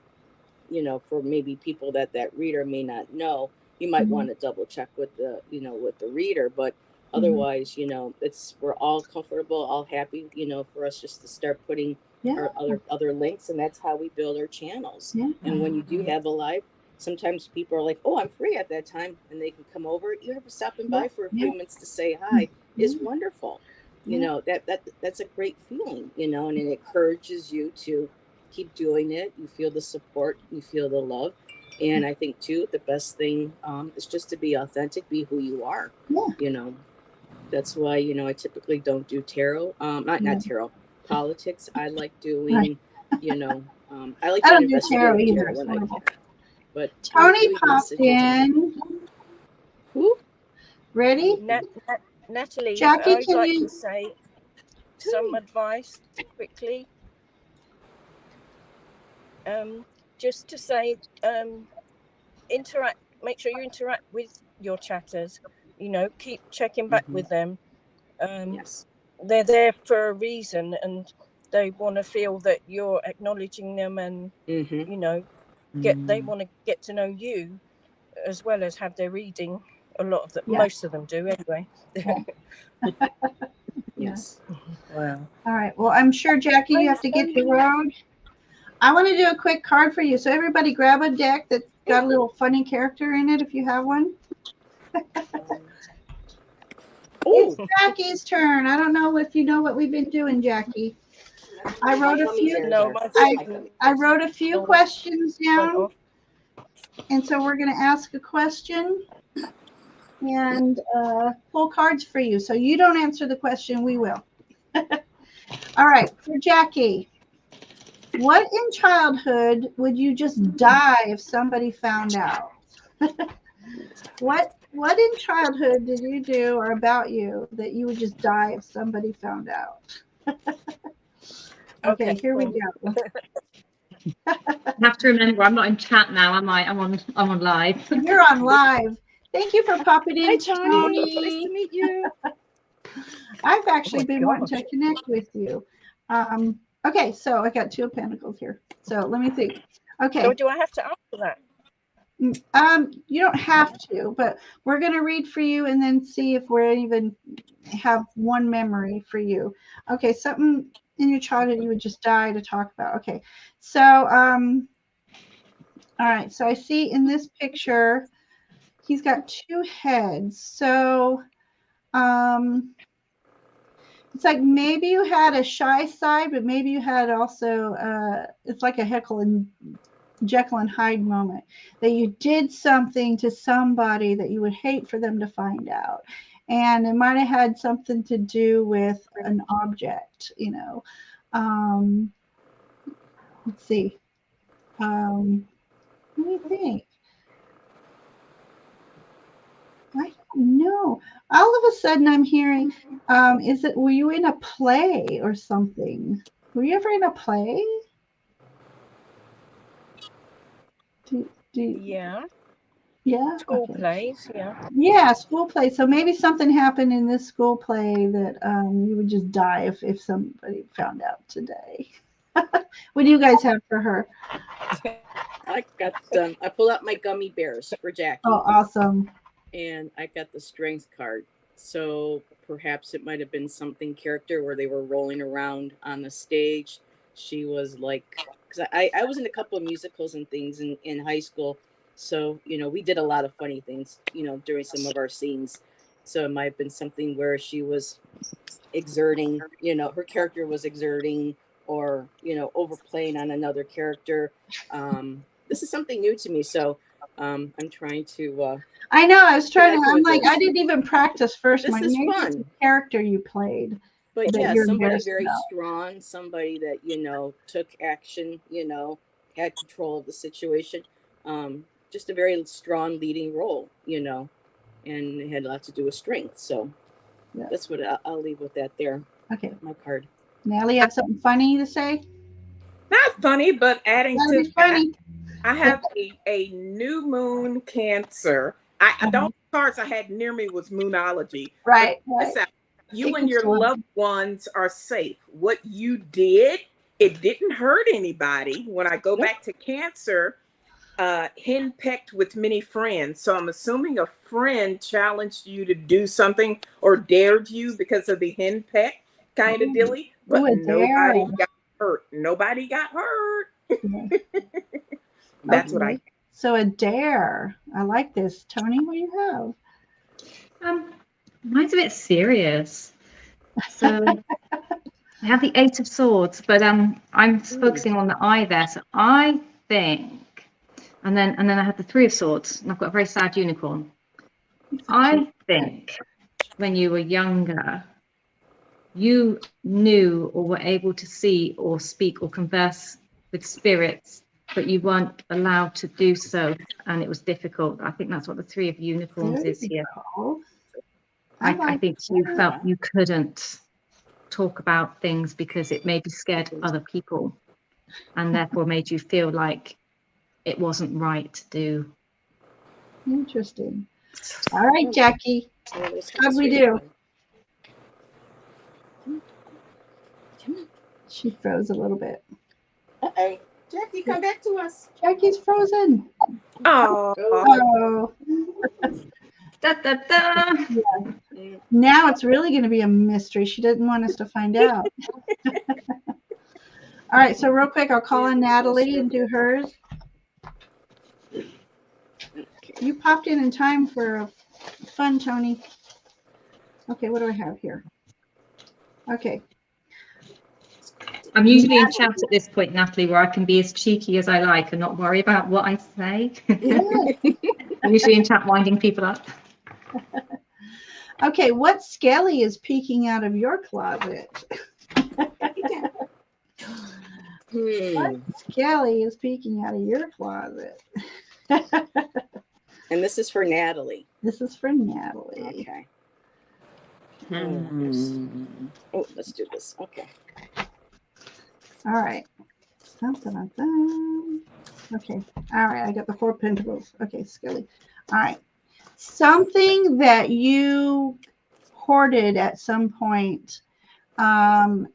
for maybe people that reader may not know, you might want to double check with the, with the reader. But otherwise, we're all comfortable, all happy, for us just to start putting our other links, and that's how we build our channels. And when you do have a live, sometimes people are like, oh, I'm free at that time, and they can come over, even if stopping by for a few minutes to say hi is wonderful. That's a great feeling, and it encourages you to keep doing it. You feel the support, you feel the love. And I think too, the best thing is just to be authentic, be who you are. That's why, I typically don't do tarot, not tarot, politics. I like doing, I like doing investigative tarot when I can. But Tony popped in. Who? Ready? Natalie, Jackie, I'd like to say some advice quickly. Just to say, make sure you interact with your chatters, keep checking back with them. They're there for a reason, and they want to feel that you're acknowledging them, and they want to get to know you as well as have their reading. Most of them do anyway. Yes. Wow. All right. Well, I'm sure, Jackie, you have to get the road. I want to do a quick card for you. So everybody grab a deck that's got a little funny character in it if you have one. It's Jackie's turn. I don't know if you know what we've been doing, Jackie. I wrote a few questions down. And so we're going to ask a question and pull cards for you. So you don't answer the question, we will. All right, for Jackie. What in childhood would you just die if somebody found out? What in childhood did you do or about you that you would just die if somebody found out? Okay, here we go. I have to remember I'm not in chat now, am I? I'm on live. You're on live. Thank you for popping in, Hi, Tony. Nice to meet you. I've actually been wanting to connect with you. Okay, so I got 2 of Pentacles here. So let me think. Okay. So do I have to answer that? You don't have to, but we're going to read for you and then see if we're even have one memory for you. Okay, something in your childhood you would just die to talk about. Okay, so all right, so I see in this picture he's got 2 heads. So it's like maybe you had a shy side, but maybe you had also it's like a Jekyll and Hyde moment, that you did something to somebody that you would hate for them to find out. And it might have had something to do with an object, you know. Let's see. Let me think. I don't know. All of a sudden I'm hearing, were you in a play or something? Were you ever in a play? Yeah. Yeah. School plays, yeah. Yeah, school play. So maybe something happened in this school play that you would just die if somebody found out today. What do you guys have for her? I got I pulled out my gummy bears for Jackie. Oh, awesome. And I got the strength card. So perhaps it might have been something character where they were rolling around on the stage. She was like, because I was in a couple of musicals and things in high school. So, you know, we did a lot of funny things, you know, during some of our scenes. So it might have been something where she was exerting, you know, her character was exerting or, you know, overplaying on another character. This is something new to me. So I'm trying to I know, I was trying to, I'm like, I didn't even practice first. This is fun. The character you played. But yeah, somebody very strong, somebody that, you know, took action, you know, had control of the situation. Just a very strong leading role, you know, and it had a lot to do with strength. So yeah, that's what I'll leave with that there. Okay. My card. Natalie, you have something funny to say? Not funny, but adding to funny. I have a new moon Cancer. Those cards I had near me was Moonology. Right. You and your loved ones are safe. What you did, it didn't hurt anybody. When I go back to Cancer, henpecked with many friends. So I'm assuming a friend challenged you to do something or dared you because of the henpeck kind of dilly. But nobody got hurt. Nobody got hurt. That's what I. So a dare. I like this. Tony, what do you have? Mine's a bit serious. So I have the 8 of Swords, but I'm focusing on the eye there. So I think, and then I have the 3 of Swords, and I've got a very sad unicorn. I think when you were younger, you knew or were able to see or speak or converse with spirits, but you weren't allowed to do so, and it was difficult. I think that's what the 3 of Unicorns is here. I think you felt you couldn't talk about things because it maybe scared other people, and therefore made you feel like it wasn't right to do. Interesting. All right, Jackie. How'd we do? She froze a little bit. Uh-oh. Jackie, come back to us. Jackie's frozen. Oh. Da, da, da. Yeah. Now it's really going to be a mystery. She didn't want us to find out. All right, so real quick, I'll call on Natalie and do hers. You popped in time for fun, Tony. Okay, what do I have here? Okay. I'm usually in chat at this point, Natalie, where I can be as cheeky as I like and not worry about what I say. I'm usually in chat winding people up. Okay, what skelly is peeking out of your closet? What skelly is peeking out of your closet? And this is for Natalie. This is for Natalie. Okay. Oh, let's do this. Okay. All right. Dun, dun, dun, dun. Okay. All right. I got the 4 pentacles. Okay, Skelly. All right. Something that you hoarded at some point that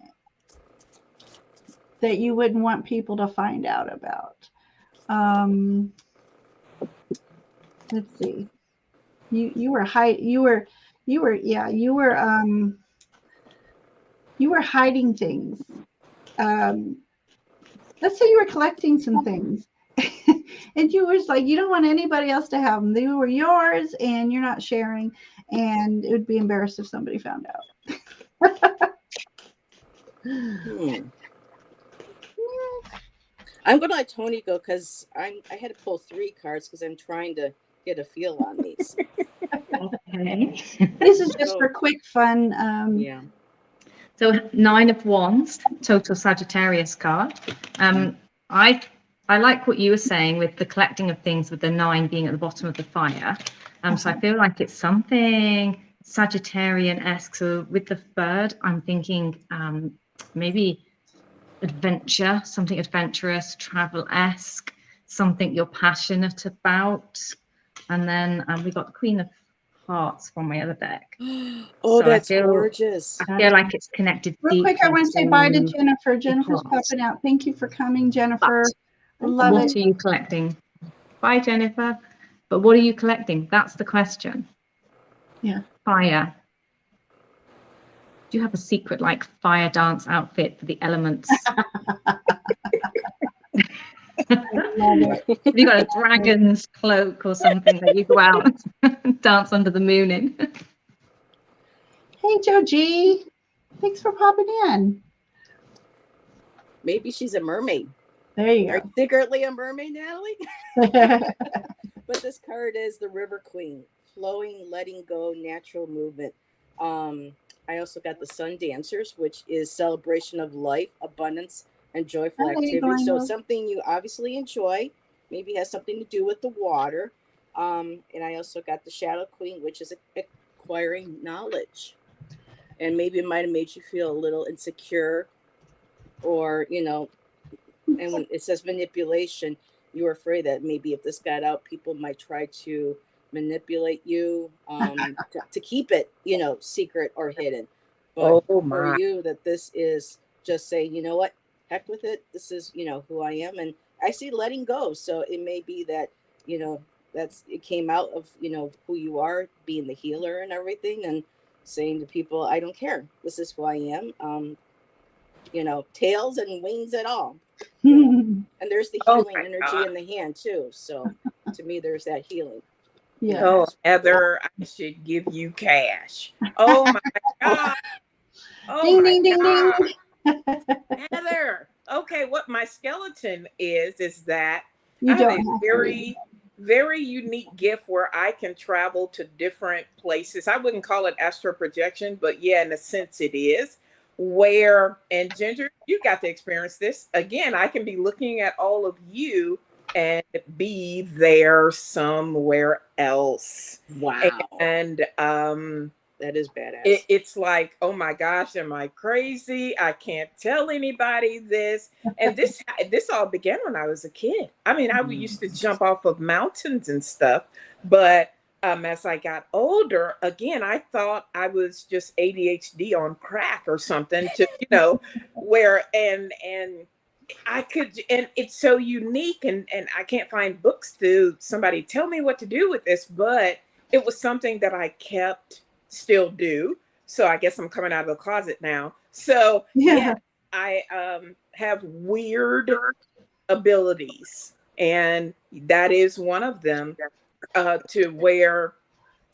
you wouldn't want people to find out about? Let's see. You were hiding things. Let's say you were collecting some things and you was like, you don't want anybody else to have them. They were yours and you're not sharing, and it would be embarrassed if somebody found out. I'm going to let Tony go because I had to pull 3 cards because I'm trying to get a feel on these. Okay. This is just for quick fun. Yeah. So 9 of Wands, total Sagittarius card. I like what you were saying with the collecting of things, with the 9 being at the bottom of the fire. So I feel like it's something Sagittarian-esque. So with the 3rd, I'm thinking maybe adventure, something adventurous, travel-esque, something you're passionate about. And then we got the Queen of Hearts from my other deck. Oh, so that's gorgeous. I feel like it's connected. Real quick, I want to say bye to Jennifer. Jennifer's popping out. Thank you for coming, Jennifer. Love it. What are you collecting? Bye, Jennifer. But what are you collecting? That's the question. Yeah. Fire. Do you have a secret like fire dance outfit for the elements? Have you got a dragon's cloak or something that you go out and dance under the moon in? Hey, Joe G. Thanks for popping in. Maybe she's a mermaid. There you Are go. you secretly a mermaid, Natalie? But this card is the River Queen, flowing, letting go, natural movement. I also got the Sun Dancers, which is celebration of life, abundance, and joyful activity. So something you obviously enjoy, maybe has something to do with the water. And I also got the Shadow Queen, which is acquiring knowledge. And maybe it might have made you feel a little insecure, or, you know, and when it says manipulation, you're afraid that maybe if this got out, people might try to manipulate you to keep it, you know, secret or hidden. But for you, that this is just saying, you know what, heck with it. This is, you know, who I am. And I see letting go. So it may be that, you know, it came out of, you know, who you are, being the healer and everything, and saying to people, I don't care. This is who I am. You know, tails and wings at all. And there's the healing energy in the hand too. So to me, there's that heather, Yeah. Oh, Heather, I should give you cash. Oh my God. Oh ding, my ding, ding, God. ding. Heather. Okay, what my skeleton is that You I have don't a have very, very unique gift where I can travel to different places. I wouldn't call it astral projection, but yeah, in a sense it is. Where, and Ginger, you got to experience this. Again, I can be looking at all of you and be there somewhere else. Wow. And that is badass. It's like, oh my gosh, am I crazy? I can't tell anybody this. And this all began when I was a kid. I mean, I used to jump off of mountains and stuff, but as I got older, again, I thought I was just ADHD on crack or something, to, you know, where, and I could, and it's so unique, and I can't find books to somebody tell me what to do with this, but it was something that I kept, still do. So I guess I'm coming out of the closet now. So yeah, I have weird abilities, and that is one of them. To where,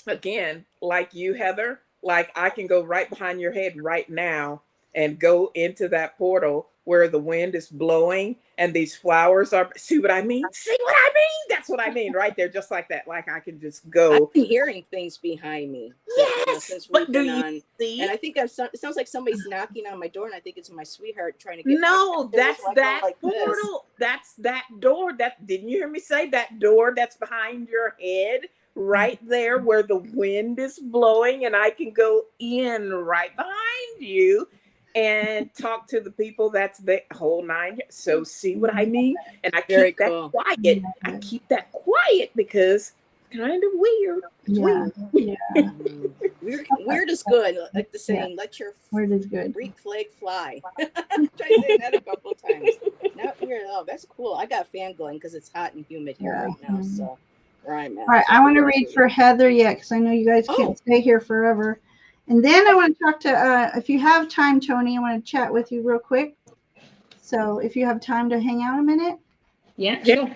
again, like you, Heather, like I can go right behind your head right now and go into that portal where the wind is blowing and these flowers are. See what I mean? See what I mean? That's what I mean right there, just like that. Like I can just go. I've been hearing things behind me. Yes. You know, since we've been on. See? And I think it sounds like somebody's knocking on my door, and I think it's my sweetheart trying to get. No, that's that like portal. That's that door. That, didn't you hear me say that door that's behind your head? Right there where the wind is blowing, and I can go in right behind you and talk to the people. That's the whole 9. So see what I mean? And I keep that quiet. I keep that quiet because it's kind of weird. Yeah. Weird is good. Like the saying, let your weird is good. freak flag fly. Try saying that a couple times. Not weird at all. That's cool. I got fan going because it's hot and humid here right now. So where I'm at. All right, so I want to read for Heather yet because I know you guys can't stay here forever. And then I want to talk to, if you have time, Tony, I want to chat with you real quick. So if you have time to hang out a minute. Yeah, sure.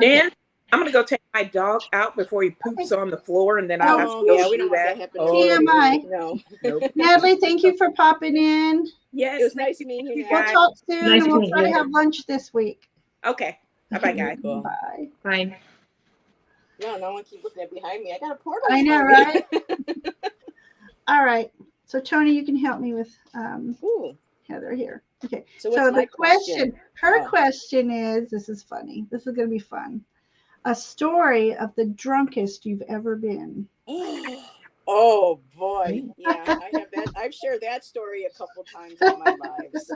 Dan, I'm going to go take my dog out before he poops on the floor, and then I'll have to go we don't want that happening. TMI. No. Nope. Natalie, thank you for popping in. Yes. It was nice meeting you We'll guys. talk soon Nice and we'll meeting try to you. have lunch this week. Okay. Bye-bye, guys. Cool. Bye. Bye. No, no one keep looking at behind me. I got a portal. I know, behind me. right? All right. So Tony, you can help me with Ooh. Heather here. Okay. So what's my question? Her question is, this is funny. This is going to be fun. A story of the drunkest you've ever been. Oh boy. Yeah, I have that. I've shared that story a couple times in my lives.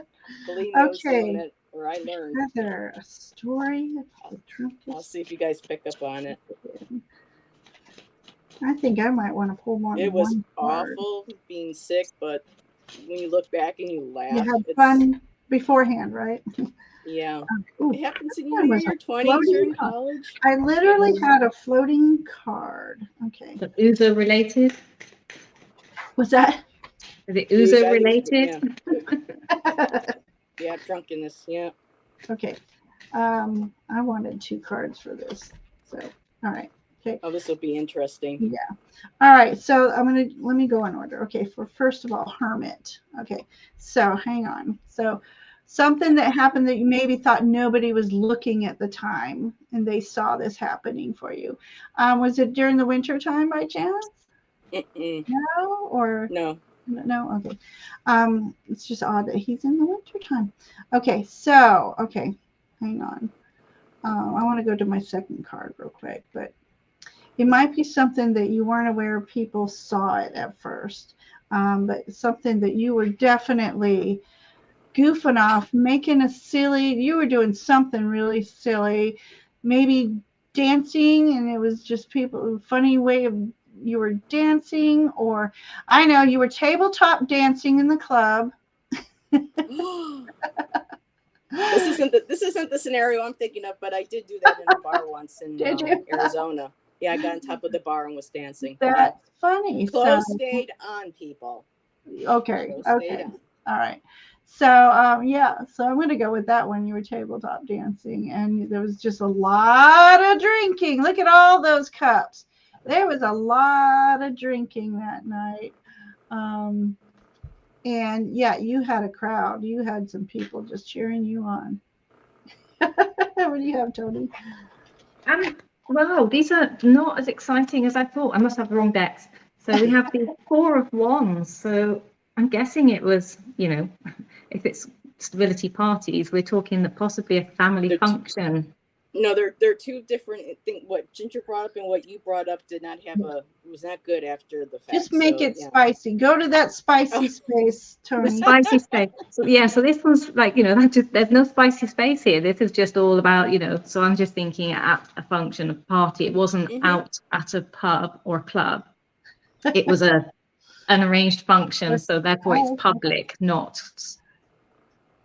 Believe me, I was doing it, or I learned. Heather, a story of the drunkest. I'll see if you guys pick up on it. I think I might want to pull more than It was one card. awful being sick, but when you look back and you laugh, You had fun beforehand, right? Yeah. Ooh, It happens in that was your a 20s, you're in floating college. I literally had a floating card. Okay. The Uzo related? Was that? Is it Uzo related? Yeah, drunkenness. Yeah. Okay. I wanted 2 cards for this. So, all right. Okay. Oh, this will be interesting. Yeah. All right. So let me go in order. Okay. For first of all, Hermit. Okay. So hang on. So something that happened that you maybe thought nobody was looking at the time and they saw this happening for you. Was it during the winter time by chance? No, or no. Okay. It's just odd that he's in the winter time. Okay. So, okay. Hang on. I want to go to my second card real quick, but it might be something that you weren't aware people saw it at first, but something that you were definitely goofing off, making you were doing something really silly, maybe dancing, and it was just funny way of you were dancing, or I know you were tabletop dancing in the club. This isn't the scenario I'm thinking of, but I did do that in a bar once in Arizona. Yeah, I got on top of the bar and was dancing. That's funny. Clothes stayed on, people. Okay. Okay. All right. So yeah, so I'm gonna go with that one. You were tabletop dancing, and there was just a lot of drinking. Look at all those cups. There was a lot of drinking that night. And yeah, you had a crowd. You had some people just cheering you on. What do you have, Tony? Wow, these are not as exciting as I thought. I must have the wrong decks. So we have the 4 of Wands. So I'm guessing it was, if it's stability parties, we're talking possibly a family function. No, they're 2 different things. What Ginger brought up and what you brought up was not good after the fact. Just make it spicy. Go to that spicy space, Tony. The spicy space. So this one's like, there's no spicy space here. This is just all about, so I'm just thinking at a function, a party. It wasn't out at a pub or a club. It was an arranged function, so therefore it's public,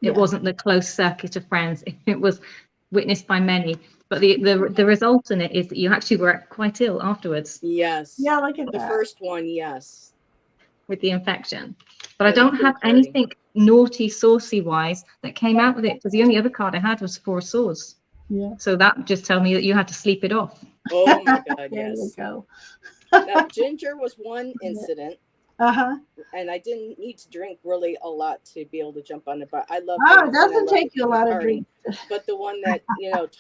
it wasn't the close circuit of friends. It was witnessed by many, but the result in it is that you actually were quite ill afterwards. Yes. Yeah, look at the first one. Yes, with the infection, but I don't have anything naughty, saucy wise that came out with it, because the only other card I had was 4 of Swords. Yeah. So that just tells me that you had to sleep it off. Oh my God! Yes. There you go. Now, Ginger was one incident. And I didn't need to drink really a lot to be able to jump on the bar. I love. Oh, it doesn't take you a lot of drink. But the one that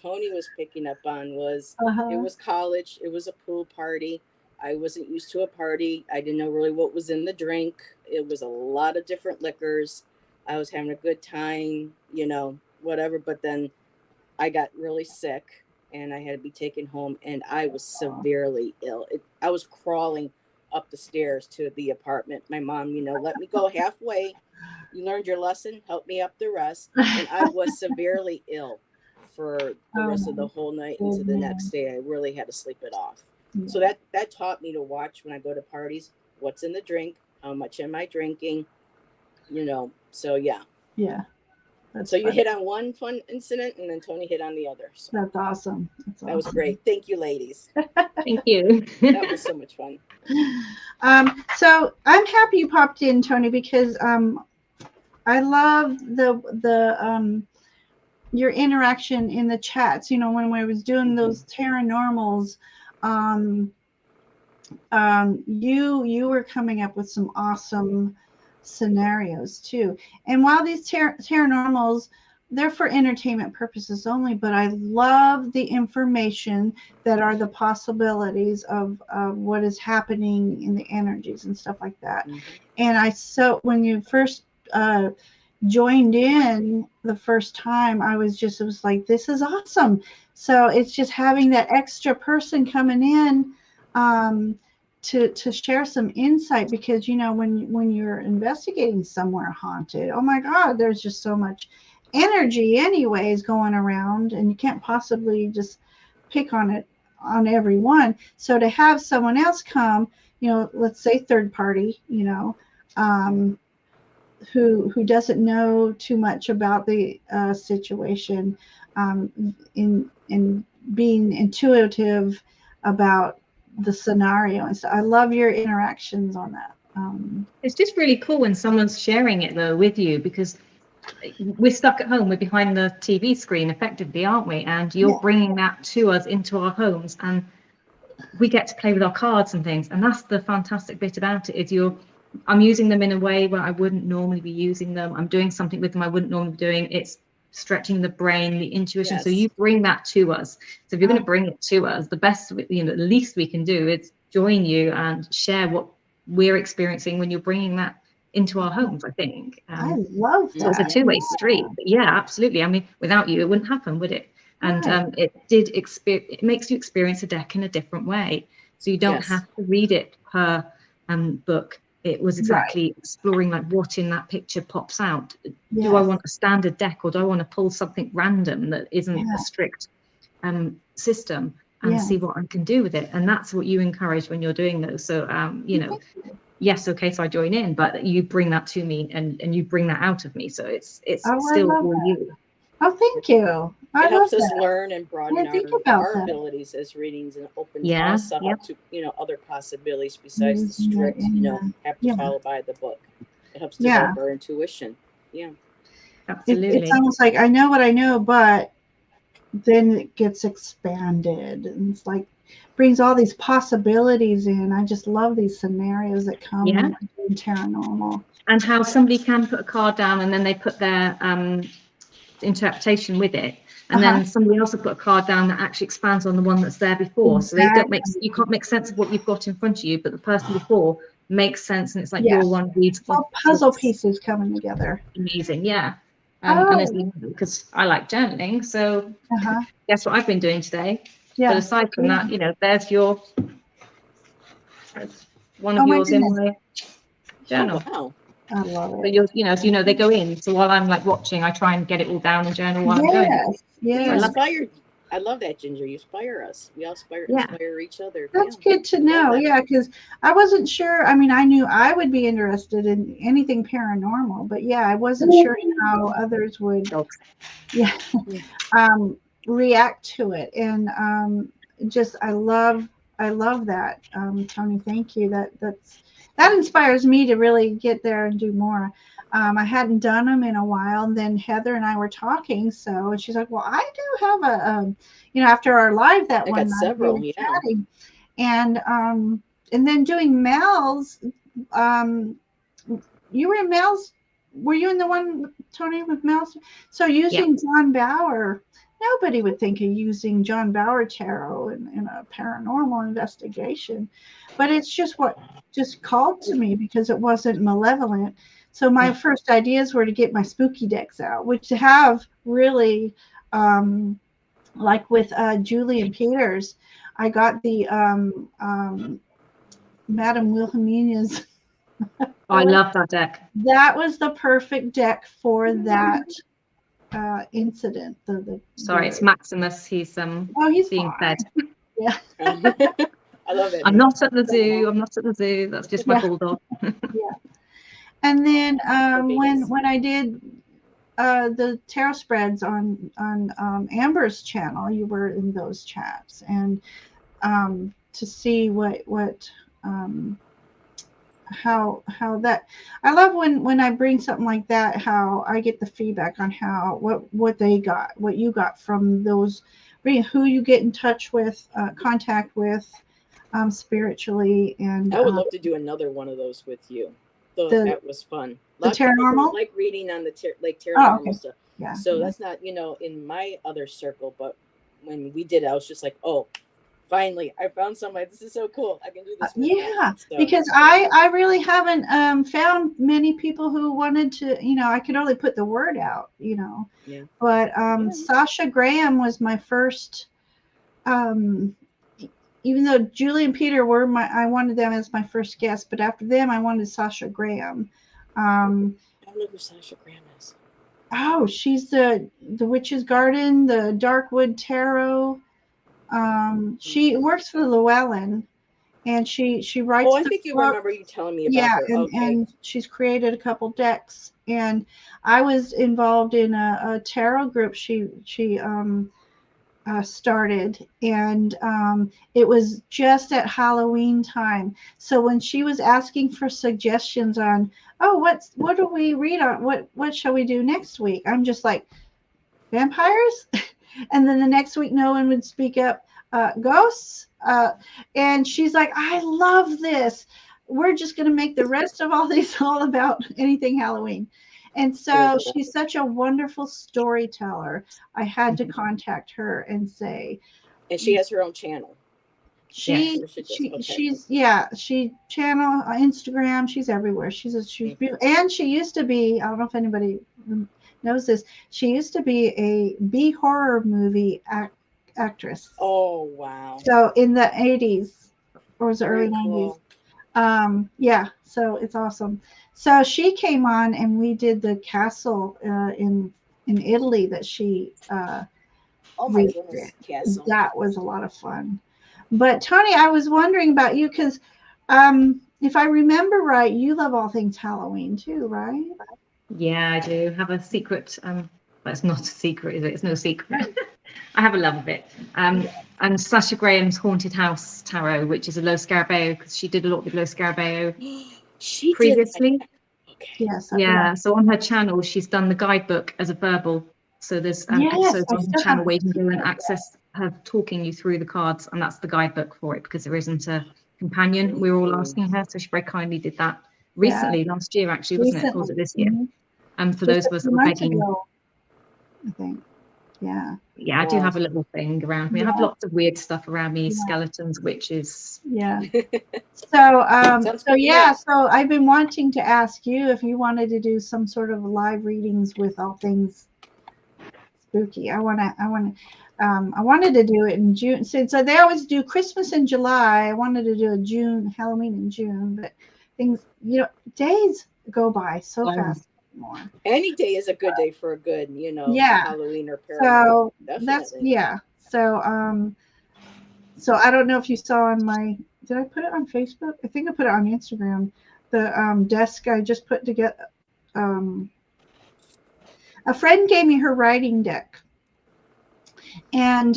Tony was picking up on was it was college. It was a pool party. I wasn't used to a party. I didn't know really what was in the drink. It was a lot of different liquors. I was having a good time, whatever. But then I got really sick and I had to be taken home, and I was severely ill. I was crawling up the stairs to the apartment. My mom, let me go halfway. You learned your lesson, help me up the rest. And I was severely ill for the rest of the whole night into the next day. I really had to sleep it off. So that taught me to watch when I go to parties. what's in the drink, how much am I drinking, you know. So yeah. Yeah. So you hit on one fun incident, and then Tony hit on the other. So that's awesome. That was great. Thank you, ladies. Thank you. That was so much fun. So I'm happy you popped in, Tony, because I love the your interaction in the chats. You know, when I was doing those paranormals, you were coming up with some awesome scenarios too. And while these paranormals, they're for entertainment purposes only, but I love the information that are the possibilities of what is happening in the energies and stuff like that. And when you first joined in the first time, it was like, this is awesome. So it's just having that extra person coming in to share some insight, because you know, when you're investigating somewhere haunted, oh my God, there's just so much energy anyways going around, and you can't possibly just pick on everyone. So to have someone else come, you know, let's say third party, you know, who doesn't know too much about the situation, in being intuitive about the scenario. And so I love your interactions on that. It's just really cool when someone's sharing it though with you, because we're stuck at home, we're behind the TV screen effectively, aren't we? And you're bringing that to us into our homes, and we get to play with our cards and things. And that's the fantastic bit about it, is I'm using them in a way where I wouldn't normally be using them. I'm doing something with them I wouldn't normally be doing. It's stretching the brain, the intuition. Yes. So you bring that to us. So if you're going to bring it to us, the best, you know, the least we can do is join you and share what we're experiencing when you're bringing that into our homes, I think. I love that. So it's a two-way street. But yeah, absolutely. I mean, without you, it wouldn't happen, would it? And it makes you experience a deck in a different way. So you don't have to read it per book. It was exactly exploring like what in that picture pops out. Do I want a standard deck, or do I want to pull something random that isn't a strict system, and see what I can do with it? And that's what you encourage when you're doing those. So you know, yes, okay, so I join in, but you bring that to me, and you bring that out of me. So it's still all you. Oh, thank you. It helps us learn and broaden our abilities as readings, and opens us up to, you know, other possibilities besides the strict, you know, have to follow by the book. It helps develop our intuition. Yeah, absolutely. It's almost like I know what I know, but then it gets expanded, and it's like brings all these possibilities in. I just love these scenarios that come in paranormal, and how somebody can put a card down and then they put their interpretation with it, and then somebody else will put a card down that actually expands on the one that's there before. So they don't you can't make sense of what you've got in front of you, but the person before makes sense, and it's like your one reads all puzzle pieces coming together. Amazing. And because I like journaling, so guess what I've been doing today. But aside from that, you know, there's one of yours in my journal. Wow. I love it. But you know, as you know, they go in. So while I'm like watching, I try and get it all down and journal while I'm doing. I love that, Ginger. You inspire us. We all inspire each other. That's good to know. Yeah, because I wasn't sure. I mean, I knew I would be interested in anything paranormal, but I wasn't sure how others would react to it. And just I love that, Tony. Thank you. That inspires me to really get there and do more. I hadn't done them in a while, and then Heather and I were talking. And she's like, "Well, I do have a, you know, after our live that one night, several, we were chatting, and then doing Mel's. You were in Mel's. Were you in the one, Tony, with Mel's? So using John Bauer. Nobody would think of using John Bauer tarot in a paranormal investigation, but it's just what just called to me because it wasn't malevolent. So my first ideas were to get my spooky decks out, which have really, like with Julian Peters, I got the Madame Wilhelmina's. I love that deck. That was the perfect deck for that incident. Sorry, it's Maximus. He's he's being fine. fed. Yeah. I love it. I'm not at the zoo. I'm not at the zoo. That's just my bulldog. Yeah. And then when I did the tarot spreads on Amber's channel, you were in those chats, and to see how that, I love when I bring something like that, how I get the feedback on how what they got, what you got from those, who you get in touch with, contact with spiritually. And I would love to do another one of those with you. That was fun. The Paranormal? Like reading on the Paranormal okay. stuff. Yeah. So that's not, in my other circle, but when we did it, I was just like, oh, finally, I found somebody. This is so cool. I can do this. Because I really haven't found many people who wanted to, I could only put the word out, Yeah. But Sasha Graham was my first, even though Julie and Peter were I wanted them as my first guest, but after them, I wanted Sasha Graham. I don't know who Sasha Graham is. Oh, she's the Witch's Garden, the Darkwood Tarot. She works for Llewellyn, and she writes. Oh, I think you remember you telling me about her. And she's created a couple decks, and I was involved in a tarot group she started, and it was just at Halloween time. So when she was asking for suggestions on, what do we read on, what shall we do next week, I'm just like, vampires. And then the next week no one would speak up, ghosts, and she's like, I love this, we're just going to make the rest of all these all about anything Halloween. And so she's such a wonderful storyteller. I had to contact her and say. And she has her own channel. She's channel, Instagram. She's everywhere. She's beautiful. And she used to be, I don't know if anybody knows this, she used to be a B horror movie actress. Oh, wow. So in the 80s, or was it early 90s? So it's awesome. So she came on and we did the castle in Italy that she oh my goodness, castle. That was a lot of fun. But Tony, I was wondering about you, because if I remember right, you love all things Halloween too, right? Yeah, I do have a secret. Well, it's not a secret, is it? It's no secret. I have a love of it. And Sasha Graham's Haunted House Tarot, which is a Lo Scarabeo, because she did a lot with Lo Scarabeo previously. Okay. Yes. Yeah. So on her channel, she's done the guidebook as a verbal. So there's episodes on the channel where you can go and access her talking you through the cards, and that's the guidebook for it, because there isn't a companion. We were all asking her, so she very kindly did that recently, last year actually, wasn't it? Or was it this year? And for those of us that were begging, I think. Yeah. Yeah, I do have a little thing around me. I have lots of weird stuff around me, skeletons, witches. Yeah. So I've been wanting to ask you if you wanted to do some sort of live readings with all things spooky. I wanted to do it in June. So they always do Christmas in July. I wanted to do a Halloween in June, but things, days go by so fast. More. Any day is a good day for a good, Halloween or paranormal. So that's so I don't know if you saw on did I put it on Facebook? I think I put it on Instagram. The desk I just put together. A friend gave me her writing deck, and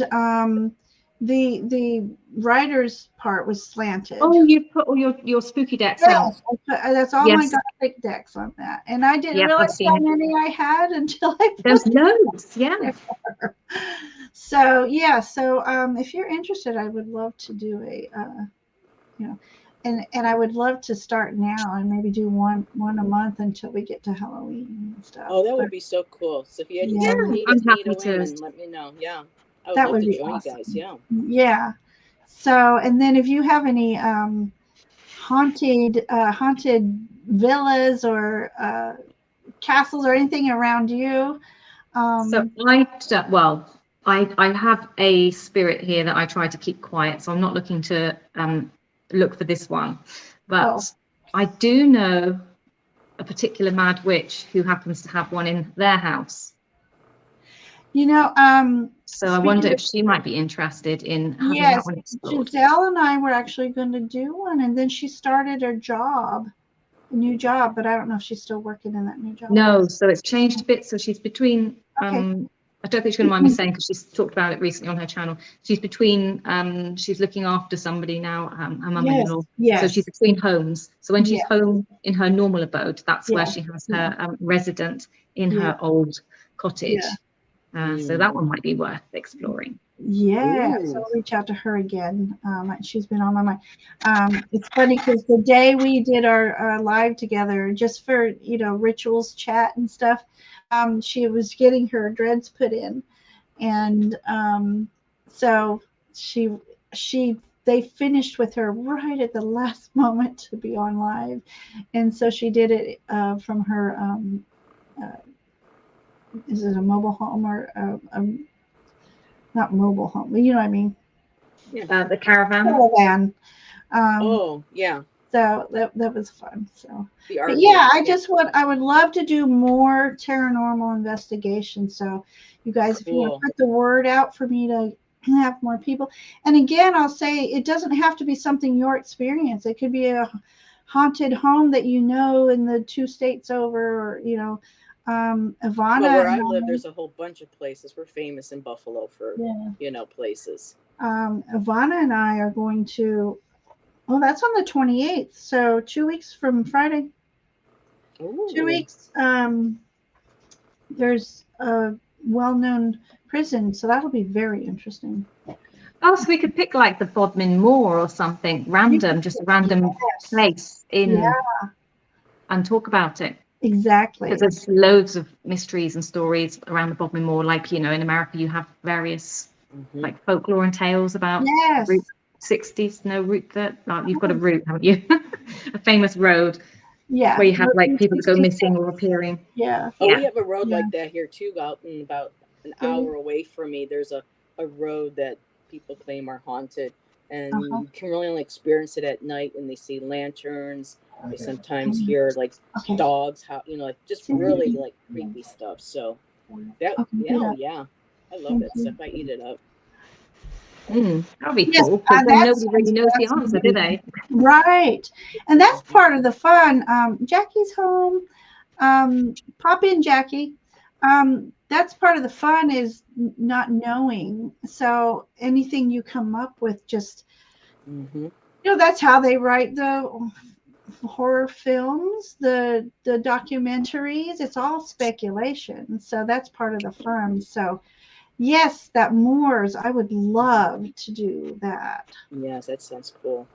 the writer's part was slanted. Oh, you put all your spooky decks out. That's all my gothic decks on that, and I didn't realize how many I had until I put There's loads, So if you're interested, I would love to do and I would love to start now and maybe do one a month until we get to Halloween and stuff. Oh, that would be so cool. So if you had I'm happy to let me know. Yeah. That would be join awesome. You guys. Yeah. So, and then if you have any haunted villas or castles or anything around you. So I have a spirit here that I try to keep quiet. So I'm not looking to look for this one, but I do know a particular mad witch who happens to have one in their house. So I wonder if she might be interested in having yes, that one explored. Giselle and I were actually going to do one, and then she started a new job, but I don't know if she's still working in that new job. No, so it's changed a bit. So she's between, I don't think she's going to mind me saying, because she's talked about it recently on her channel. She's between, she's looking after somebody now, her mum-in-law. Yes. So she's between homes. So when she's home in her normal abode, that's where she has her resident in her old cottage. So that one might be worth exploring. Yeah, so I'll reach out to her again. She's been on my mind. It's funny because the day we did our live together, just for rituals chat and stuff, she was getting her dreads put in, and so they finished with her right at the last moment to be on live, and so she did it from her. Is it a mobile home or not mobile home? You know what I mean? The caravan. Caravan. So that was fun. So, but yeah, I would love to do more paranormal investigations. So, you guys, if you want to put the word out for me to have more people, and again, I'll say it doesn't have to be something your experience. It could be a haunted home that in the 2 states over, or Ivana. Well, where I live, there's a whole bunch of places. We're famous in Buffalo for places. Ivana and I are going to. Oh, that's on the 28th. So 2 weeks from Friday. Ooh. 2 weeks. There's a well-known prison, so that'll be very interesting. Oh, so we could pick like the Bodmin Moor or something random, just a random place and talk about it. Exactly. Because there's loads of mysteries and stories around the Bodmin Moor. Like, in America, you have various like folklore and tales about Route 60s. No, route that you've got a route, haven't you? A famous road. Yeah. Where you have like people that go missing or appearing. Yeah. Oh, we have a road like that here too, about an hour away from me. There's a road that people claim are haunted, and you can really only experience it at night when they see lanterns. They sometimes hear like dogs, like just really like creepy stuff. So that I love that stuff. I eat it up. That'll be cool, because then nobody really knows the answer, do they? Right, and that's part of the fun. Jackie's home. Pop in, Jackie. That's part of the fun, is not knowing. So anything you come up with, just that's how they write the horror films, the documentaries. It's all speculation, so that's part of the fun. So yes, that Moors, I would love to do that. Yes, that sounds cool.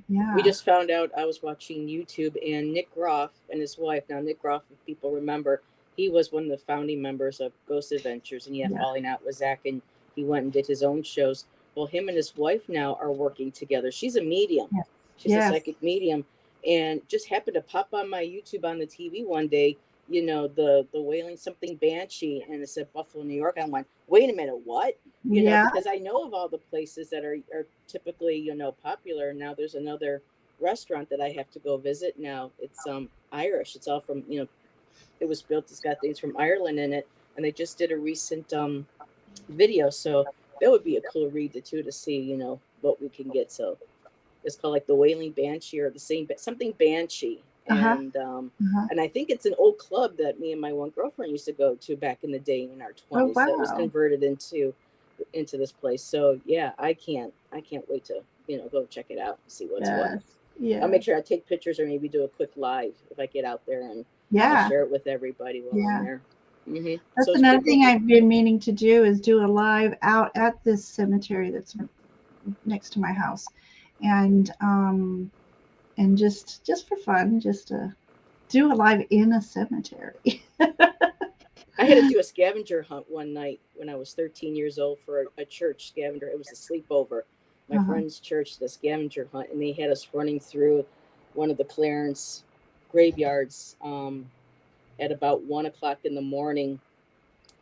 Yeah, we just found out. I was watching YouTube, and Nick Groff and his wife. Now, Nick Groff, if people remember, he was one of the founding members of Ghost Adventures, and he had Falling Out with Zach, and he went and did his own shows. Well, him and his wife now are working together. She's a medium. She's a psychic medium, and just happened to pop on my YouTube on the TV one day. The wailing something banshee, and it said Buffalo, New York. I went, wait a minute, what? Because I know of all the places that are typically popular. Now there's another restaurant that I have to go visit. Now it's Irish. It's all from it was built. It's got things from Ireland in it, and they just did a recent video. So that would be a cool read to see what we can get. So it's called like the Wailing Banshee, or the same something Banshee. And and I think it's an old club that me and my one girlfriend used to go to back in the day in our 20s. That was converted into this place. So yeah, I can't wait to go check it out and see what's what. Yeah, I'll make sure I take pictures, or maybe do a quick live if I get out there, and I'll share it with everybody while I'm there. That's another thing I've been meaning to do, is do a live out at this cemetery that's next to my house, and just for fun, just to do a live in a cemetery. I had to do a scavenger hunt one night when I was 13 years old for a church scavenger. It was a sleepover. My friend's church, the scavenger hunt, and they had us running through one of the Clarence graveyards at about 1 o'clock in the morning,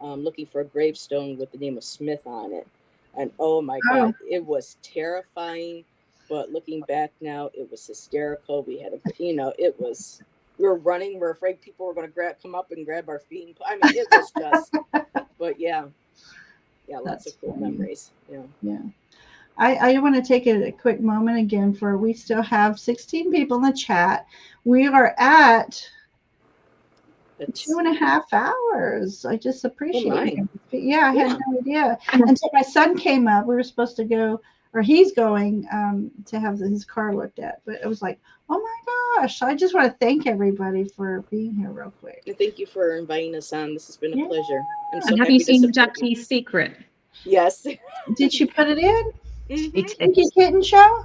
looking for a gravestone with the name of Smith on it. And oh my God, it was terrifying. But looking back now, it was hysterical. We had we were running. We're afraid people were going to come up and grab our feet. I mean, it was just, but yeah, Yeah, lots of cool memories. Yeah. Yeah. I want to take a quick moment again we still have 16 people in the chat. We are at 2.5 hours. I just appreciate it. Yeah, I had no idea until my son came up. We were supposed to go, or he's going to have his car looked at. But it was like, oh my gosh! I just want to thank everybody for being here real quick. And thank you for inviting us on. This has been a pleasure. I'm so and have happy you seen to Jackie's secret? Yes. Did she put it in? It's Pinky Kitten Show?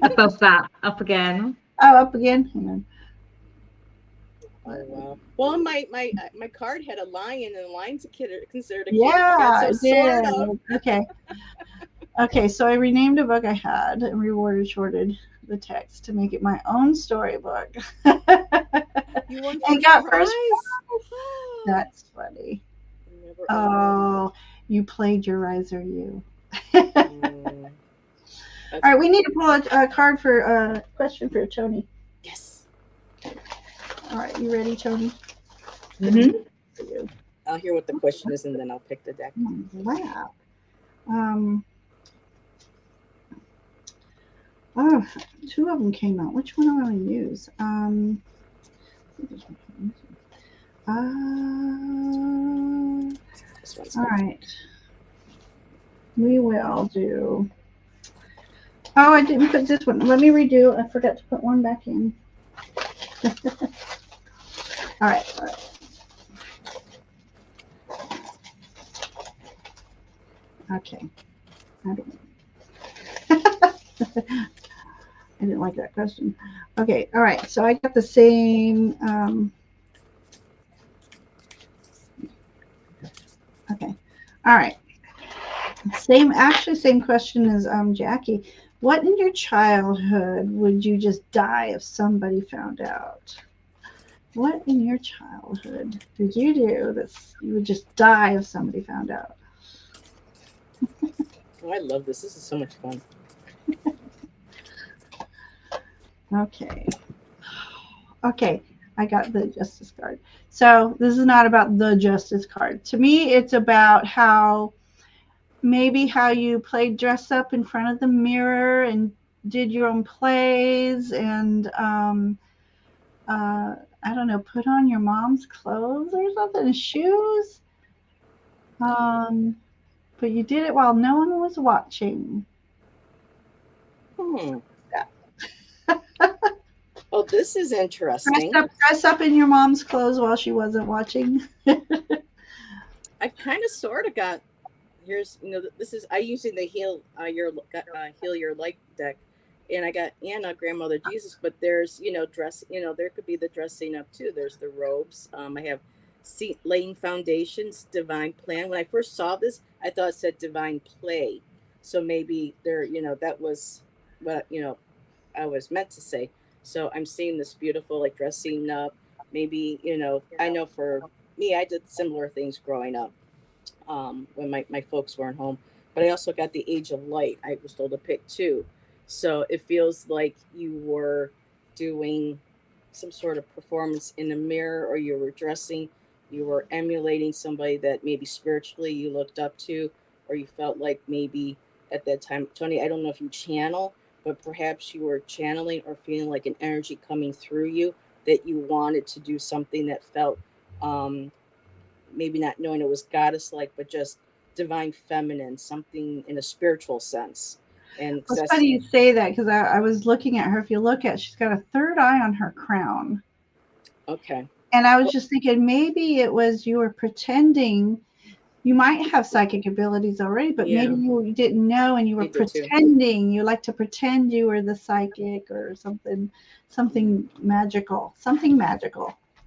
Above that, up again. Oh, up again. Hang on. Oh, wow. Well, my card had a lion, and the lion's considered a kitty Yeah, cat, so sort of. Okay. Okay, so I renamed a book I had and shorted the text to make it my own storybook. You won and first got prize. first prize. That's funny. Oh, you plagiarizer, you. All right, we need to pull a card for a question for Tony. Yes. All right, you ready, Tony? Mm-hmm. I'll hear what the question is, and then I'll pick the deck. Wow. Oh, 2 of them came out. Which one am I going to use? All right. We will do. Oh, I didn't put this one. Let me redo. I forgot to put one back in. All right. All right. Okay. I didn't like that question. Okay. All right. So I got the same. Okay. All right. Same question as Jackie. What in your childhood would you just die if somebody found out? What in your childhood did you do that you would just die if somebody found out? Oh, I love this. This is so much fun. Okay. Okay. I got the Justice card. So this is not about the Justice card. To me, it's about how you played dress up in front of the mirror and did your own plays and I don't know, put on your mom's clothes or something, shoes. But you did it while no one was watching. Yeah. Oh, this is interesting. Dress up in your mom's clothes while she wasn't watching. I kind of sort of got. Here's, this is, I using the Heal Your Life deck, and I got Anna, Grandmother Jesus, but there's, dress, there could be the dressing up too. There's the robes. I have laying foundations, divine plan. When I first saw this, I thought it said divine play. So maybe there, that was what, I was meant to say. So I'm seeing this beautiful, like dressing up, maybe, I know for me, I did similar things growing up. When my folks weren't home, but I also got the Age of Light. I was told to pick 2. So it feels like you were doing some sort of performance in a mirror, or you were dressing, you were emulating somebody that maybe spiritually you looked up to, or you felt like maybe at that time, Tony, I don't know if you channel, but perhaps you were channeling or feeling like an energy coming through you that you wanted to do something that felt, maybe not knowing it was goddess-like, but just divine feminine, something in a spiritual sense. And it's funny you say that, because I was looking at her. If you look at, she's got a third eye on her crown. Okay. And I was just thinking maybe it was you were pretending. You might have psychic abilities already, but maybe you didn't know, and you were pretending. You like to pretend you were the psychic or something magical,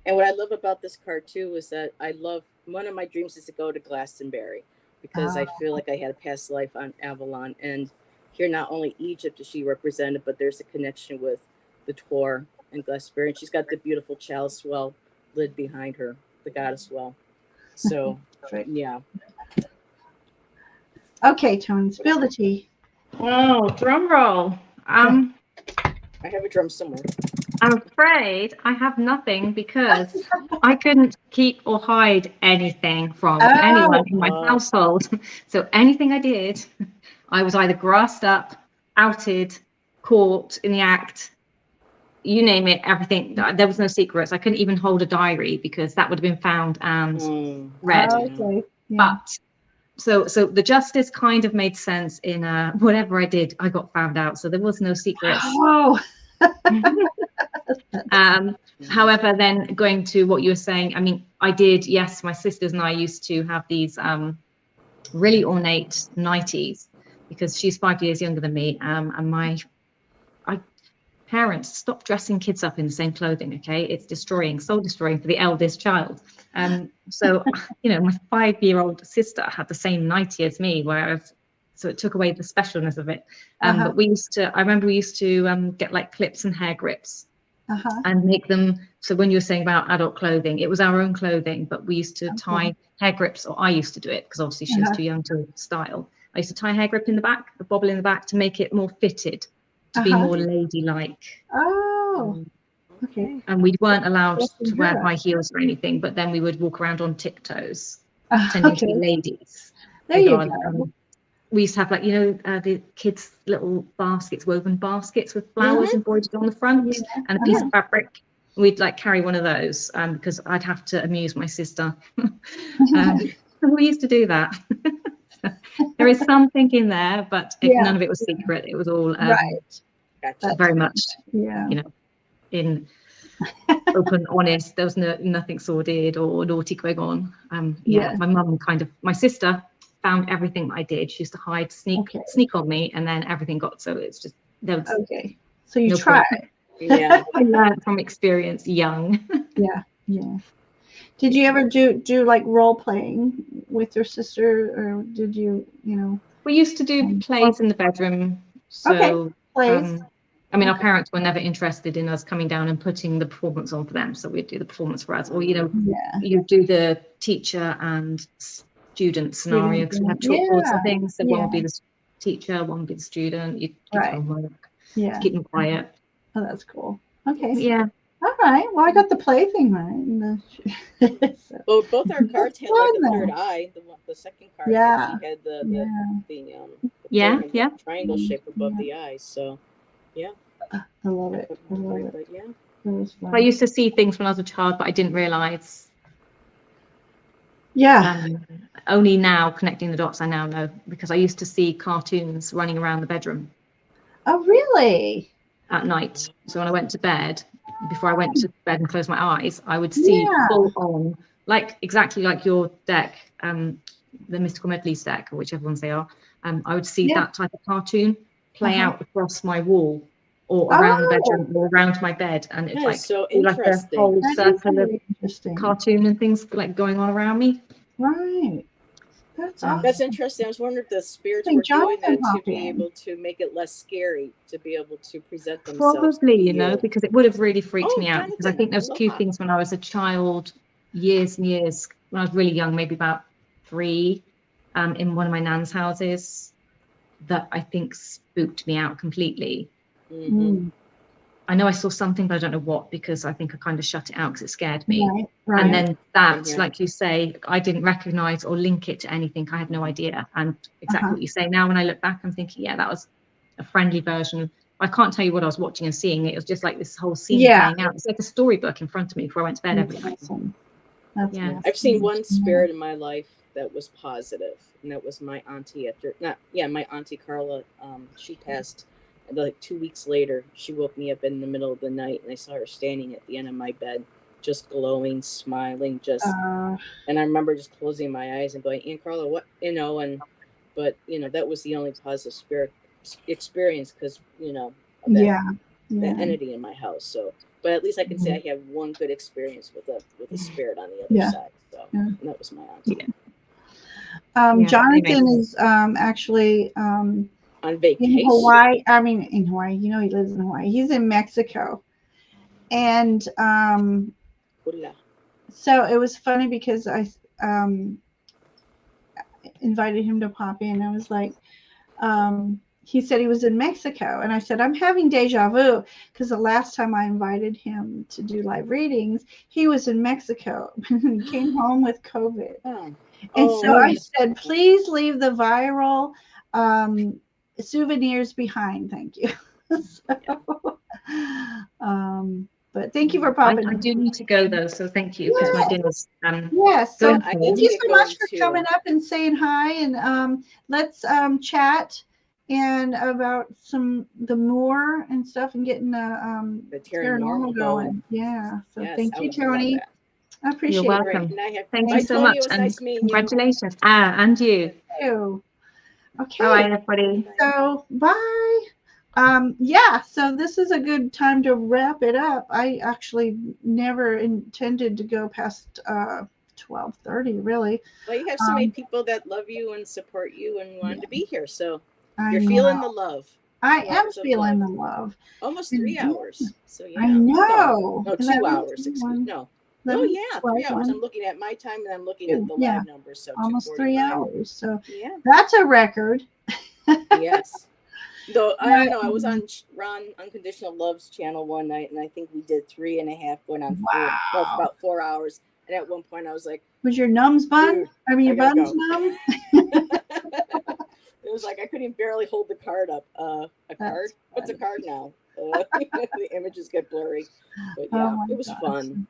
And what I love about this card too is that one of my dreams is to go to Glastonbury, because I feel like I had a past life on Avalon, and here not only Egypt is she represented, but there's a connection with the Tor and Glastonbury, and she's got the beautiful chalice well lid behind her, the goddess well. So yeah. Okay, Tone, spill the tea. Oh, drum roll. I have a drum somewhere. I'm afraid I have nothing because I couldn't keep or hide anything from anyone in my household. So anything I did, I was either grassed up, outed, caught in the act, you name it, everything. There was no secrets. I couldn't even hold a diary because that would have been found and read. Okay. Yeah. But so the justice kind of made sense in whatever I did, I got found out. So there was no secrets. Oh. However, then going to what you were saying, I mean, I did, yes, my sisters and I used to have these really ornate nighties because she's 5 years younger than me, and my parents stop dressing kids up in the same clothing. Okay, it's destroying, soul destroying for the eldest child. So you know, my 5-year-old sister had the same nightie as me, whereas so it took away the specialness of it. But we used to, I remember we used to get like clips and hair grips and make them. So when you were saying about adult clothing, it was our own clothing, but we used to tie hair grips, or I used to do it because obviously she was too young to style. I used to tie a hair grip in the back, a bobble in the back to make it more fitted, to be more ladylike. Oh, okay. And we weren't allowed to wear high heels or anything, but then we would walk around on tiptoes, pretending to be ladies. There you go. We used to have, like, you know, the kids' little baskets, woven baskets with flowers embroidered on the front and a piece of fabric. We'd like carry one of those because I'd have to amuse my sister. We used to do that. There is something in there, but none of it was secret. It was all very much, you know, in open, honest. There was nothing sordid or naughty going on. My mum my sister found everything that I did. She used to hide, sneak on me, and then everything got, so it's just, there was so you tried. I learned from experience young. Did you ever do like role playing with your sister, or did you know? We used to do plays in the bedroom. So plays. I mean, our parents were never interested in us coming down and putting the performance on for them, so we'd do the performance for us. Or, you know, you do the teacher and student scenario because we have chalkboards and things. So one would be the teacher, one would be the student. You'd give homework to keep them quiet. Oh, that's cool. Okay. Yeah. All right. Well, I got the play thing right. Well, both our cards had like a third eye. The second card actually had the triangle shape above the eyes. So, yeah. I love it. I love it. But yeah. I used to see things when I was a child, but I didn't realize. Only now, connecting the dots, I now know, because I used to see cartoons running around the bedroom. Oh, really? At night. So when I went to bed, before I went to bed and closed my eyes, I would see full on, like exactly like your deck, the Mystical Medleys deck, or whichever ones they are. I would see that type of cartoon play out across my wall, or around the bedroom, or around my bed, and it's like so like a whole circle of cartoon and things like going on around me. Right. That's awesome. That's interesting. I was wondering if the spirits were doing that to be able to make it less scary, to be able to present themselves. Probably, you know, because it would have really freaked me out. Because I think there was a few things when I was a child, years and years, when I was really young, maybe about 3, in one of my nan's houses, that I think spooked me out completely. I know I saw something, but I don't know what, because I think I kind of shut it out because it scared me. Right. And then that, like you say, I didn't recognize or link it to anything. I had no idea. And exactly what you say now, when I look back, I'm thinking, yeah, that was a friendly version. I can't tell you what I was watching and seeing. It was just like this whole scene playing out. It's like a storybook in front of me before I went to bed every night. I've seen one spirit in my life that was positive, and that was my auntie. My auntie Carla. She passed. And like 2 weeks later, she woke me up in the middle of the night, and I saw her standing at the end of my bed, just glowing, smiling, and I remember just closing my eyes and going, "Aunt Carla, what?" You know, but you know, that was the only positive spirit experience because you know that entity in my house. So, but at least I can say I have one good experience with a spirit on the other side. So and that was my auntie. Jonathan is actually on vacation in Hawaii. I mean, in Hawaii, you know, he lives in Hawaii. He's in Mexico, and so it was funny because I invited him to pop in. I was like, he said he was in Mexico. And I said, I'm having deja vu, because the last time I invited him to do live readings, he was in Mexico. He came home with COVID. And so I said, please leave the viral souvenirs behind. Thank you. So, but thank you for popping. I do need to go though, so thank you, because my dinner's yes. So thank you so much for coming up and saying hi, and let's chat and about the more and stuff, and getting the paranormal going. Yeah. So thank you, Tony. I appreciate it. You're welcome. Thank you so much, and congratulations. And you. Thank you. Okay. All right, everybody. So bye. Yeah, so this is a good time to wrap it up. I actually never intended to go past 12:30, really. Well, you have so many people that love you and support you and wanted to be here, so you're feeling the love. I am feeling the love. Almost 3 hours. So yeah. I know. No, 2 hours. No. Oh yeah, 3 hours. I'm looking at my time and I'm looking at the live numbers. So almost 3 hours. So that's a record. Yes. Though I don't know, I was on Ron Unconditional Love's channel one night, and I think we did 3.5 going on about 4 hours. And at one point, I was like, "Was your numbs bun? I mean, your buns numb?" It was like I couldn't barely hold the card up. A card? What's a card now? The images get blurry. But yeah, it was fun.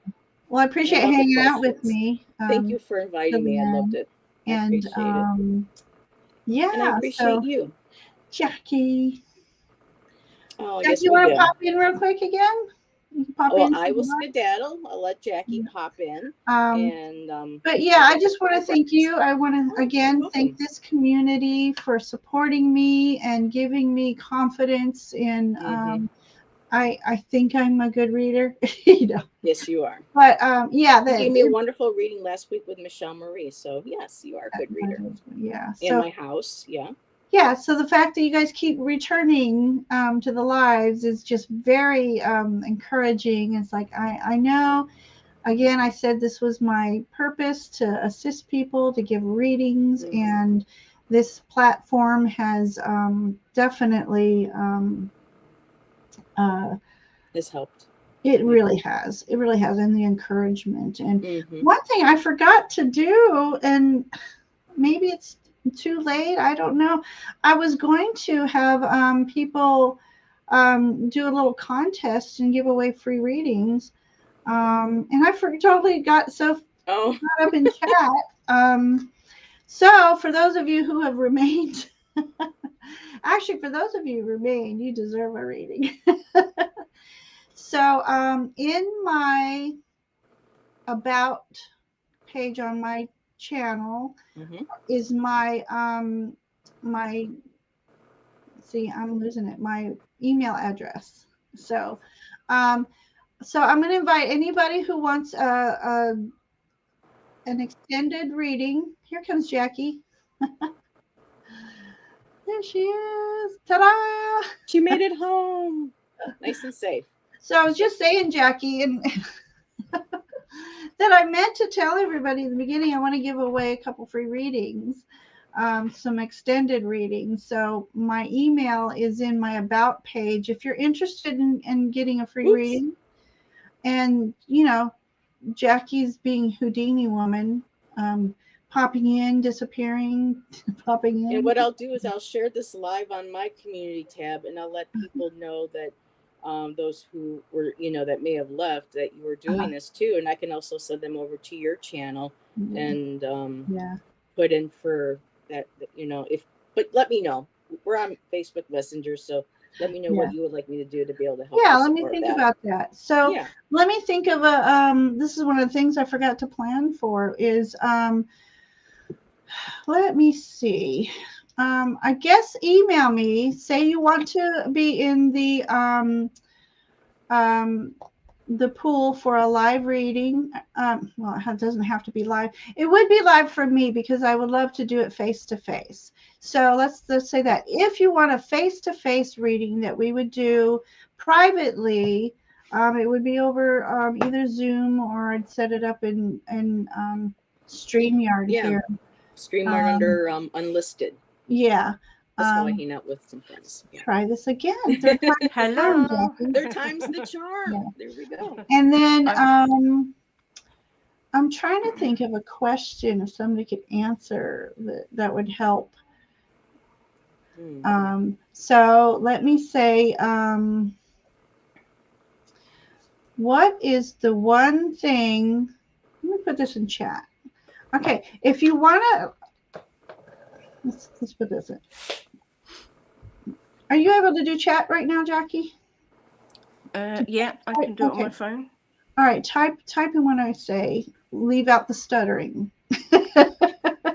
Well, I appreciate hanging out with me. Thank you for inviting me. I loved it. I appreciate it. Yeah, and I appreciate you. Jackie. Oh, Jackie, yes, you want to pop in real quick again? You can pop in. I will skedaddle. I'll let Jackie pop in. But yeah, I just want to thank you. I want to again thank this community for supporting me and giving me confidence in. I think I'm a good reader. You know. Yes, you are. But yeah, you gave me a wonderful reading last week with Michelle Marie. So yes, you are a good reader. Yeah. In my house, yeah. Yeah, so the fact that you guys keep returning to the lives is just very encouraging. It's like I know, again, I said this was my purpose, to assist people, to give readings, and this platform has definitely has helped. It really has. It really has, and the encouragement. And one thing I forgot to do, and maybe it's too late, I don't know. I was going to have people do a little contest and give away free readings, and I totally got so caught up in chat. So for those of you who have remained, actually for those of you who remain, you deserve a reading. So in my about page on my channel is my see, I'm losing it, my email address. So so I'm going to invite anybody who wants an extended reading. Here comes Jackie. There she is. Ta-da! She made it home. Nice and safe. So I was just saying, Jackie, and that I meant to tell everybody in the beginning, I want to give away a couple free readings, some extended readings. So my email is in my about page. If you're interested in getting a free reading, and you know, Jackie's being Houdini woman, popping in, disappearing, popping in. And what I'll do is I'll share this live on my community tab, and I'll let people know that those who were, you know, that may have left, that you were doing this too. And I can also send them over to your channel and put in for that, you know, but let me know. We're on Facebook Messenger, so let me know what you would like me to do to be able to help. Yeah, let me think about that. So let me think of this is one of the things I forgot to plan for is, let me see. I guess email me, say you want to be in the pool for a live reading. Well, it doesn't have to be live. It would be live for me because I would love to do it face-to-face. So let's say that if you want a face-to-face reading that we would do privately, it would be over either Zoom, or I'd set it up in StreamYard here. StreamYard under unlisted. Yeah. That's how I hang out with some friends. Yeah. Try this again. Third time's the charm, Hello. Jackie. Third time's the charm. Yeah. There we go. And then I'm trying to think of a question if somebody could answer that would help. So let me say, what is the one thing? Let me put this in chat. Okay, if you want to, let's put this in. Are you able to do chat right now, Jackie? Yeah, I can do it on my phone. All right, type in when I say. Leave out the stuttering.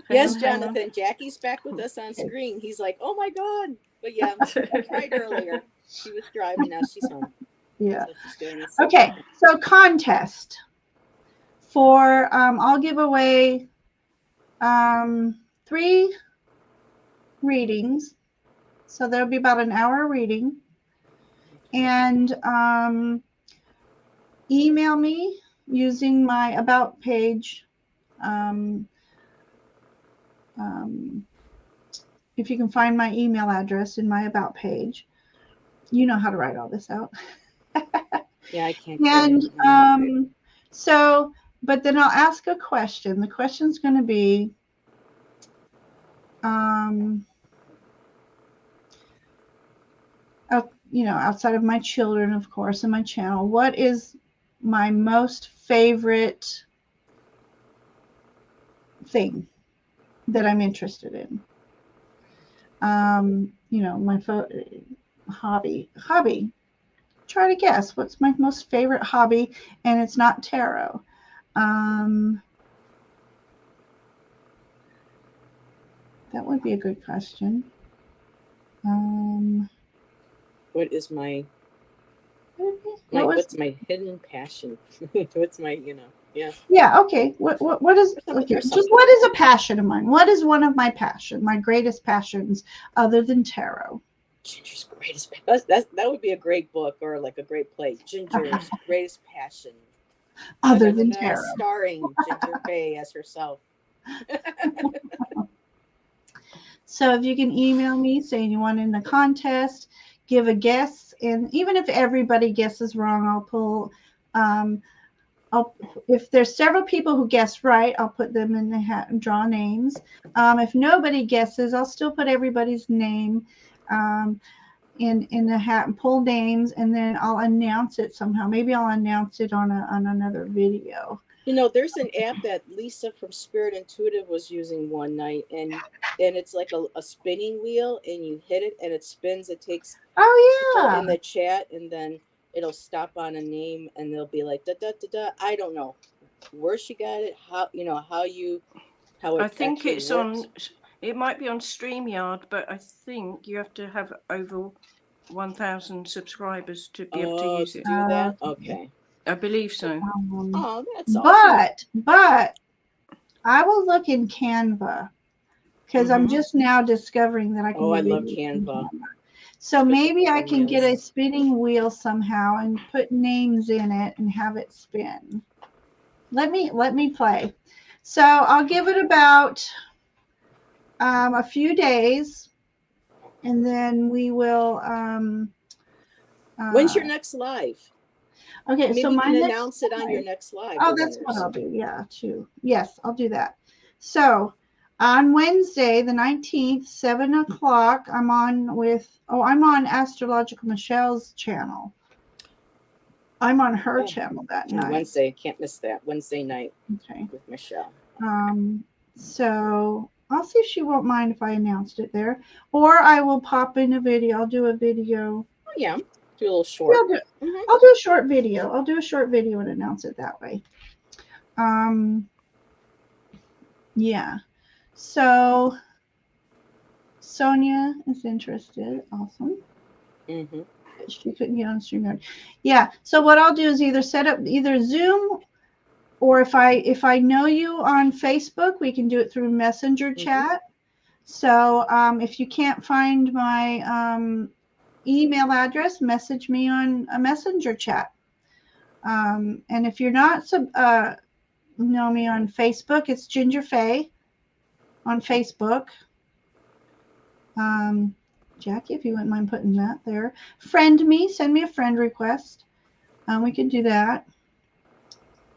Yes, Jonathan. Jackie's back with us on screen. He's like, oh my God. But yeah, I tried earlier. She was driving. Now she's home. Yeah. So she's doing this. Okay. So contest for I'll give away 3 readings. So there'll be about an hour reading. And email me using my about page. If you can find my email address in my about page, you know how to write all this out. Yeah, I can't. And so, but then I'll ask a question. The question's going to be, you know, outside of my children, of course, and my channel, what is my most favorite thing that I'm interested in? You know, my hobby. Try to guess what's my most favorite hobby, and it's not tarot. That would be a good question. What is my what's my hidden passion? What's my, you know, yeah. Yeah, okay. What is, okay, just what is a passion of mine? What is one of my passions, my greatest passions other than tarot? Ginger's greatest that would be a great book or like a great play. Ginger's greatest passion. Other than tarot. Starring Ginger Faye as herself. So if you can email me saying you want in the contest, give a guess, and even if everybody guesses wrong, I'll pull. If there's several people who guess right, I'll put them in the hat and draw names. If nobody guesses, I'll still put everybody's name in the hat and pull names, and then I'll announce it somehow. Maybe I'll announce it on another video. You know, there's an app that Lisa from Spirit Intuitive was using one night, and it's like a spinning wheel, and you hit it and it spins. It takes people in the chat, and then it'll stop on a name, and they'll be like da da da da. I don't know where she got it, how, you know, how it I think it's works. on. It might be on StreamYard, but I think you have to have over 1,000 subscribers to be able to use it. Do that? Okay. I believe so. Oh, that's awesome. But I will look in Canva because I'm just now discovering that I can. Oh, I love Canva. So especially maybe I can get a spinning wheel somehow and put names in it and have it spin. Let me play. So I'll give it about a few days, and then we will. When's your next live? Okay, maybe so you my can next announce it on your next live. Oh, that's what I'll do. Yeah, too. Yes, I'll do that. So on Wednesday, the 19th, 7 o'clock, I'm on Astrological Michelle's channel. I'm on her channel that night. Wednesday, can't miss that. Wednesday night. Okay. With Michelle. So I'll see if she won't mind if I announced it there, or I will pop in a video. I'll do a video. Oh, yeah. Do a little short. I'll do a short video. I'll do a short video and announce it that way. Yeah. So Sonia is interested. Awesome. She couldn't get on StreamYard. Yeah. So what I'll do is either set up Zoom, or if I know you on Facebook, we can do it through Messenger chat. So if you can't find my email address, message me on a Messenger chat. And if you're not know me on Facebook, it's Ginger Faye on Facebook. Jackie, if you wouldn't mind putting that there. Friend me, send me a friend request. We can do that.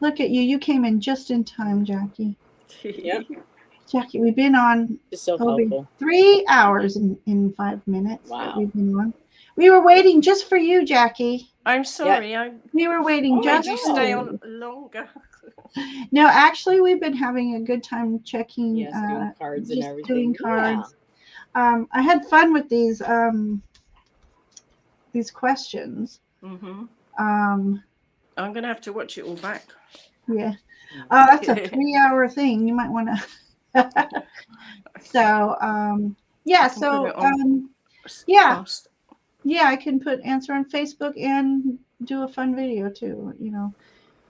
Look at you. You came in just in time, Jackie. Yep. Jackie, we've been on so helpful. 3 hours in 5 minutes. Wow. That we've been on. We were waiting just for you, Jackie. I'm sorry. Yeah. We were waiting just for you. Stay on longer. No, actually, we've been having a good time checking. Yes, doing cards and everything. Doing cards. Yeah. I had fun with these questions. Mm-hmm. I'm gonna have to watch it all back. Yeah. Oh, that's a 3-hour thing. You might want to. So, yeah. So, yeah. Yeah, I can put answer on Facebook and do a fun video too. You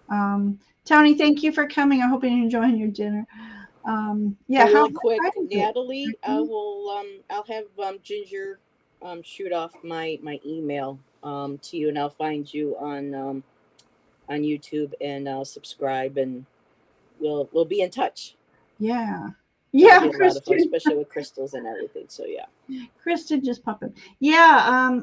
know. Tony, thank you for coming. I hope you're enjoying your dinner. Yeah. Really quick, Natalie, I'll have Ginger shoot off my email to you, and I'll find you on YouTube, and I'll subscribe, and we'll be in touch. Yeah. Yeah, be a lot of fun, especially with crystals and everything. So yeah. Kristen just popped in. Yeah,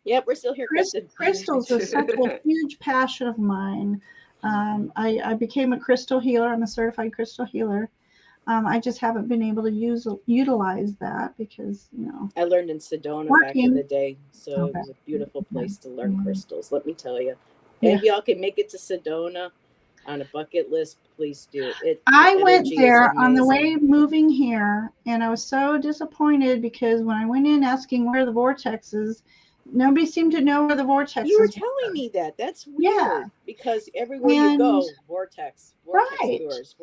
Yep, we're still here. Crystals was such a huge passion of mine. I became a crystal healer. I'm a certified crystal healer. I just haven't been able to utilize that because, you know. I learned in Sedona back in the day, so it was a beautiful place to learn crystals. Let me tell you, if y'all can make it to Sedona on a bucket list, please do it. I went there on the way moving here, and I was so disappointed because when I went in asking where the vortex is, nobody seemed to know where the vortex You were telling me that. That's weird. Yeah. Because everywhere you go, vortex tours.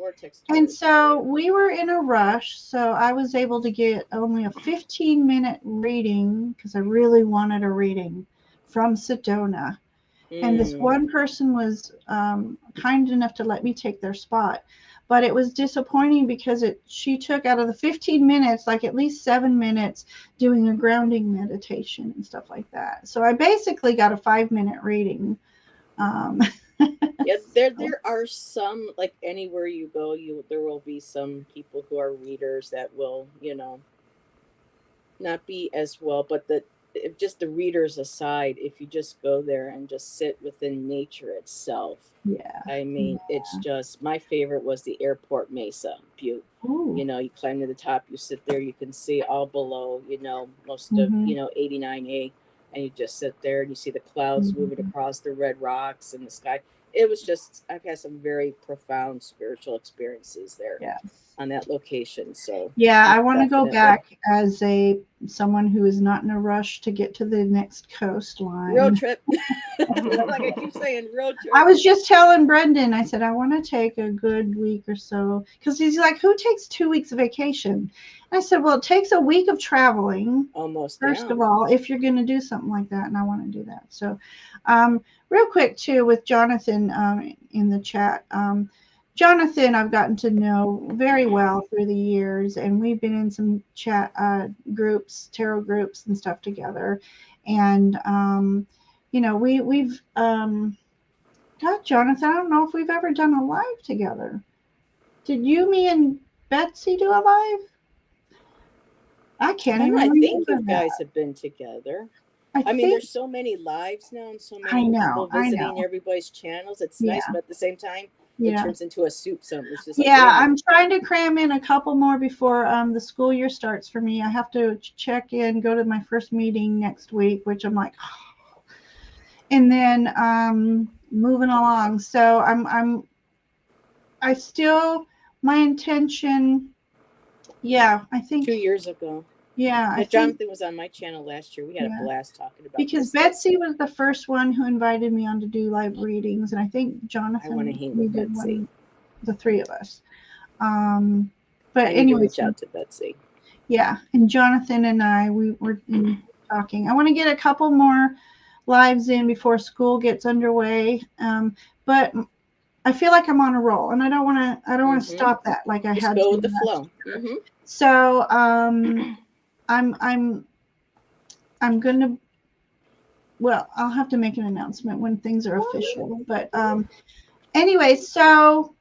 And so we were in a rush, so I was able to get only a 15-minute reading because I really wanted a reading from Sedona. And this one person was kind enough to let me take their spot. But it was disappointing because she took out of the 15 minutes, like at least 7 minutes doing a grounding meditation and stuff like that. So I basically got a 5-minute reading. Yeah, there are some, like anywhere you go, there will be some people who are readers that will, you know, not be as well, but if just the readers aside, if you just go there and just sit within nature itself. Yeah. I mean, it's just, my favorite was the Airport Mesa Butte. Ooh. You know, you climb to the top, you sit there, you can see all below, you know, most of, you know, 89A, and you just sit there and you see the clouds moving across the red rocks and the sky. It was just, I've had some very profound spiritual experiences there on that location. So yeah, I want to go back as someone who is not in a rush to get to the next coastline. Road trip. Like I keep saying, road trip. I was just telling Brendan, I said, I want to take a good week or so, because he's like, who takes 2 weeks of vacation? And I said, well, it takes a week of traveling. Almost. First of all, if you're going to do something like that, and I want to do that. So real quick, too, with Jonathan in the chat. Jonathan, I've gotten to know very well through the years, and we've been in some chat groups, tarot groups and stuff together. And, you know, we've, God, Jonathan, I don't know if we've ever done a live together. Did you, me, and Betsy do a live? I can't even remember. I think you guys have been together. I mean, there's so many lives now and so many people visiting everybody's channels. It's nice, but at the same time, it turns into a soup. It's just like, I'm trying to cram in a couple more before the school year starts for me. I have to check in, go to my first meeting next week, which I'm like, oh. And then moving along. So my intention. Yeah, I think 2 years ago. Yeah, Jonathan was on my channel last year. We had a blast talking about because Betsy was the first one who invited me on to do live readings, and I think Jonathan. I want to hang with Betsy. The 3 of us. But anyway, reach out to Betsy. Yeah, and Jonathan and I, we were talking. I want to get a couple more lives in before school gets underway, but I feel like I'm on a roll, and I don't want to stop that like I had to. Go with the flow. So I'm gonna. Well, I'll have to make an announcement when things are official. But anyway, so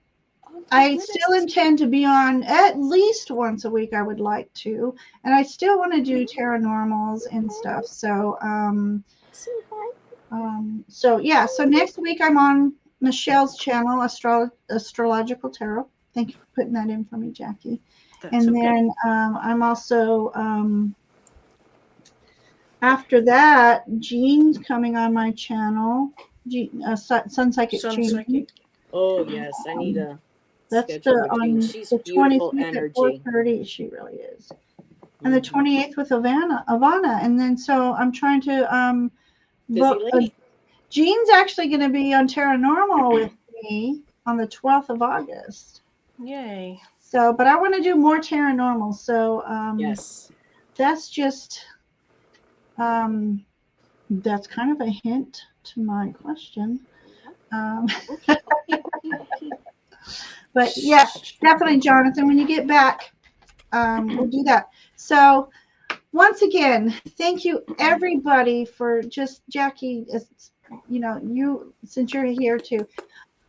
I still intend to be on at least once a week. I would like to, and I still want to do paranormals and stuff. So, so yeah. So next week I'm on Michelle's channel, Astrological Tarot. Thank you for putting that in for me, Jackie. That's And okay. then I'm also after that, Jean's coming on my channel. Sun Psychic Jean. Oh yes, I need a. That's on She's the beautiful 25th energy. at 4:30. She really is. And the 28th with Ivana. And then so I'm trying to Busy lady. Jean's actually going to be on Paranormal with me on the 12th of August. Yay. So, but I want to do more Paranormal. So yes, that's just that's kind of a hint to my question. But yeah, definitely, Jonathan, when you get back, we'll do that. So once again, thank you everybody for just Jackie, you know, you, since you're here too.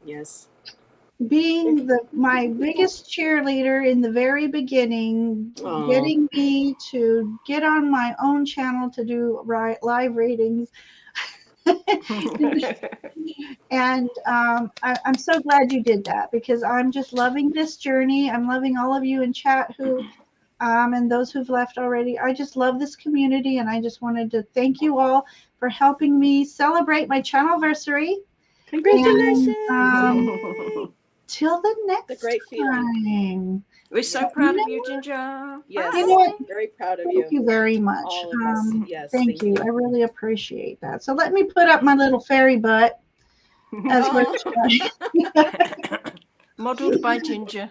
Yes. Being my biggest cheerleader in the very beginning, getting me to get on my own channel to do live readings. And I'm so glad you did that, because I'm just loving this journey. I'm loving all of you in chat who and those who've left already. I just love this community, and I just wanted to thank you all for helping me celebrate my Channelversary. Congratulations! And, till the next great feeling. time. We're so proud of you, Ginger. Yes, you know what? Very proud of Thank you very much. All of us. Yes, thank you. I really appreciate that. So let me put up my little fairy butt. As Modeled by Ginger.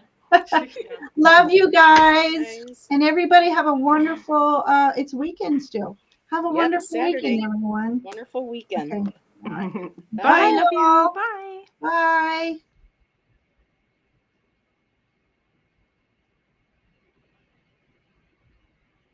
Love you guys. And everybody have a wonderful, it's weekend still. Have a wonderful Saturday. weekend, everyone. Wonderful weekend. Okay. All right. Bye. Love you. Bye. Bye.